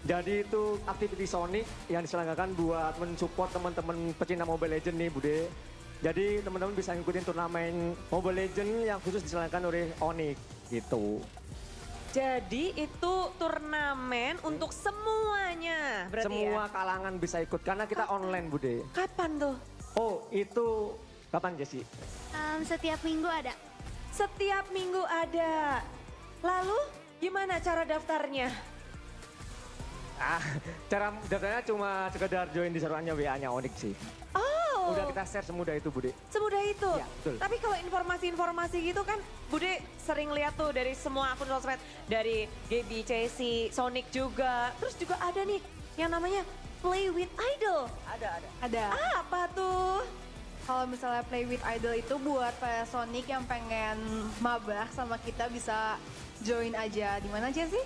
Jadi itu aktiviti Sonic yang diselenggarakan buat mensupport teman-teman pecinta Mobile Legends nih, Bude. Jadi teman-teman bisa ngikutin turnamen Mobile Legends yang khusus diselenggarakan oleh Onyx gitu. Jadi itu turnamen untuk semuanya berarti Semua ya? kalangan bisa ikut karena kita online, Bude. Kapan tuh? Oh, itu kapan Jesse? Setiap minggu ada. Setiap minggu ada. Lalu gimana cara daftarnya? Cara daftarnya cuma sekedar join di seruannya WA-nya Onyx sih. Oh, Udah kita share semudah itu, Bude. semudah itu. Ya, betul. Tapi kalau informasi-informasi gitu kan, Bude sering lihat tuh dari semua akun sosmed, dari Gaby, Chessy, Sonic juga. Terus juga ada nih yang namanya Play with Idol. Ada. Apa tuh? Kalau misalnya play with idol itu buat para Sonic yang pengen mabah sama kita bisa join aja. Di mana aja sih?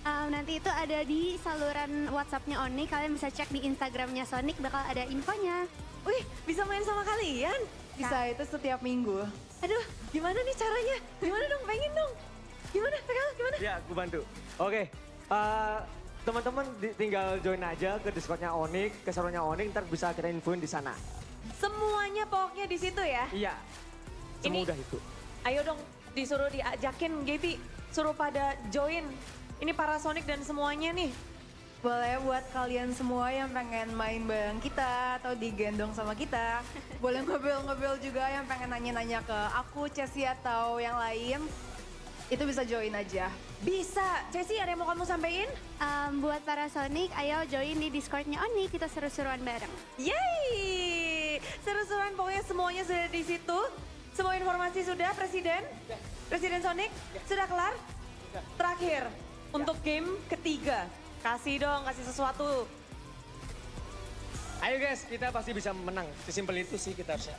Nanti itu ada di saluran WhatsApp-nya Oni. Kalian bisa cek di Instagramnya Sonic, bakal ada infonya. Wih, bisa main sama kalian? Bisa itu setiap minggu. Aduh, gimana nih caranya? Gimana dong, pengen dong. Gimana, Pegal, gimana? Ya, aku bantu. Oke, teman-teman tinggal join aja ke Discord-nya Onyx, ke seruannya Onyx, ntar bisa kita infoin di sana. Semuanya pokoknya di situ ya? Iya, Ini- semudah itu. Ayo dong, disuruh diajakin Gaby, suruh pada join. Ini para Sonic dan semuanya nih. Boleh buat kalian semua yang pengen main bareng kita atau digendong sama kita. Boleh ngobrol-ngobrol juga yang pengen nanya-nanya ke aku, Chessy atau yang lain. Itu bisa join aja. Bisa, Chessy ada yang mau kamu sampein? Buat para Sonic, ayo join di Discord-nya Oni, kita seru-seruan bareng. Yeay! Seru-seruan pokoknya semuanya sudah di situ. Semua informasi sudah, Presiden? Presiden Sonic? Sudah kelar? Terakhir, untuk game ketiga. Kasih dong, kasih sesuatu. Ayo guys, kita pasti bisa menang. Sesimpel itu sih kita harusnya.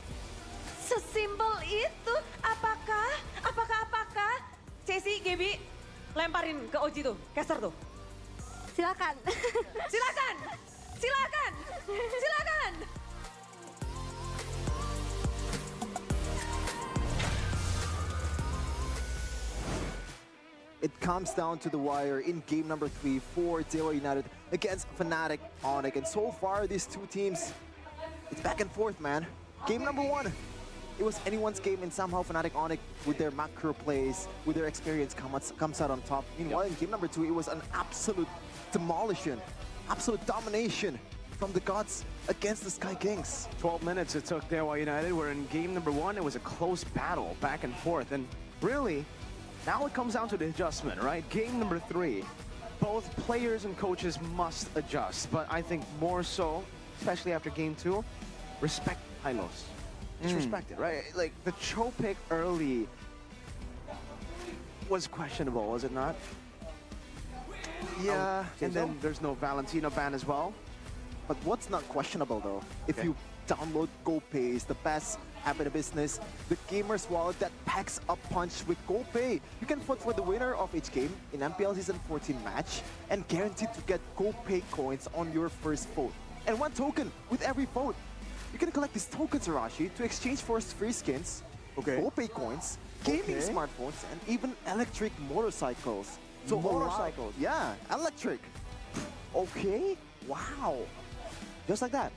Sesimpel itu? Apakah? Chessy, Gaby, lemparin ke Oji tuh, caster tuh. Silakan. Silakan! Silakan! Silakan! It comes down to the wire in game number 3 for Dewa United against Fnatic Onyx. And so far, these two teams, it's back and forth, man. Game number 1, it was anyone's game, and somehow Fnatic Onyx, with their macro plays, with their experience, comes out on top. Meanwhile, in game number 2, it was an absolute demolition, absolute domination from the gods against the Sky Kings. 12 minutes it took Dewa United, where in game number 1, it was a close battle, back and forth. And really, now it comes down to the adjustment, right? Game number 3, both players and coaches must adjust. But I think more so, especially after game 2, respect Hylos. Just respect it, right? Like, the Cho pick early was questionable, was it not? Yeah, And then there's no Valentino ban as well. but what's not questionable though, if Okay. you download GoPay, is the best app in the business, the gamer's wallet that packs a punch with GoPay. You can vote for the winner of each game in MPL Season 14 match and guaranteed to get GoPay coins on your first vote. And 1 token with every vote. You can collect these tokens, Arashi, to exchange for free skins, Okay. GoPay coins, gaming Okay. smartphones, and even electric motorcycles. So Motorcycles? yeah, electric. Okay, wow. Just like that.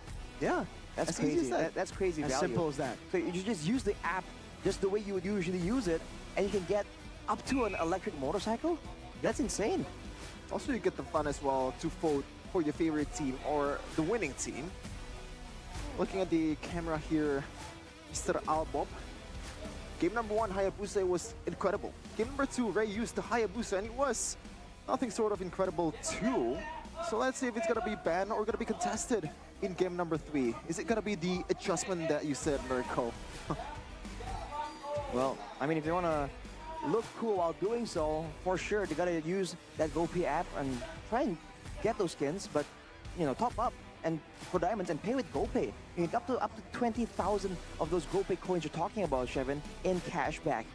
Yeah, That's as easy crazy. as that. That's crazy As value. simple as that. So you just use the app just the way you would usually use it, and you can get up to an electric motorcycle? That's insane. Also, you get the fun as well to vote for your favorite team or the winning team. Looking at the camera here, Mr. Albob. Game number 1, Hayabusa, was incredible. Game number 2, Ray used the Hayabusa, and it was nothing sort of incredible too. So let's see if it's gonna be banned or gonna be contested in game number 3. Is it gonna be the adjustment that you said, Mirko? Well, I mean, if they want to look cool while doing so, for sure, they got to use that GoPay app and try and get those skins, but, you know, top up and for diamonds and pay with GoPay. You get up to 20,000 of those GoPay coins you're talking about, Shevin, in cash back.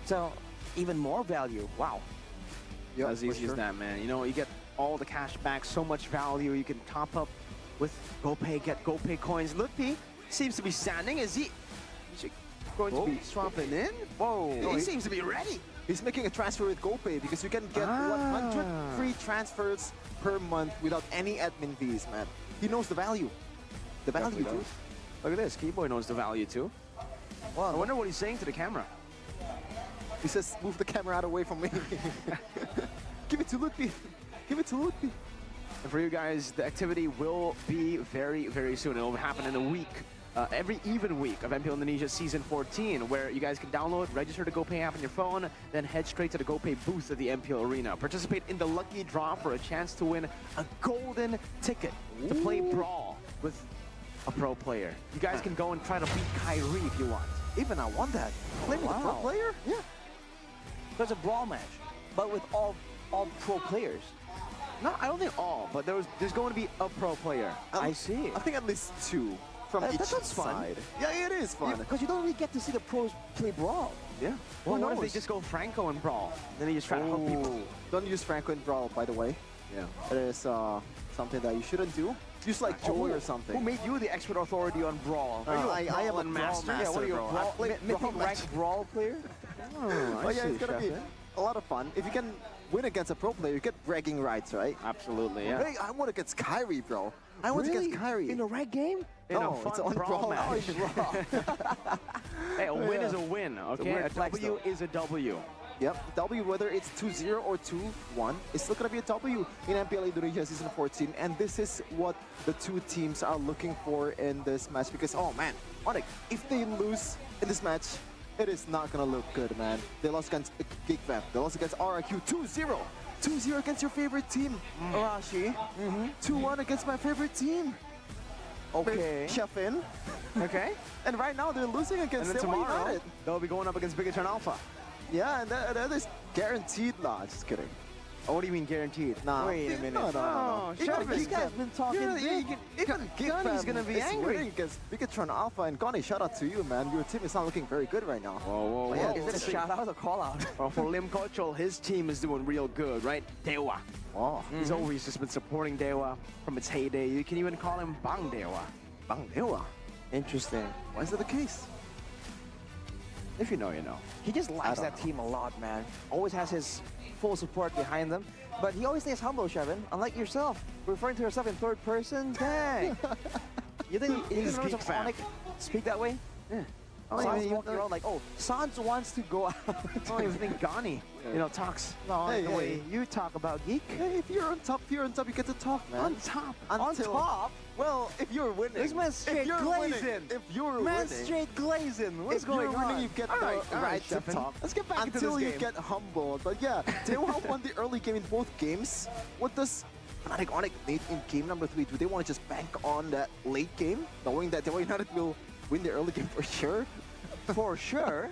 So, even more value. Wow. Yeah, As for easy as sure. that, man. You know, you get all the cash back, so much value. You can top up with GoPay, get GoPay coins. Lutpi seems to be standing. Is he going to be swapping in? Whoa. He seems to be ready. He's making a transfer with GoPay because you can get 100 free transfers per month without any admin fees, man. He knows the value. The value, Definitely dude. does. Look at this. Keyboy knows the value too. I Wow. wonder what he's saying to the camera. He says, move the camera out away from me. Give it to Lutfi. Give it to Lutfi. And for you guys, the activity will be very, very soon. It will happen in a week every even week of MPL Indonesia Season 14, where you guys can download, register the GoPay app on your phone, then head straight to the GoPay booth at the MPL Arena. Participate in the lucky draw for a chance to win a golden ticket to play Brawl with a pro player. You guys can go and try to beat Kyrie if you want. Even I want that. Play with a pro Wow. player? Yeah. There's a brawl match, but with all pro players. No, I don't think all, but there's going to be a pro player. I see. I think at least 2 from That each sounds fun. side. Yeah, it is fun. Because you don't really get to see the pros play brawl. Yeah. Who Well, what if they knows? just go Franco and Brawl? Then they just try to help people. Ooh. Don't use Franco in Brawl, by the way. Yeah. It is something that you shouldn't do. Use like Joey or something. Who made you the expert authority on brawl? I am a Brawl master? master. Yeah, what are you, bro. a I brawl, play mythic Brawl rank match. brawl player? Oh yeah, it's gonna be a lot of fun. If you can win against a pro player, you get bragging rights, right? Absolutely, yeah. Hey, I won against Kyrie, bro. I won Really? against Kyrie. In a ranked game? In a No, fun it's on brawl match. Oh, it's Brawl. Hey, a win Yeah. is a win, okay? weird A flex, W though. is a W. Yep, W, whether it's 2-0 or 2-1, it's still gonna be a W in MPL Indonesia Season 14, and this is what the two teams are looking for in this match, because, oh man, Onyx, if they lose in this match, it is not gonna look good, man. They lost against GigFam, they lost against RRQ 2-0. 2-0 against your favorite team, Arashi. 2-1 against my favorite team. Okay. Chefin. Okay? And right now they're losing And against then Dewa tomorrow, United. they'll be going up against Big Turn Alpha. Yeah, and that is guaranteed. Nah, just kidding. Oh, what do you mean guaranteed? Nah. Wait a minute. No. Oh, Even Chefin. This Gig guy's Fam- been talking big. Even Gunny's gonna be angry. winning against Bigatron Alpha, and Gunny, shout out to you, man. Your team is not looking very good right now. Whoa, whoa, Yeah, whoa. Is it a shout out or call out? Well, for Lim Kochol, his team is doing real good, right? Dewa. Oh, He's always just been supporting Dewa from its heyday. You can even call him Bang Dewa. Bang Dewa. Interesting. Why is that the case? If you know, you know. He just likes don't that team a lot, man. Always has his full support behind them. But he always stays humble, Shevin. Unlike yourself, referring to yourself in third person. Dang. You think He's members geek of fan. Onyx speak that way? Yeah. Sans walking around like, oh, Sans wants to go out. I don't even think Gani, talks Hey, the hey. way you talk about geek. Hey, if you're on top, you get to talk, man. On top. Until- On top? Well, if you're winning. This man's straight if you're glazing. winning, if you're Man, winning. straight glazing. What's If going you're on? winning, you get All the right, right to Sheffin. talk. Let's get back into Until this you game. get humbled. But yeah, Dewa won the early game in both games. What does Fnatic Onyx need in game number 3? Do they want to just bank on that late game, knowing that Dewa United will win the early game for sure? For sure.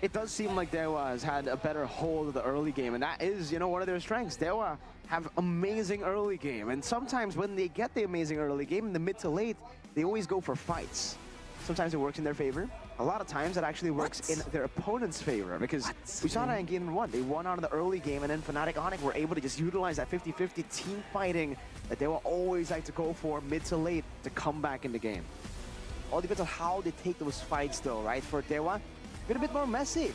It does seem like Dewa has had a better hold of the early game, and that is, one of their strengths. Dewa have amazing early game, and sometimes when they get the amazing early game in the mid to late, they always go for fights. Sometimes it works in their favor. A lot of times it actually works in their opponent's favor, because we saw that in game 1. They won out of the early game, and then Fnatic Onyx were able to just utilize that 50-50 team fighting that they will always like to go for mid to late to come back in the game. All depends on how they take those fights, though, right? For Dewa, been a bit more messy.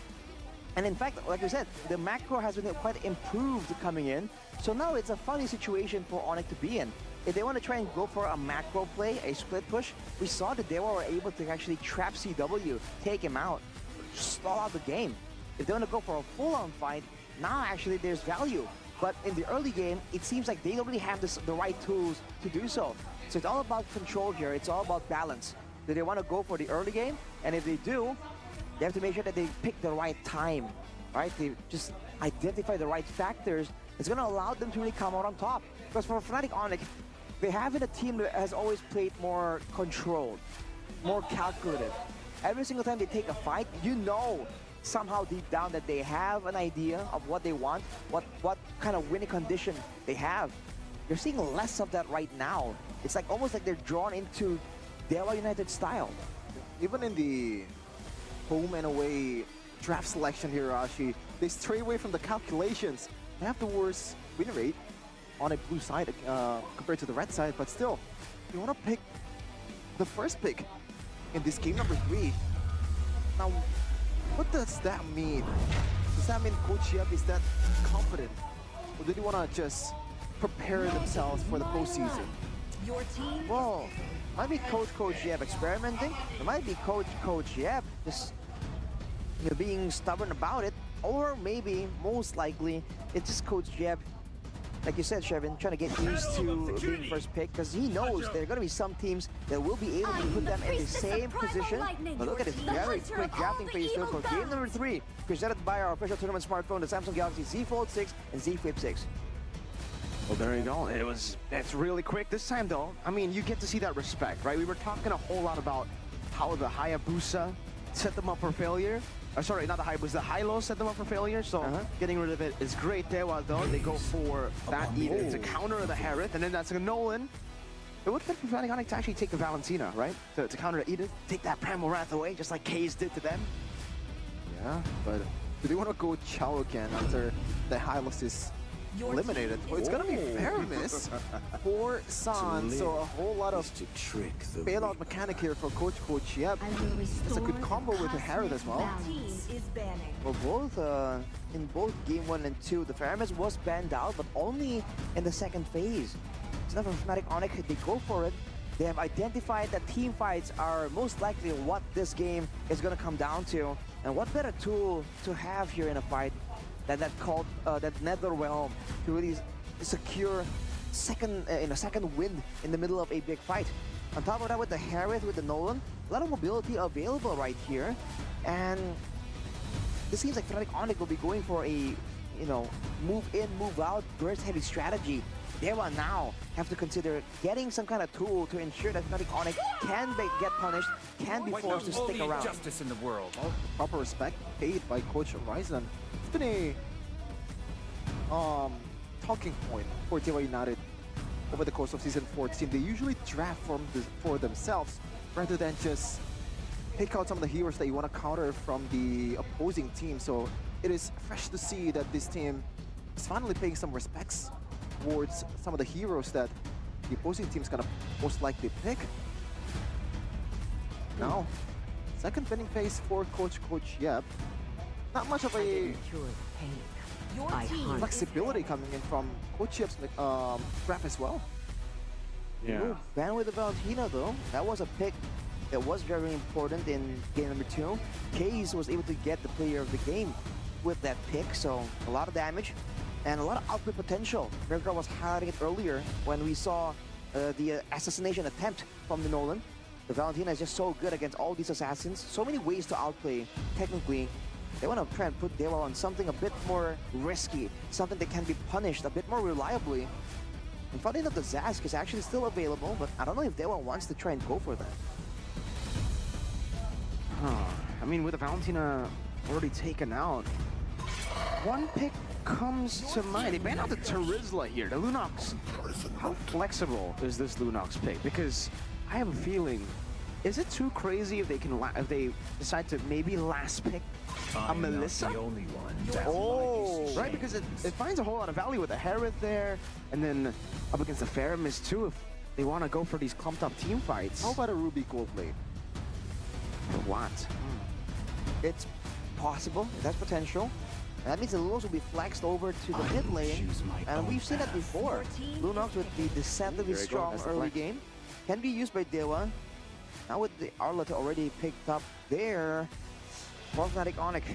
And in fact, like you said, the macro has been quite improved coming in. So now it's a funny situation for Onyx to be in. If they want to try and go for a macro play, a split push, we saw that Dewa were able to actually trap CW, take him out, stall out the game. If they want to go for a full-on fight, now actually there's value. But in the early game, it seems like they don't really have the right tools to do so. So it's all about control here. It's all about balance. Do they want to go for the early game? And if they do, they have to make sure that they pick the right time, right? They just identify the right factors. It's going to allow them to really come out on top. Because for Fnatic Onyx, they have a team that has always played more controlled, more calculative. Every single time they take a fight, somehow deep down that they have an idea of what they want, what kind of winning condition they have. You're seeing less of that right now. It's like almost like they're drawn into Dewa United style. Even in the home and away draft selection here, Rashi, they stray away from the calculations. They have the worst win rate on a blue side compared to the red side, but still, you want to pick the first pick in this game number 3. Now, what does that mean? Does that mean Coach Yep is that confident? Or do they want to just prepare themselves for the postseason? Your team Well, might be Coach Yep experimenting. It might be Coach Yep just being stubborn about it. Or maybe, most likely, it's just Coach Yep like you said, Shevin, trying to get used to being first pick because he knows there are going to be some teams that will be able to put them in the same position. But look at this very quick drafting phase though for game number 3, presented by our official tournament smartphone, the Samsung Galaxy Z Fold 6 and Z Flip 6. Well, there you go. It's really quick this time, though. I mean, you get to see that respect, right? We were talking a whole lot about how the Hayabusa set them up for failure. Sorry, not the Hayabusa, the Hilo set them up for failure. So getting rid of it is great. Dewa, though, they go for that Eden to counter the Harith, and then that's a Nolan. It would fit for Fnatic Onyx to actually take the Valentina, right? To counter the Eden, take that Primal Wrath away, just like Kaze did to them. Yeah, but do they want to go Chow again after the Hylos is eliminated? Well, it's gonna be fair miss for San, so a whole lot of bailout mechanic here for Coach Yep. It's a good combo with the Harith as well. Well, both in both game 1 and 2, the Faramis was banned out, but only in the second phase. So now for Fnatic Onyx, they go for it. They have identified that team fights are most likely what this game is going to come down to. And what better tool to have here in a fight than that Nether Realm to really secure second win in the middle of a big fight. On top of that, with the Harith, with the Nolan, a lot of mobility available right here. And this seems like Fnatic Onyx will be going for a, move in, move out, burst heavy strategy. They will now have to consider getting some kind of tool to ensure that Fnatic Onyx can get punished, can be forced to stick around. Justice in the world. Well, proper respect paid by Coach Horizon. It's been a talking point for Dewa United over the course of Season 14. They usually draft for themselves rather than just pick out some of the heroes that you want to counter from the opposing team. So it is fresh to see that this team is finally paying some respects towards some of the heroes that the opposing team is going to most likely pick. Now, second winning phase for Coach Yep. Not much of a flexibility coming in from Coach Yep's draft as well. Yeah. Ban with the Valentina though, that was a pick that was very important in game number 2. Kaze was able to get the player of the game with that pick, so a lot of damage and a lot of output potential. Mirko was highlighting it earlier when we saw the assassination attempt from the Nolan. The Valentina is just so good against all these assassins. So many ways to outplay. Technically, they want to try and put Dewa on something a bit more risky, something that can be punished a bit more reliably. And funny enough, the Zask is actually still available, but I don't know if Dewa wants to try and go for that. I mean, with the Valentina already taken out, one pick comes to mind. They ban out the Terizla here, the Lunox. How flexible is this Lunox pick? Because I have a feeling, is it too crazy if they decide to maybe last pick a Melissa? The only one. Oh, right, because it finds a whole lot of value with the Harith there, and then up against the Faramis too, if they want to go for these clumped up team fights. How about a Ruby Gold Blade? For what? It's possible, it has potential. And that means the Lunox will be flexed over to the mid lane, and we've seen that before. Lunox with the deceptively strong early game can be used by Dewa. Now with the Arlott already picked up there for Fnatic Onyx,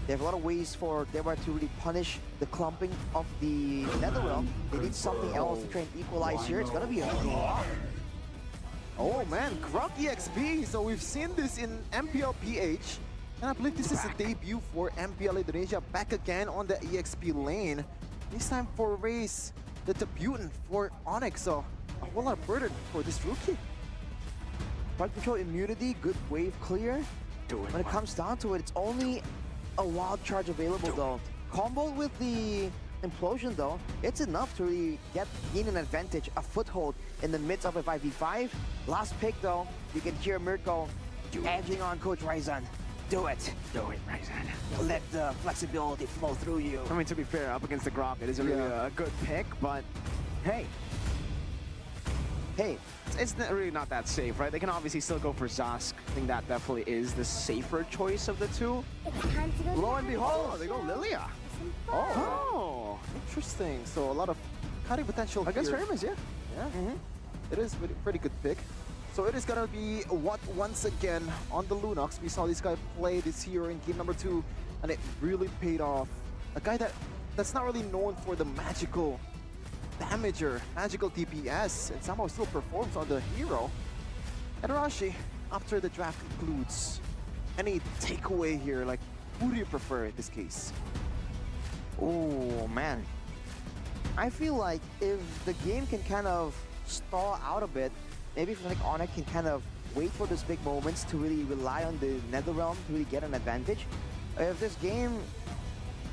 they have a lot of ways for Dewa to really punish the clumping of the Netherrealm. They need something else to try and equalize here. It's gonna be a Grok. Oh man, Grok EXP! So we've seen this in MPL PH. And I believe this is a debut for MPL Indonesia, back again on the EXP lane. This time for Race, the debutant for Onyx. So a whole lot of burden for this rookie. Front control immunity, good wave clear. When it comes down to it, it's only a wild charge available though. Combo with the implosion though, it's enough to really gain an advantage, a foothold in the midst of a 5v5. Last pick though, you can hear Mirko edging on Coach Ryzen. Do it. Do it, Ryzen. Let the flexibility flow through you. I mean, to be fair, up against the Grok, it is really a good pick, but hey, it's really not that safe, right? They can obviously still go for Zask. I think that definitely is the safer choice of the two. Lo and behold, they go Lilia. Oh, interesting. So a lot of cutting potential against here. Faramis, yeah. It is a pretty good pick. So it is gonna be what once again on the Lunox. We saw this guy play this hero in game number 2, and it really paid off. A guy that's not really known for the magical damager, magical DPS, and somehow still performs on the hero. And Rashi, after the draft concludes, any takeaway here? Like, who do you prefer in this case? Oh man, I feel like if the game can kind of stall out a bit, maybe Fnatic Onyx can kind of wait for those big moments to really rely on the Netherrealm to really get an advantage. If this game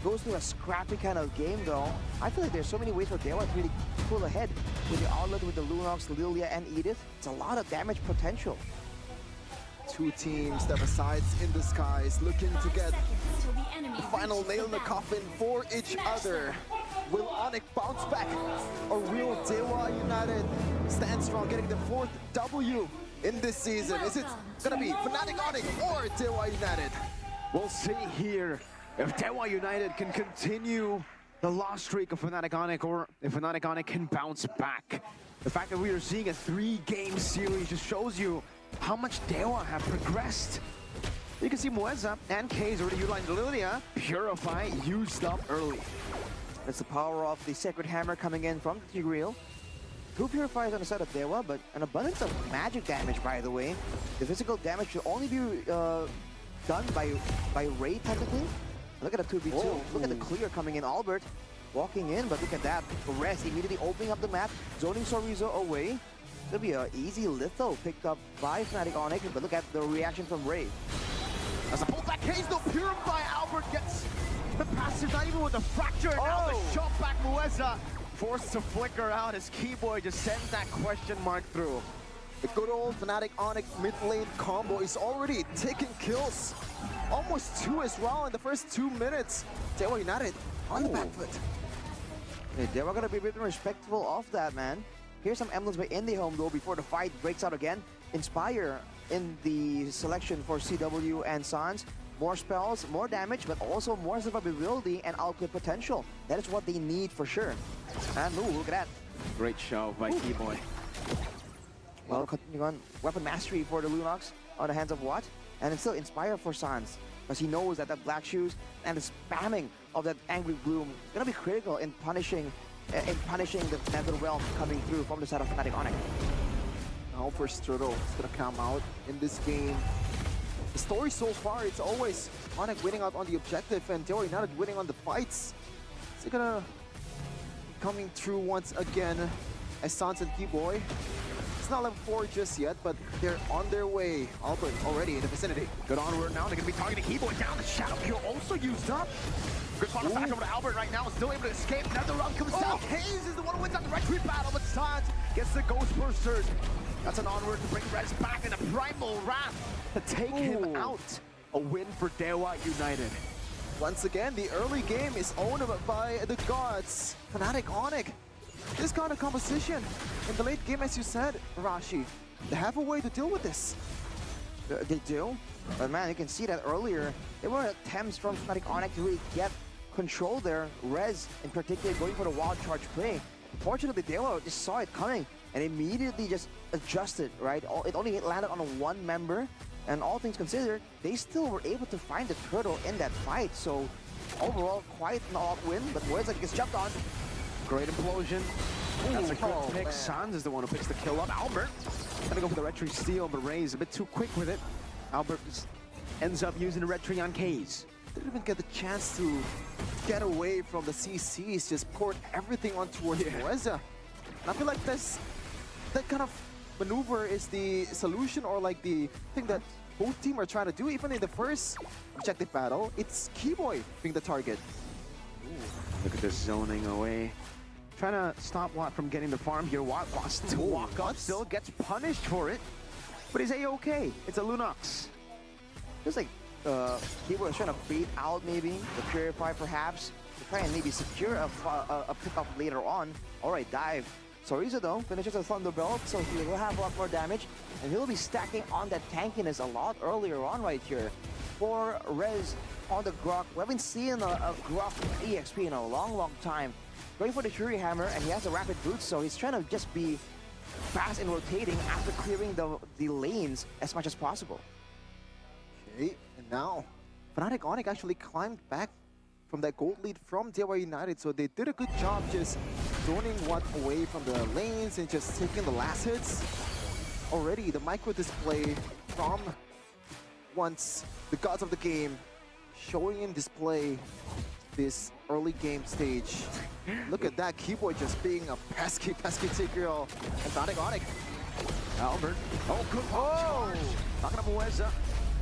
goes to a scrappy kind of game though, I feel like there's so many ways for Dewa to really pull ahead with the outlet, with the Lunox, Lilia, and Edith. It's a lot of damage potential. Two teams step aside in the skies, looking to get final nail in the coffin for each other. Will Onyx bounce back, or will Dewa United stand strong, getting the 4th W in this season? Is it gonna be Fnatic Onyx or Dewa United? We'll see here if Dewa United can continue the lost streak of Fnatic Onyx, or if Fnatic Onyx can bounce back. The fact that we are seeing a 3-game series just shows you how much Dewa have progressed. You can see Mueza and K's already utilized Lilia. Purify used up early. That's the power of the Sacred Hammer coming in from the Tigreal. 2 Purifiers on the side of Dewa, but an abundance of magic damage, by the way. The physical damage should only be done by Ray, technically. Look at the 2v2. Whoa. Look at the clear coming in. Albert walking in, but look at that. Rest immediately opening up the map, zoning Sorizo away. It'll be an easy litho picked up by Fnatic Onyx, but look at the reaction from Ray. As the pullback case, no Purify. Albert gets the passive, not even with the fracture. And now the shot back Mueza forced to flicker out as Keyboy just sends that question mark through. The good old Fnatic Onyx mid lane combo is already taking kills. Almost 2 as well in the first 2 minutes. Dewa United on the back foot. Yeah, Dewa gonna be a bit respectful of that, man. Here's some emblems by Indie Home though before the fight breaks out again. Inspire in the selection for CW and Sans. More spells, more damage, but also more survivability and output potential. That is what they need for sure. And ooh, look at that. Great show by Keyboy. Well, continuing on, weapon mastery for the Lunox on the hands of Watt. And it's still Inspire for Sans, because he knows that Black Shoes and the spamming of that Angry Bloom is gonna be critical in punishing the Netherrealm coming through from the side of Fnatic Onyx. Now for Strudel, it's gonna come out in this game. The story so far, it's always Onyx winning out on the objective and Dewa United winning on the fights. Is it gonna be coming through once again as Sans and Keyboy? It's not level 4 just yet, but they're on their way. Albert already in the vicinity. Good onward now. They're going to be targeting Keyboy down. The Shadow Kill also used up. Good final back over to Albert right now. Still able to escape. Another run comes down. Hayes is the one who wins out the retreat battle, but Sans gets the Ghost Bursters. That's an onward to bring Rez back in a Primal Wrath to take him out. A win for Dewa United. Once again, the early game is owned by the gods. Fnatic Onyx. This kind of composition in the late game, as you said, Rashi, they have a way to deal with this. They do, but man, you can see that earlier. There were attempts from Fnatic Onyx to really get control there. Rez, in particular, going for the wild charge play. Fortunately, Dewa just saw it coming and immediately just adjusted, right? It only landed on one member, and all things considered, they still were able to find the turtle in that fight. So overall, quite an all-out win, but Mueza gets jumped on. Great implosion. That's a good pick. Sans is the one who picks the kill up. Albert gonna go for the retreat steal, but Ray's a bit too quick with it. Albert just ends up using the retreat on K's. Didn't even get the chance to get away from the CCs, just poured everything on towards Mueza. And I feel like that kind of maneuver is the solution, or like the thing that both teams are trying to do. Even in the first objective battle, it's Keyboy being the target. Look at this zoning away. Trying to stop Watt from getting the farm here. Watt wants to walk up, still gets punished for it. But he's A-okay. It's a Lunox. Feels like Keyboy is trying to bait out maybe the Purify perhaps to try and maybe secure a pick-up later on. Alright, dive. Sorizo though finishes a Thunderbolt, so he will have a lot more damage, and he'll be stacking on that tankiness a lot earlier on right here. For Rez on the Grok, we haven't seen a Grok EXP in a long time. Going for the Fury Hammer, and he has a rapid boot, so he's trying to just be fast in rotating after clearing the lanes as much as possible. Okay, and now Fnatic Onyx actually climbed back from that gold lead from Dewa United. So they did a good job just zoning Watt away from the lanes and just taking the last hits. Already the micro display from once the gods of the game showing in display this early game stage. Look at that keyboard just being a pesky girl. And Fnatic Onyx. Albert. Oh, good charge. Talking to Moeza.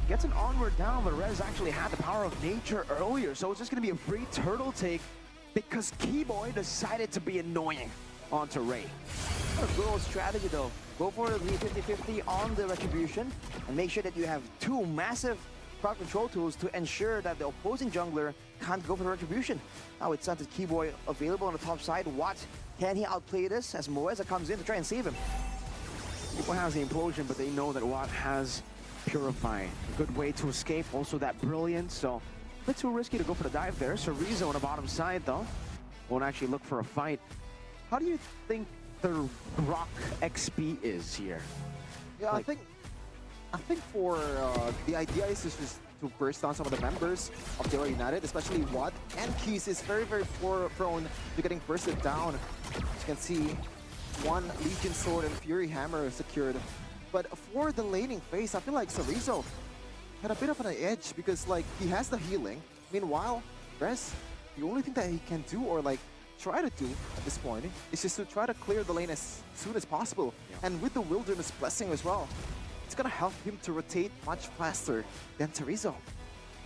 Gets an onward down, but Rez actually had the power of nature earlier, so it's just going to be a free turtle take because Keyboy decided to be annoying onto Ray. A good old strategy though. Go for the 50-50 on the Retribution and make sure that you have two massive crowd control tools to ensure that the opposing jungler can't go for the Retribution. Now it's Santa's Keyboy available on the top side. What? Can he outplay this as Moeza comes in to try and save him? Keyboy has the implosion, but they know that Watt has Purify. A good way to escape, also that brilliance, so a bit too risky to go for the dive there. Chorizo on the bottom side though. Won't actually look for a fight. How do you think the Rock XP is here? Yeah, I think for the idea is just to burst down some of the members of Dewa United, especially Watt and Keys is very prone to getting bursted down. As you can see, one Legion Sword and Fury Hammer secured. But for the laning phase, I feel like Chorizo had a bit of an edge because like he has the healing. Meanwhile, Rez, the only thing that he can do or like try to do at this point is just to try to clear the lane as soon as possible. Yeah. And with the Wilderness Blessing as well, it's gonna help him to rotate much faster than Chorizo.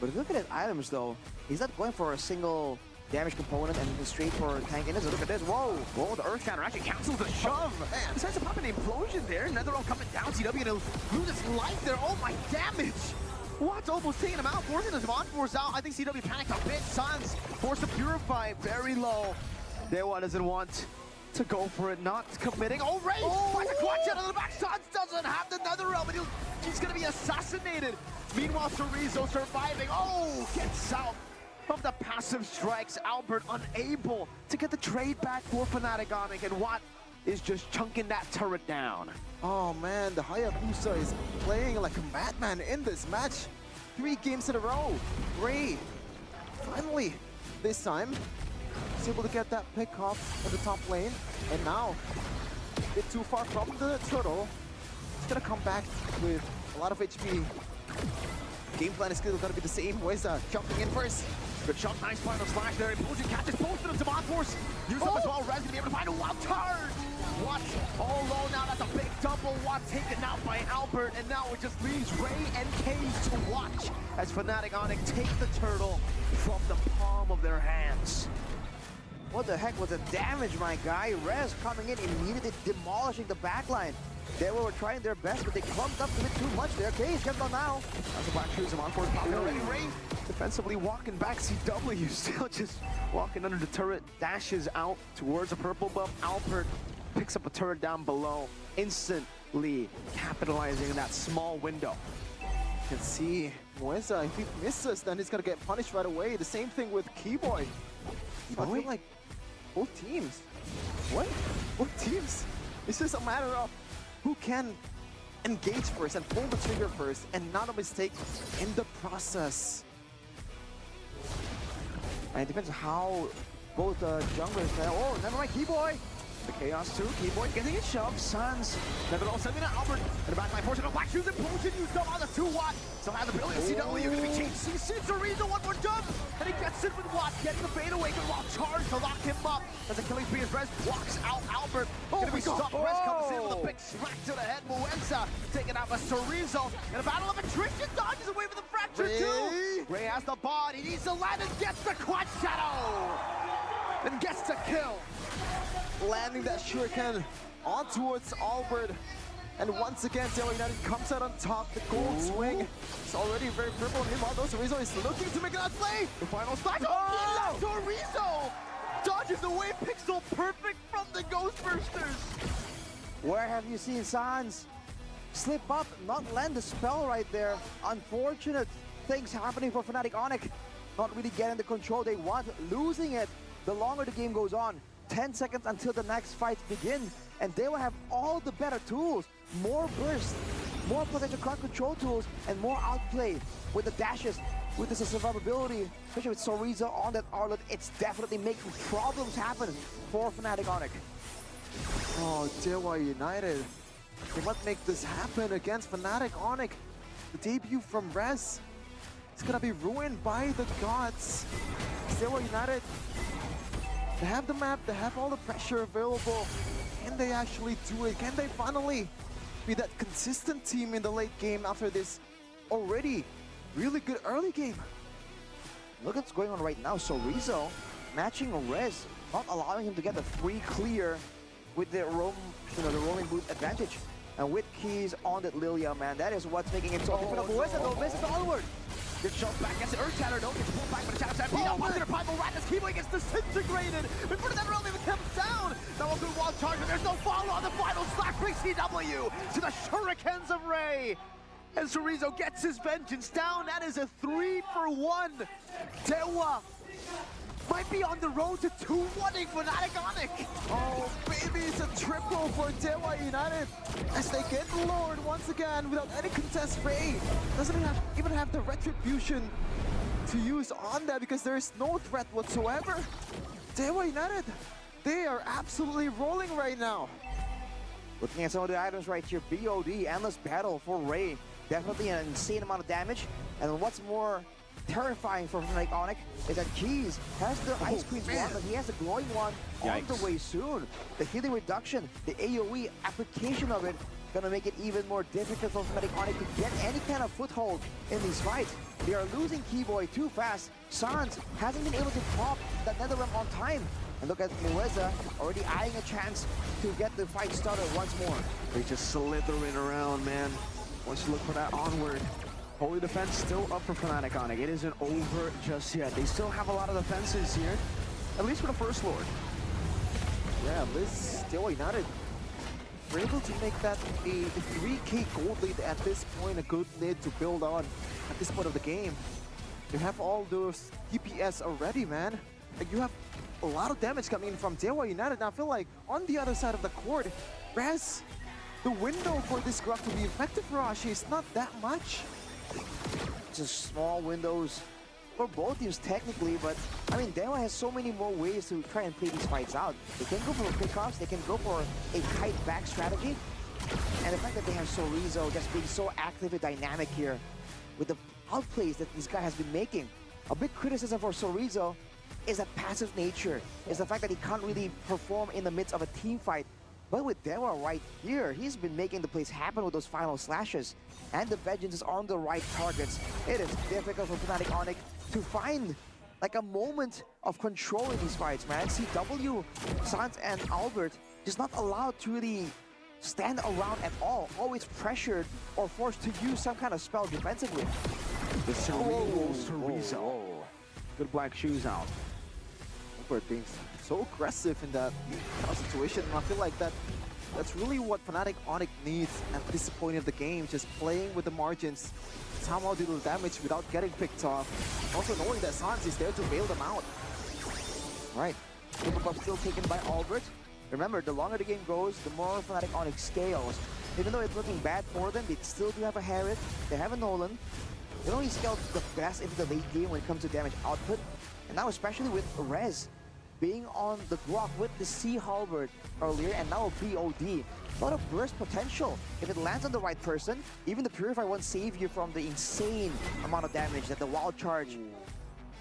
But if you look at his items though, he's not going for a single damage component and straight for tankiness. Look at this. Whoa! Whoa, the Earth Counter actually cancels the shove. Man, decides to pop an implosion there. Netherrealm coming down. CW gonna lose his life there. Oh my damage! Watt's almost taking him out, forcing his Von Force out. I think CW panicked a bit. Suns forced to purify very low. Dewa doesn't want to go for it, not committing. Oh, Ray! Finds a clutch out of the back. Suns doesn't have the Netherrealm, and he's gonna be assassinated. Meanwhile, Chorizo surviving. Oh, gets out of the passive strikes. Albert unable to get the trade back for Fnatic Onyx, and Watt is just chunking that turret down. Oh man, the Hayabusa is playing like a madman in this match. 3 games in a row. Ray, finally, this time, is able to get that pick off on the top lane. And now, a bit too far from the turtle. He's gonna come back with a lot of HP. Game plan is still gonna be the same. Weza jumping in first. Good shot, nice final slash there. Implosion catches both of them to Von Force. Use up as well. Rez gonna be able to find a wild card. Watt all alone now. That's a big double. Watt taken out by Albert, and now it just leaves Ray and Cage to watch as Fnatic Onyx take the turtle from the palm of their hands. What the heck was the damage, my guy? Rez coming in immediately demolishing the backline. They were trying their best, but they clumped up a bit too much there. Cage comes on now. That's a black shoes of Encore popping already. Ray defensively walking back. CW still just walking under the turret. Dashes out towards a purple buff. Albert picks up a turret down below. Instantly capitalizing in that small window. You can see Moeza, if he misses, then he's gonna get punished right away. The same thing with Keyboy. So I feel like both teams. What? Both teams? It's just a matter of who can engage first and pull the trigger first and not a mistake in the process. And it depends on how both junglers play. Oh, never mind, Keyboy! The Chaos too. Keyboy getting a shove. Suns. Netherrealm sending out Albert. And the backline portion of Black Shoes implosion used up on the 2 Watt. Still has the ability. CW going to be changed. CC Chorizo, one more jump. And he gets it with Watt. Getting the fade away. Good wild charge to lock him up. As Achilles spree as Rez blocks out Albert. Going to be stopped. Rez comes in with a big smack to the head. Moeza taken out by Chorizo. In a battle of attrition. Dodges away with the fracture too. Ray has the body. He needs to land and gets the quad shadow. And gets the kill. Landing that shuriken on towards Albert. And once again, Dewa United comes out on top. The gold swing is already very purple. Meanwhile, Chorizo is looking to make that play. The final slash. Oh, Chorizo dodges away pixel perfect from the Ghostbursters. Where have you seen Sans slip up, not land the spell right there? Unfortunate things happening for Fnatic Onyx. Not really getting the control they want, losing it the longer the game goes on. 10 seconds until the next fight begins, and they will have all the better tools. More burst, more potential crowd control tools, and more outplay with the dashes. with this survivability, especially with Soriza on that Arlet, it's definitely making problems happen for Fnatic Onyx. Oh, Dewa United. They might make this happen against Fnatic Onyx. The debut from Res is gonna be ruined by the gods. Dewa United, they have the map, they have all the pressure available. Can they actually do it? Can they finally be that consistent team in the late game after this already really good early game? Look at what's going on right now. Sorizo matching Rez, not allowing him to get the free clear with the roaming boot advantage. And with keys on that Lilia, man, that is what's making it so difficult. Moeza though misses onward. Good shot back, gets the Earth Shatter, though, gets pulled back by the Shadow Stamp. Oh, under the Primal Rat, this Keyblade gets disintegrated before that really even comes down. Now a good wall charge, but there's no follow on the final slash. Brings CW to the Shurikens of Ray. And Sorizo gets his vengeance down. That is a 3-for-1. Dewa might be on the road to 2-1-ing Fnatic Onyx. Oh, baby, it's a triple for Dewa United as they get lured once again without any contest. Ray doesn't even have the retribution to use on that because there is no threat whatsoever. Dewa United, they are absolutely rolling right now. Looking at some of the items right here, BOD, Endless Battle for Ray. Definitely an insane amount of damage. And what's more terrifying for Fnatic Onyx is that Keys has the Ice Queen's one, but he has the glowing one on the way soon. The healing reduction, the AoE application of it, gonna make it even more difficult for Fnatic Onyx to get any kind of foothold in these fights. They are losing Keyboy too fast. Sans hasn't been able to pop that Netherrealm on time. And look at Moeza already eyeing a chance to get the fight started once more. They just slithering around, man. Once you look for that onward. Holy Defense still up for Fnatic Onyx. It isn't over just yet. They still have a lot of defenses here, at least for the First Lord. Yeah, Liz, Dewa United were able to make that a 3k gold lead at this point, a good lead to build on at this point of the game. You have all those DPS already, man. Like, you have a lot of damage coming in from Dewa United. Now I feel like on the other side of the court, Res, the window for this Grok to be effective for Ashi is not that much. Just small windows for both teams technically, but I mean, Dewa has so many more ways to try and play these fights out. They can go for pickoffs, they can go for a kite back strategy, and the fact that they have Sorizo just being so active and dynamic here with the outplays that this guy has been making. A big criticism for Sorizo is a passive nature, is the fact that he can't really perform in the midst of a team fight. But with Dewa right here, he's been making the plays happen with those final slashes. And the vengeance is on the right targets. It is difficult for Fnatic Onyx to find like a moment of control in these fights, man. CW, Sans, and Albert just not allowed to really stand around at all. Always pressured or forced to use some kind of spell defensively. The Sorizo. Good black shoes out. Albert being so aggressive in that kind of situation, and I feel like that's really what Fnatic Onyx needs at this point of the game, just playing with the margins, somehow do the damage without getting picked off. Also knowing that Sans is there to bail them out. Right, super buff still taken by Albert. Remember, the longer the game goes, the more Fnatic Onyx scales. Even though it's looking bad for them, they still do have a Harriet, they have a Nolan. They only scaled the best into the late game when it comes to damage output. And now especially with Rez being on the Grok with the C Halberd earlier, and now a BOD. A lot of burst potential. If it lands on the right person, even the Purify won't save you from the insane amount of damage that the Wild Charge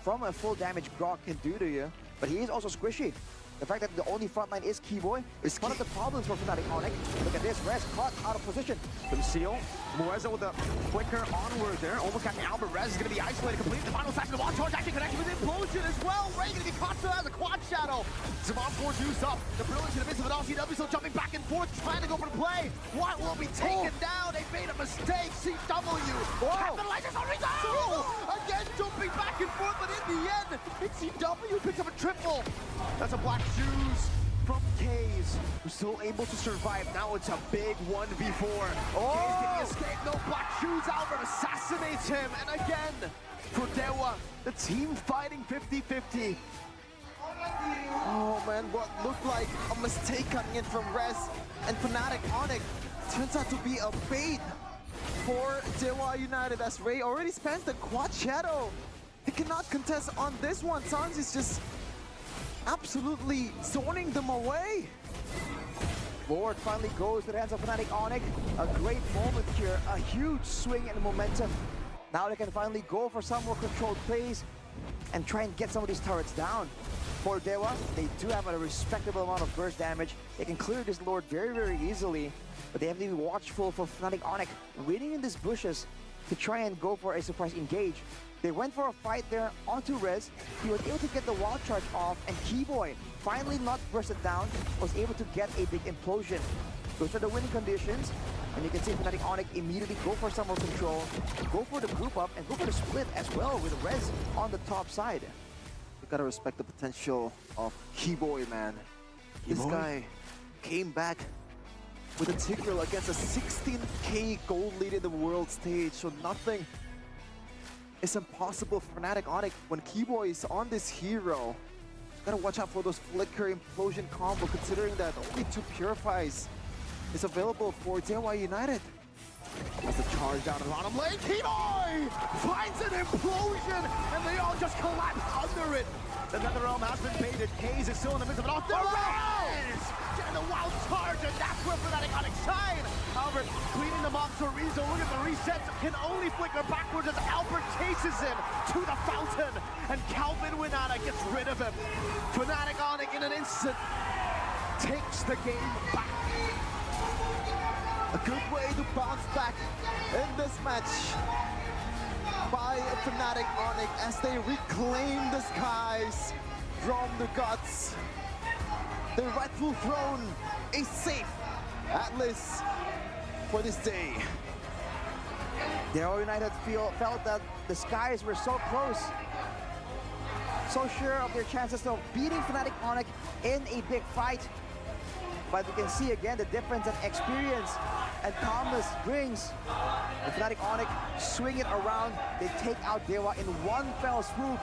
from a full damage Grok can do to you. But he is also squishy. The fact that the only frontline is Keyboy is one of the problems for Fnatic Onyx. Look at this, Rez caught out of position. Conceal. Moeza with a flicker onward there. Almost catching Albert. Rez is going to be isolated completely. The final slash of the wall charge actually connected with Implosion as well. Ray going to be caught as a quad shadow. Zaman force used up. The brilliance in the midst of it all. CW still jumping back and forth, trying to go for the play. What will be taken down? They made a mistake. CW capitalizes on result. Again, jumping back and forth, but in the end, CW picks up a triple. That's a black shoes from Kaze, who's still able to survive. Now it's a big 1v4. Kaze getting escape, no black shoes. Albert assassinates him, and again, for Dewa, the team fighting 50-50. Oh man, what looked like a mistake coming in from Rez and Fnatic Onyx turns out to be a bait. for Dewa United as Ray already spends the quad shadow. He cannot contest on this one. Sans is just absolutely zoning them away. Lord finally goes to the hands of Fnatic Onyx. A great moment here, a huge swing in momentum. Now they can finally go for some more controlled plays and try and get some of these turrets down. For Dewa, they do have a respectable amount of burst damage. They can clear this Lord very, very easily, but they have to be watchful for Fnatic Onyx waiting in these bushes to try and go for a surprise engage. They went for a fight there onto Rez. He was able to get the wild charge off, and Keyboy finally not bursted down, was able to get a big implosion. Those are the winning conditions, and you can see Fnatic Onyx immediately go for some more control, go for the group up, and go for the split as well with Rez on the top side. You gotta respect the potential of Keyboy, man. This guy came back with a Tigreal against a 16k gold lead in the world stage, so nothing is impossible for Fnatic Onyx when Keyboy is on this hero. Gotta watch out for those flicker implosion combo, considering that only 2 purifies is available for Dewa United. As the charge down the bottom lane, Keyboy finds an implosion, and they all just collapse under it. The Netherrealm has been baited. Hayes is still in the midst of it. Off the rise! Getting the wild charge, and that's where Fnatic Onyx shine. Albert cleaning them off. Chorizo, look at the resets. Can only flicker backwards as Albert chases him to the fountain. And Calvin Winata gets rid of him. Fnatic Onyx in an instant takes the game back. A good way to bounce back in this match by Fnatic Onyx as they reclaim the skies from the gods. Their rightful throne is safe, at least for this day. Dewa United felt that the skies were so close, so sure of their chances of beating Fnatic Onyx in a big fight. But you can see again the difference that experience and calmness brings. The Fnatic Onyx swing it around, they take out Dewa in one fell swoop.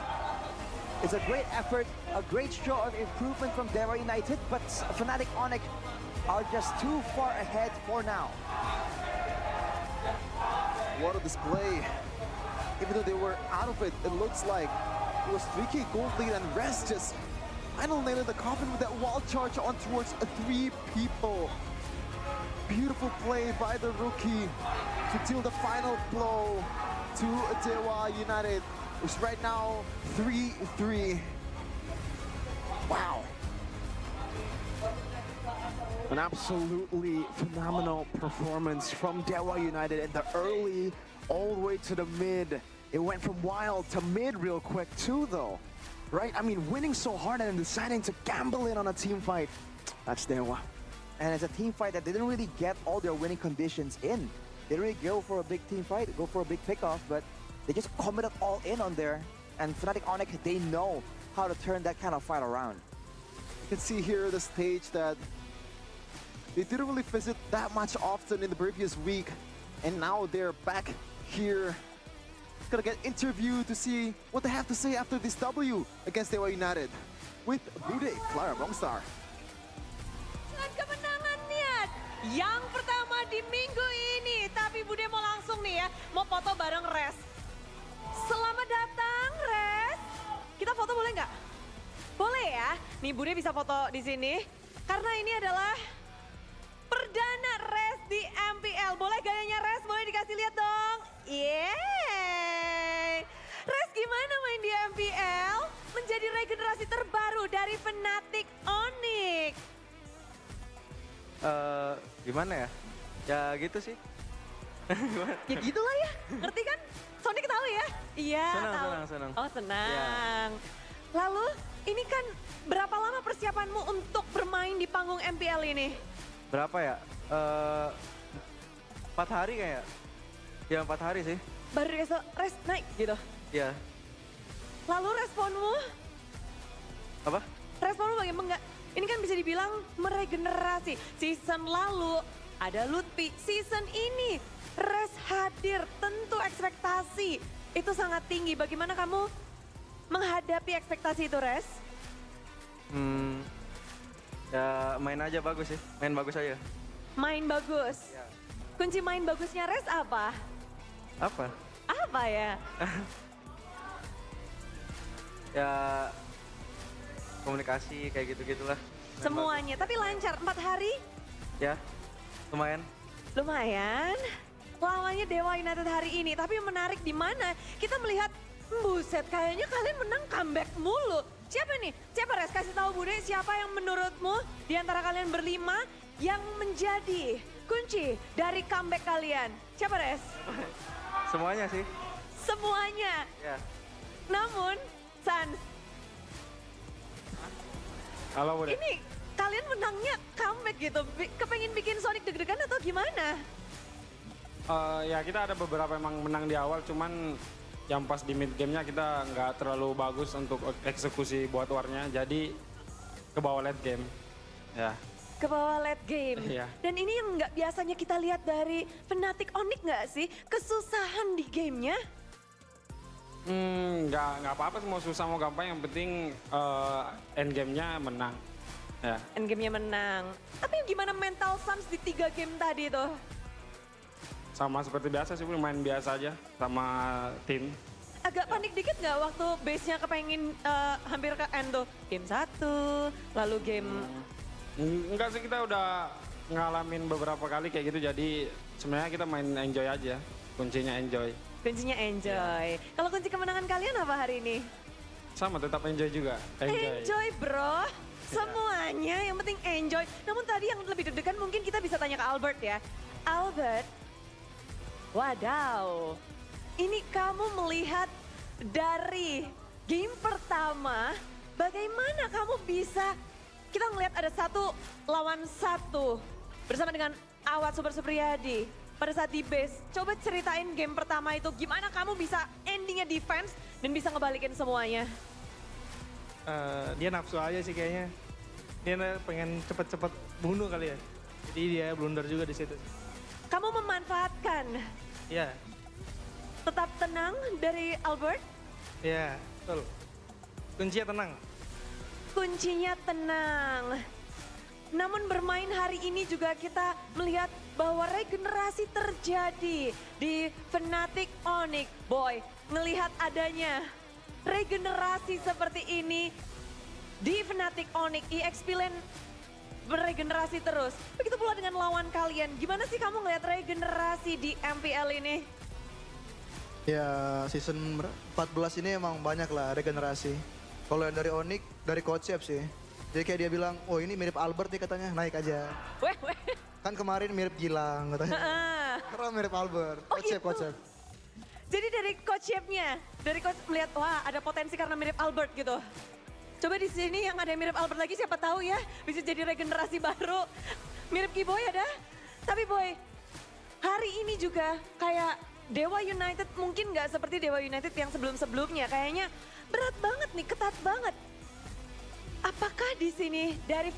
It's a great effort, a great show of improvement from Dewa United, but Fnatic Onyx are just too far ahead for now. What a display. Even though they were out of it, it looks like it was 3k gold lead, and Rest just final nailed the coffin with that wild charge on towards 3 people. Beautiful play by the rookie to deal the final blow to Dewa United, which right now 3-3. Wow. An absolutely phenomenal performance from Dewa United in the early all the way to the mid. It went from wild to mid real quick too though. Right? I mean, winning so hard and deciding to gamble in on a team fight. That's Dewa. And it's a team fight that they didn't really get all their winning conditions in. They didn't really go for a big team fight, go for a big pickoff, but they just committed all in on there. And Fnatic Onyx, they know how to turn that kind of fight around. You can see here the stage that they didn't really visit that much often in the previous week, and now they're back here. Gonna get interviewed to see what they have to say after this W against Dewa United with Bude Clara Rongstar. Dan kemenangannya yang pertama di minggu ini. Tapi Bude mau langsung nih ya, mau foto bareng Res. Selamat datang Res. Kita foto boleh nggak? Boleh ya. Nih Bude bisa foto di sini. Karena ini adalah perdana Res di MPL. Boleh gayanya Res? Boleh dikasih lihat dong? Yeay. Res gimana main di MPL? Menjadi regenerasi terbaru dari Fnatic Onyx. Gimana ya? Ya gitu sih. Ya gitulah ya, ngerti kan? Sonic tahu ya? Iya, tahu. Senang. Oh senang. Lalu ini kan berapa lama persiapanmu untuk bermain di panggung MPL ini? Berapa ya? 4 hari kayak. Ya 4 hari sih. Baru res naik gitu? Iya. Lalu responmu? Apa? Responmu bagaimana? Ini kan bisa dibilang meregenerasi. Season lalu ada Lutfi, season ini Res hadir, tentu ekspektasi itu sangat tinggi. Bagaimana kamu menghadapi ekspektasi itu, Res? Ya main aja bagus sih, main bagus aja. Main bagus. Ya. Kunci main bagusnya Res apa? Apa? Apa ya? Ya komunikasi kayak gitu-gitulah. Semuanya, tapi lancar 4 hari? Ya, lumayan. Lumayan. Lawannya Dewa United hari ini, tapi yang menarik di mana kita melihat, buset kayaknya kalian menang comeback mulu. Siapa nih? Siapa Res? Kasih tahu Bude, siapa yang menurutmu di antara kalian berlima yang menjadi kunci dari comeback kalian? Siapa Res? Semuanya sih. Semuanya. Ya. Namun, Sans, Halo Bude. ini kalian menangnya comeback gitu. Kepengen bikin Sonic deg-degan atau gimana? Ya kita ada beberapa emang menang di awal, cuman yang pas di mid gamenya kita nggak terlalu bagus untuk eksekusi buat warnya, jadi ke bawah late game. Ya. Ke bawah late game. Iya. Dan ini yang nggak biasanya kita lihat dari Fnatic Onyx nggak sih? Kesusahan di gamenya? Nggak apa-apa sih, mau susah mau gampang, yang penting end gamenya menang. Ya. End gamenya menang. Tapi gimana mental Sams di 3 game tadi tuh? Sama seperti biasa sih, main biasa aja sama tim. Agak panik dikit nggak waktu base-nya kepengin hampir ke end tuh? Game 1, lalu game... Enggak sih, kita udah ngalamin beberapa kali kayak gitu, jadi sebenarnya kita main enjoy aja, kuncinya enjoy. Kuncinya enjoy. Kalau kunci kemenangan kalian apa hari ini? Sama, tetap enjoy juga. Enjoy bro, semuanya yang penting enjoy. Namun tadi yang lebih deg-degan mungkin kita bisa tanya ke Albert ya. Albert, wadaw, ini kamu melihat dari game pertama, bagaimana kamu bisa, kita ngelihat ada 1 lawan 1 bersama dengan Awat Super Supriyadi pada saat di base. Coba ceritain game pertama itu, gimana kamu bisa endingnya defense dan bisa ngebalikin semuanya. Dia nafsu aja sih kayaknya. Dia pengen cepet-cepet bunuh kali ya. Jadi dia blunder juga di situ. Kamu memanfaatkan. Iya. Tetap tenang dari Albert. Iya, betul. Kuncinya tenang. Kuncinya tenang. Namun bermain hari ini juga kita melihat bahwa regenerasi terjadi di Fnatic Onyx. Boy, ngelihat adanya regenerasi seperti ini di Fnatic Onyx, EXP Lane beregenerasi terus. Begitu pula dengan lawan kalian. Gimana sih kamu ngelihat regenerasi di MPL ini? Ya, season 14 ini emang banyak lah regenerasi. Kalau yang dari Onyx, dari Coach Chef sih. Jadi kayak dia bilang, oh ini mirip Albert nih katanya, naik aja. Weh. Kan kemarin mirip Gilang katanya. Karena mirip Albert, Oh, Coach Chef, gitu. Coach Chef. Jadi dari coach chefnya, dari coach melihat wah ada potensi karena mirip Albert gitu. Coba di sini yang ada yang mirip Albert lagi, siapa tahu ya bisa jadi regenerasi baru. Mirip Kiboy ada. Tapi Boy, hari ini juga kayak Dewa United mungkin nggak seperti Dewa United yang sebelum-sebelumnya. Kayaknya berat banget nih, ketat banget. Apakah di sini dari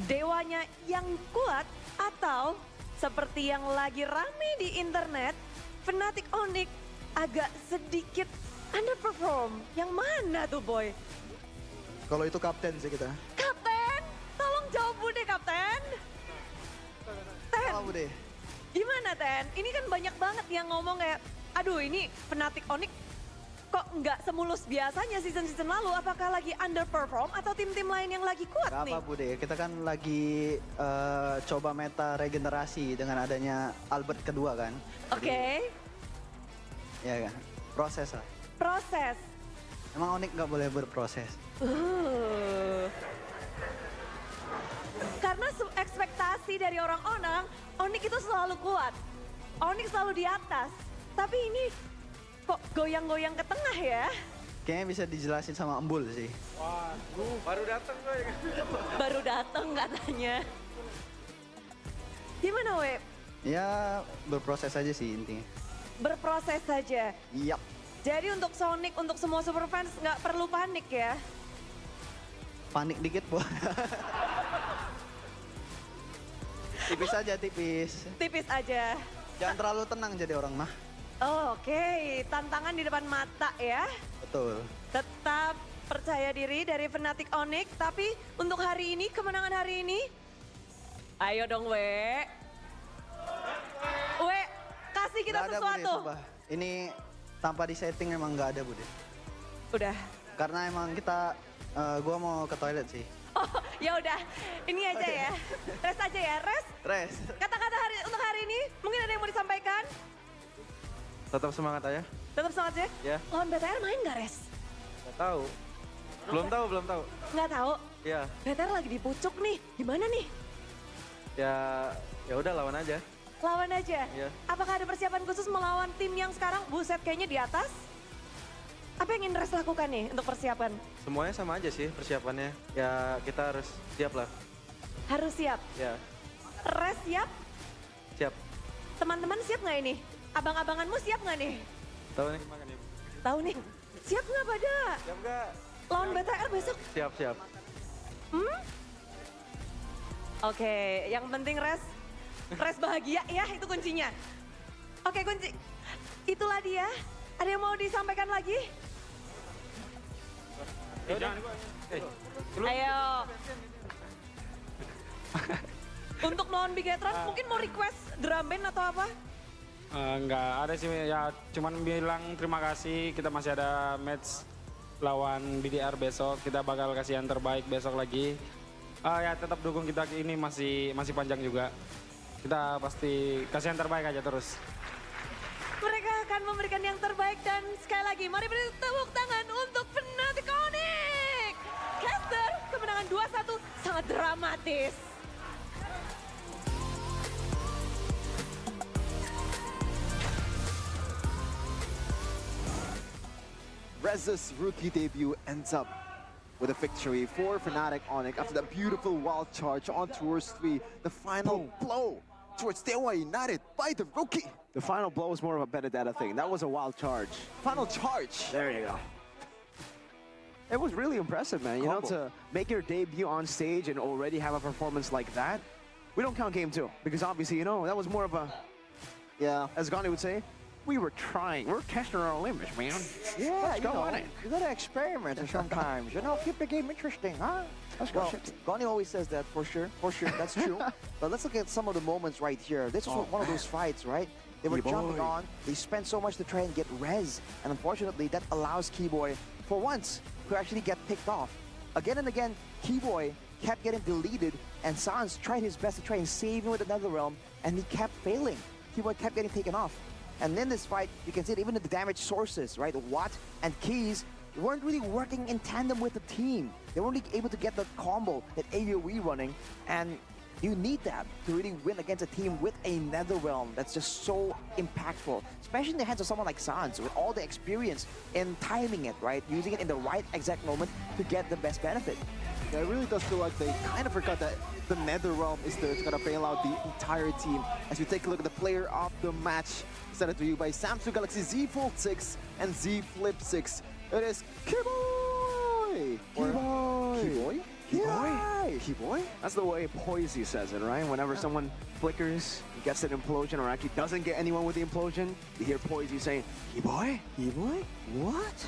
Dewanya yang kuat atau seperti yang lagi rame di internet, Fnatic Onyx agak sedikit underperform? Yang mana tuh Boy? Kalau itu kapten sih kita. Kapten, tolong jawab Bude Kapten. Ten, Oh, deh. gimana Ten? Ini kan banyak banget yang ngomong kayak, aduh ini Fnatic Onyx kok nggak semulus biasanya season-season lalu. Apakah lagi underperform atau tim-tim lain yang lagi kuat Gak nih? apa Bude, kita kan lagi coba meta regenerasi dengan adanya Albert kedua kan. Oke, Ya kan, proses lah. proses. Emang Onyx nggak boleh berproses. Karena ekspektasi dari orang-orang, Onyx itu selalu kuat. Onyx selalu di atas. Tapi ini kok goyang-goyang ke tengah ya? Kayaknya bisa dijelasin sama Embul sih. Waduh, baru datang gue. Baru datang katanya. Gimana Web? Ya berproses aja sih intinya. Berproses saja. Yap. Jadi untuk Sonic, untuk semua super fans nggak perlu panik ya? Panik dikit Bu. Tipis aja, tipis. Tipis aja. Jangan terlalu tenang jadi orang mah. Oke, tantangan di depan mata ya. Betul. Tetap percaya diri dari Fnatic Onyx, tapi untuk hari ini, kemenangan hari ini, ayo dong We. kita Nggak ada, Bude, sesuatu. sumpah. Ini tanpa disetting emang nggak ada, Bude. Udah. Karena emang kita, gua mau ke toilet sih. Oh, ya udah. Ini aja ya. Rest aja ya, rest. Rest. Kata-kata untuk hari ini, mungkin ada yang mau disampaikan? Tetap semangat aja. Tetap semangat ya. Ya. Lawan BTR main nggak, Res? Nggak tahu. Belum tahu. Nggak tahu. Ya, BTR lagi di pucuk nih. Gimana nih? ya udah lawan aja. Lawan aja. Iya. Apakah ada persiapan khusus melawan tim yang sekarang buset kayaknya di atas? Apa yang ingin Res lakukan nih untuk persiapan? Semuanya sama aja sih persiapannya. Ya kita harus siap lah. Harus siap. Ya, Res siap? siap. Teman-teman siap nggak ini? Abang-abanganmu siap nggak nih? Tahu nih makan ya? Tahu nih. Siap nggak pada? Siap nggak? Lawan BTR besok? Siap. Oke, yang penting Res bahagia ya, itu kuncinya. Oke, kunci. Itulah dia. Ada yang mau disampaikan lagi? Ayo. Untuk non Bigetron mungkin mau request drum band atau apa? Nggak ada sih, ya cuman bilang terima kasih. Kita masih ada match lawan BDR besok. Kita bakal kasih yang terbaik besok lagi. Ya tetap dukung kita, ini masih panjang juga. Kita pasti kasih yang terbaik aja terus. Mereka akan memberikan yang terbaik dan sekali lagi mari beri tepuk tangan untuk Fnatic Onyx. Caster, kemenangan 2-1 sangat dramatis. Rez's rookie debut ends up with a victory for Fnatic Onyx after that beautiful wild charge on Tours 3. The final blow towards Dewa United by the rookie. The final blow was more of a Benedetta thing. That was a wild charge. Final charge. There you go. It was really impressive, man. You know, to make your debut on stage and already have a performance like that. We don't count game 2 because obviously, you know, that was more of a, Yeah. as Gandhi would say, we were trying. We're testing our limits, man. Yeah, Let's go you know, on it. you gotta experiment sometimes. You know, keep the game interesting, huh? Let's go. Well, Goni always says that for sure, that's true. But let's look at some of the moments right here. This was one of those fights, right? They were jumping on, they spent so much to try and get res, and unfortunately that allows Keyboy, for once, to actually get picked off. Again and again, Keyboy kept getting deleted, and Sans tried his best to try and save him with another realm, and he kept failing. Keyboy kept getting taken off. And in this fight, you can see that even the damage sources, right? Watt and Keys weren't really working in tandem with the team. They weren't really able to get the combo, that AoE running, and you need that to really win against a team with a Netherrealm that's just so impactful, especially in the hands of someone like Sans with all the experience in timing it, right? Using it in the right exact moment to get the best benefit. Yeah, it really does feel like they kind of forgot that the Netherrealm is there to kind of bail out the entire team. As we take a look at the player of the match, presented to you by Samsung Galaxy Z Fold 6 and Z Flip 6. It is Keyboy! Keyboy? Keyboy? Keyboy? That's the way Poisey says it, right? Whenever someone flickers, gets an implosion, or actually doesn't get anyone with the implosion, you hear Poisey saying, Keyboy? Keyboy? What?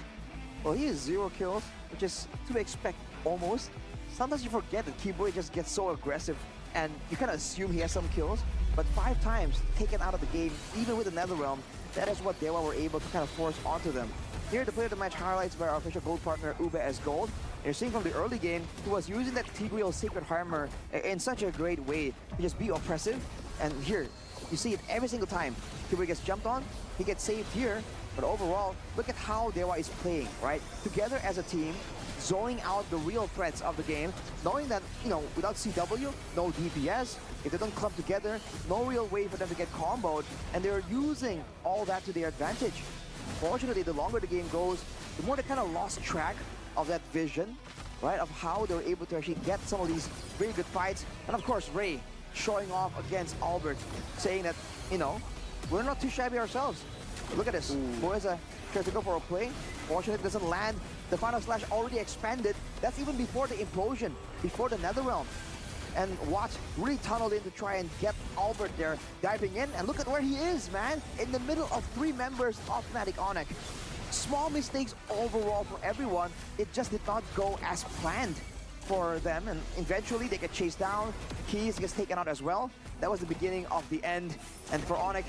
Well, he has 0 kills, which is to expect almost. Sometimes you forget that Keyboy just gets so aggressive and you kind of assume he has some kills, but 5 times taken out of the game, even with the Netherrealm, that is what Dewa were able to kind of force onto them. Here, the player of the match highlights by our official gold partner, Ube as Gold. And you're seeing from the early game, he was using that Tigreal Sacred Armor in such a great way to just be oppressive. And here, you see it every single time. Keyboy gets jumped on, he gets saved here, but overall, look at how Dewa is playing, right? Together as a team, zoning out the real threats of the game, knowing that, you know, without CW, no DPS, if they don't clump together, no real way for them to get comboed, and they're using all that to their advantage. Fortunately, the longer the game goes, the more they kind of lost track of that vision, right, of how they were able to actually get some of these very good fights. And of course, Ray showing off against Albert, saying that, you know, we're not too shabby ourselves. Look at this. Boyza tries to go for a play. Fortunately, it doesn't land. The final slash already expanded. That's even before the implosion, before the Netherrealm. And Watt really tunneled in to try and get Albert there, diving in. And look at where he is, man. In the middle of 3 members of Fnatic Onyx. Small mistakes overall for everyone. It just did not go as planned for them. And eventually they get chased down. Keys gets taken out as well. That was the beginning of the end. And for Onyx,